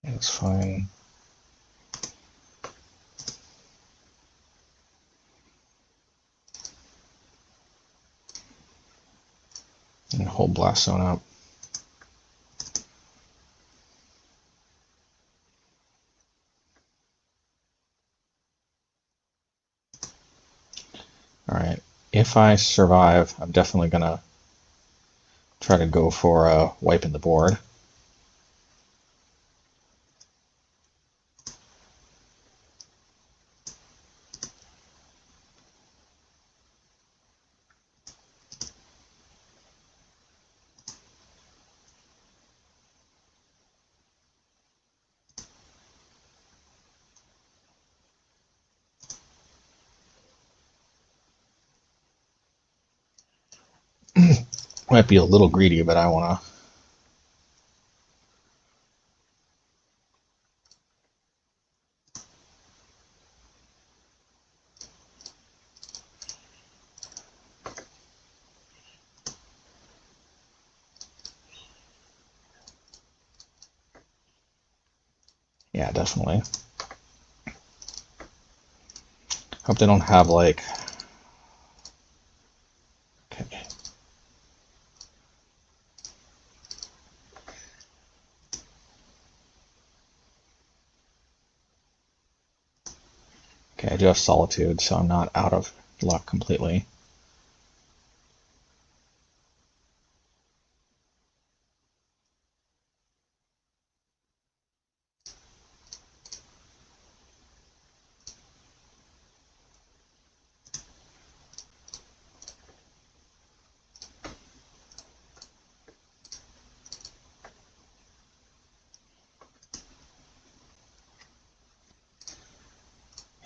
It's fine. And hold Blast Zone up. Alright, if I survive, I'm definitely gonna try to go for wiping the board. Might be a little greedy, but I wanna. Yeah, definitely. Hope they don't have like. Okay. Okay, I do have Solitude, so I'm not out of luck completely.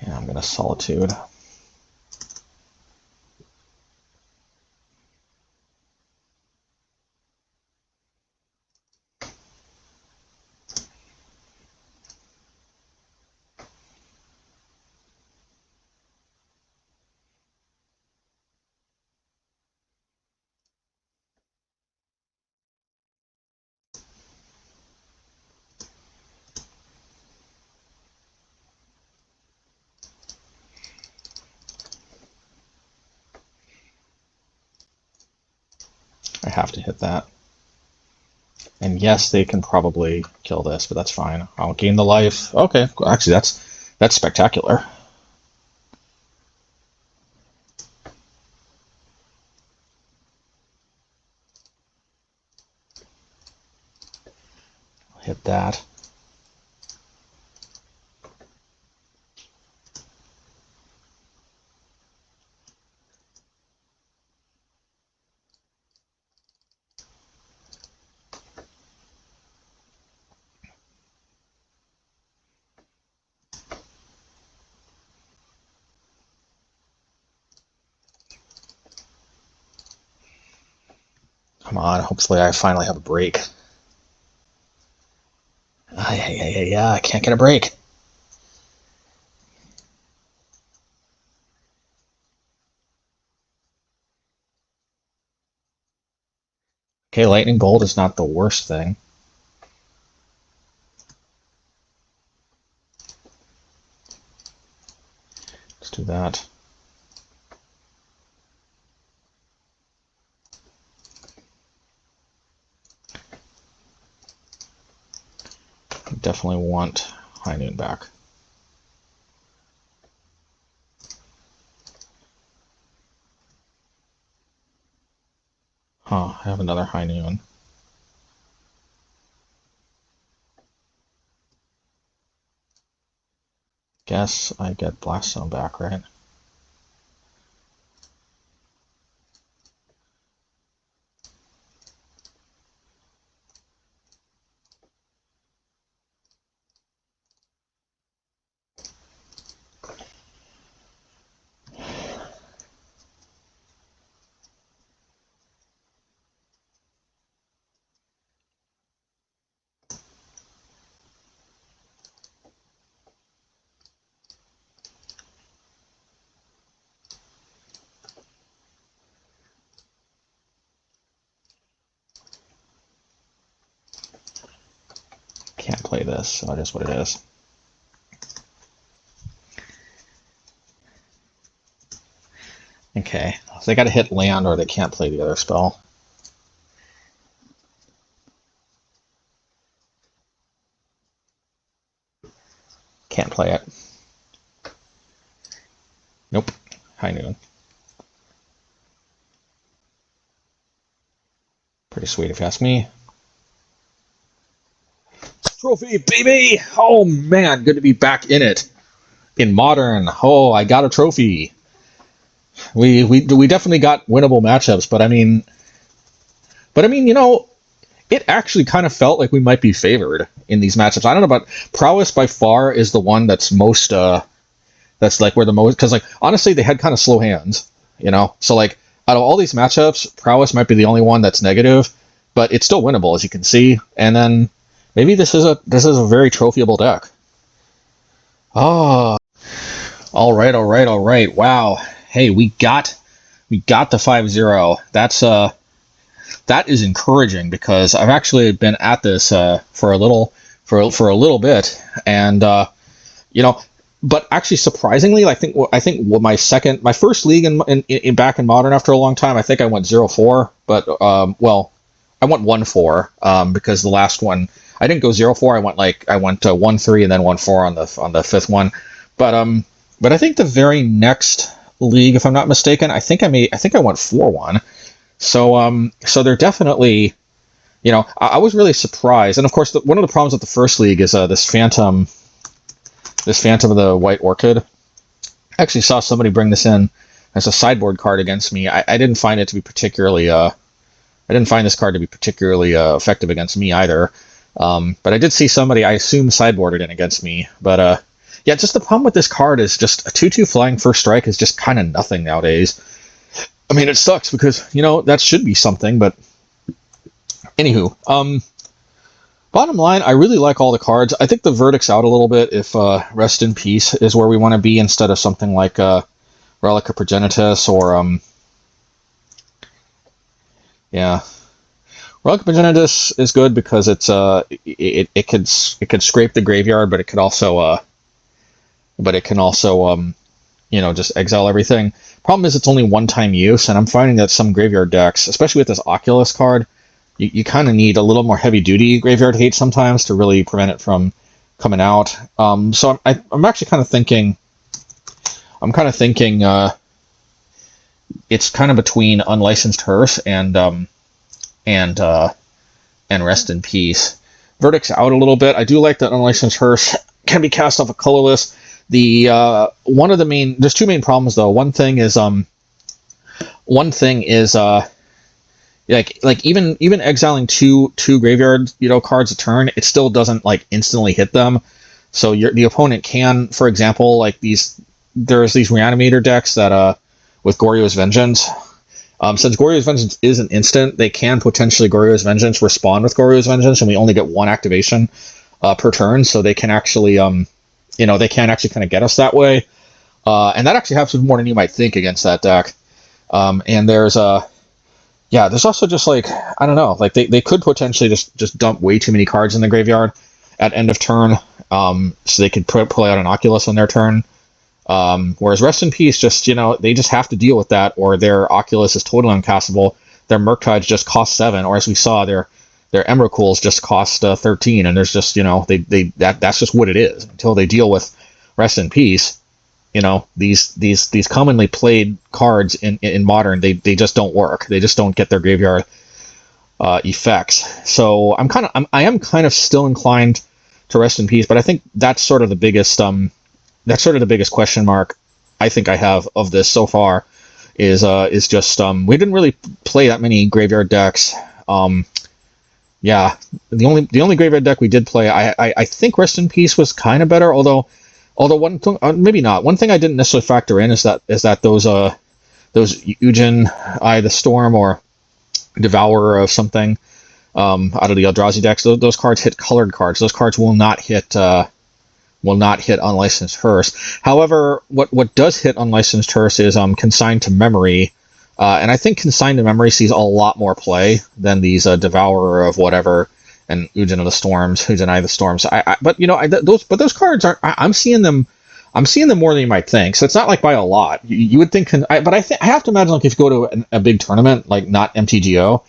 Yeah, I'm gonna Solitude. I have to hit that. And yes, they can probably kill this, but that's fine. I'll gain the life. Okay, actually, that's spectacular. I'll hit that. Come on, hopefully I finally have a break. Yeah, I can't get a break. Okay, lightning bolt is not the worst thing. Let's do that. Definitely want High Noon back. Huh, I have another High Noon. Guess I get Blast Zone back, right? Can't play this, so it is what it is. Okay, so they gotta hit land or they can't play the other spell. Can't play it. Nope. High Noon. Pretty sweet if you ask me. Trophy, baby! Oh man, good to be back in it. In Modern, oh, I got a trophy. We definitely got winnable matchups, but I mean, you know, it actually kind of felt like we might be favored in these matchups. I don't know, but Prowess by far is the one that's most that's like where the most, because like honestly they had kind of slow hands, you know. So like out of all these matchups, Prowess might be the only one that's negative, but it's still winnable as you can see. And then maybe this is a very trophyable deck. Oh, all right. Wow. Hey, we got the 5-0. That is encouraging because I've actually been at this for a little bit, and you know, but actually surprisingly, I think my first league in back in Modern after a long time, I think I went 0-4, but well, I went 1-4 because the last one I didn't go 0-4. I went 1-3 and then 1-4 on the fifth one, but But I think the very next league, if I'm not mistaken, I think I went 4-1. So they're definitely, I was really surprised. And of course, one of the problems with the first league is this Phantom of the White Orchid. I actually saw somebody bring this in as a sideboard card against me. I didn't find it to be particularly. I didn't find this card to be particularly effective against me either. But I did see somebody, I assume, sideboarded in against me. But yeah, just the problem with this card is just a 2/2 flying first strike is just kind of nothing nowadays. I mean, it sucks because that should be something. But anywho, bottom line, I really like all the cards. I think the verdict's out a little bit if Rest in Peace is where we want to be instead of something like Relic of Progenitus or yeah. Relic of Progenitus is good because it could scrape the graveyard, but it can also just exile everything. Problem is it's only one-time use, and I'm finding that some graveyard decks, especially with this Oculus card, you kind of need a little more heavy-duty graveyard hate sometimes to really prevent it from coming out. So I'm actually kind of thinking. I'm kind of thinking it's kind of between Unlicensed Hearse and Rest in Peace. Verdict's out a little bit. I do like that Unlicensed Hearse can be cast off a colorless. There's two main problems though. One thing is like even exiling two graveyard cards a turn, it still doesn't like instantly hit them. So the opponent can, for example, like there's these Reanimator decks that with Goryo's Vengeance. Since Goryo's Vengeance is an instant, they can potentially Goryo's Vengeance respond with Goryo's Vengeance, and we only get one activation per turn, so they can actually they can actually kind of get us that way. And that actually happens more than you might think against that deck. And there's also just like, I don't know, like they could potentially just dump way too many cards in the graveyard at end of turn, so they could pull out an Oculus on their turn. Whereas Rest in Peace, they just have to deal with that, or their Oculus is totally uncastable. Their Murktides just cost 7, or as we saw, their Emrakul's just cost 13, and there's just that's just what it is. Until they deal with Rest in Peace, these commonly played cards in Modern, they just don't work. They just don't get their graveyard effects. So I am kind of still inclined to Rest in Peace, but I think that's sort of the biggest question mark I think I have of this so far is just we didn't really play that many graveyard decks. Yeah, the only graveyard deck we did play, I think Rest in Peace was kind of better, although one thing, maybe not. One thing I didn't necessarily factor in is that those Ujin, Eye of the Storm, or Devourer of something out of the Eldrazi decks, those cards hit colored cards. Those cards will not hit Unlicensed Hearse. However, what does hit Unlicensed Hearse is Consigned to Memory, and I think Consigned to Memory sees a lot more play than these Devourer of whatever and Ujin of the Storms, Ujin Eye of the Storms. Those cards are, I'm seeing them more than you might think. So it's not like by a lot. You would think, but I have to imagine, like, if you go to a big tournament, like not MTGO,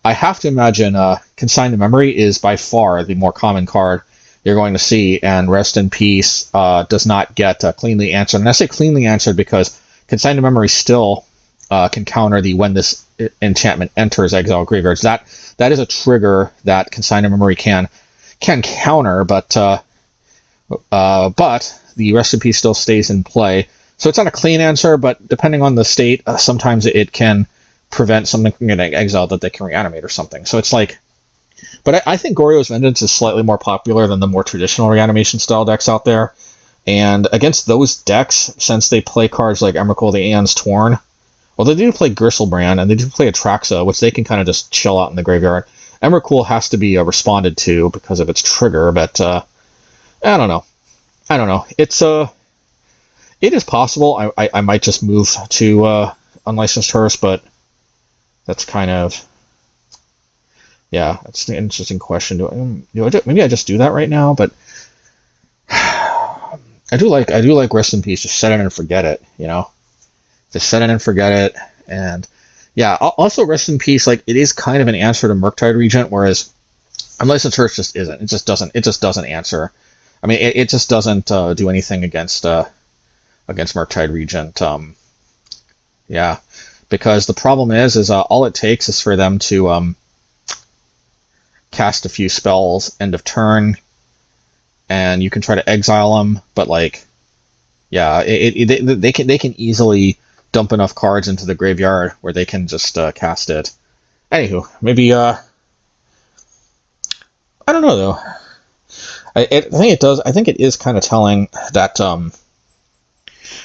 I have to imagine Consigned to Memory is by far the more common card you're going to see, and Rest in Peace does not get cleanly answered. And I say cleanly answered because Consigned to Memory still can counter the when this enchantment enters exile graveyards. That is a trigger that Consigned to Memory can counter, but the Rest in Peace still stays in play. So it's not a clean answer, but depending on the state, sometimes it can prevent something from getting exiled that they can reanimate or something. So it's like, but I think Goryo's Vengeance is slightly more popular than the more traditional reanimation style decks out there. And against those decks, since they play cards like Emrakul the Aeon's Torn, well, they do play Gristlebrand, and they do play Atraxa, which they can kind of just chill out in the graveyard. Emrakul has to be responded to because of its trigger, but I don't know. It is possible. I might just move to Unlicensed Hearse, but that's kind of, yeah, that's an interesting question. Maybe I just do that right now, but I do like Rest in Peace. Just set it and forget it, Just set it and forget it, and yeah. Also, Rest in Peace, like, it is kind of an answer to Murktide Regent, whereas Unlicensed Hearse just isn't. It just doesn't answer. I mean, it just doesn't do anything against against Murktide Regent. Yeah, because the problem is all it takes is for them to cast a few spells end of turn, and you can try to exile them, but like, yeah, they can easily dump enough cards into the graveyard where they can just cast it. Anywho, maybe I don't know though. I think it does. I think it is kind of telling that.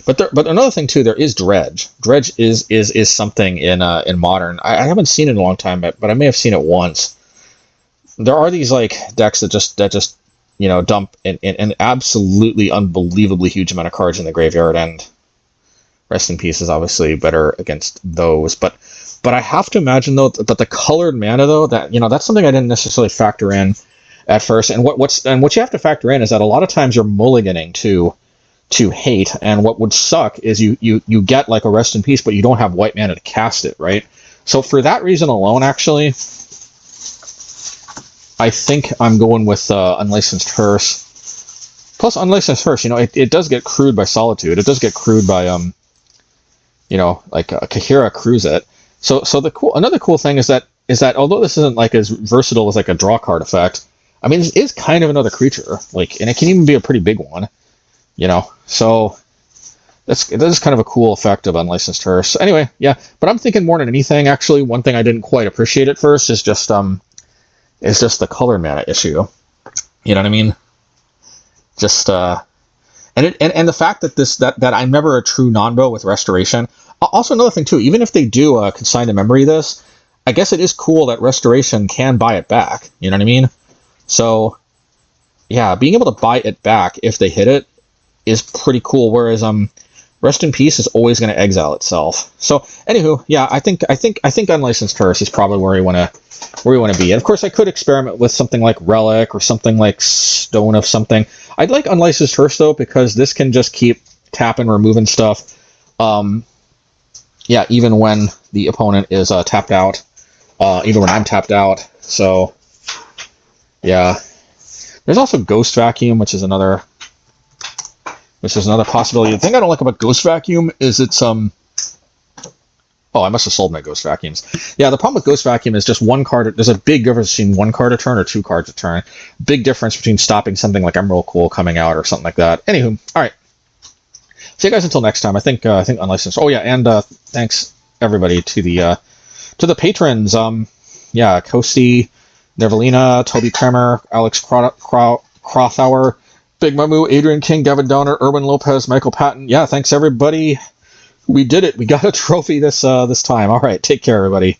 But another thing too, there is dredge. Dredge is something in modern. I haven't seen it in a long time, but I may have seen it once. There are these like decks that just dump an absolutely unbelievably huge amount of cards in the graveyard, and Rest in Peace is obviously better against those. But I have to imagine though that the colored mana though, that that's something I didn't necessarily factor in at first. And what you have to factor in is that a lot of times you're mulliganing to hate, and what would suck is you get like a Rest in Peace, but you don't have white mana to cast it, right? So for that reason alone, actually, I think I'm going with Unlicensed Hearse. Plus, Unlicensed Hearse, it does get crewed by Solitude. It does get crewed by Kaheera crews it. So another cool thing is that although this isn't like as versatile as like a draw card effect, I mean, this is kind of another creature, like, and it can even be a pretty big one. So that is kind of a cool effect of Unlicensed Hearse. So anyway, yeah, but I'm thinking more than anything, actually, one thing I didn't quite appreciate at first is just the color mana issue. You know what I mean? Just and the fact that I'm never a true non-bo with Restoration. Also, another thing too, even if they do consign to memory this, I guess it is cool that Restoration can buy it back. You know what I mean? So yeah, being able to buy it back if they hit it is pretty cool, whereas Rest in Peace is always going to exile itself. So anywho, yeah, I think Unlicensed Hearse is probably where you want to be. And of course, I could experiment with something like Relic or something like Stone of something. I'd like Unlicensed Hearse though, because this can just keep tapping, removing stuff. Yeah, even when the opponent is tapped out, even when I'm tapped out. So yeah, there's also Ghost Vacuum, which is another possibility. The thing I don't like about Ghost Vacuum is it's oh, I must have sold my Ghost Vacuums. Yeah, the problem with Ghost Vacuum is just one card. There's a big difference between one card a turn or two cards a turn. Big difference between stopping something like Emerald Cool coming out or something like that. Anywho, all right. See you guys until next time. I think Unlicensed. Oh yeah, and thanks everybody to the patrons. Yeah, Kosti, Nervalina, Toby Kremer, Alex Crothauer, Big Mamu, Adrian King, Gavin Donner, Erwin Lopez, Michael Patton. Yeah, thanks everybody. We did it. We got a trophy this time. All right, take care, everybody.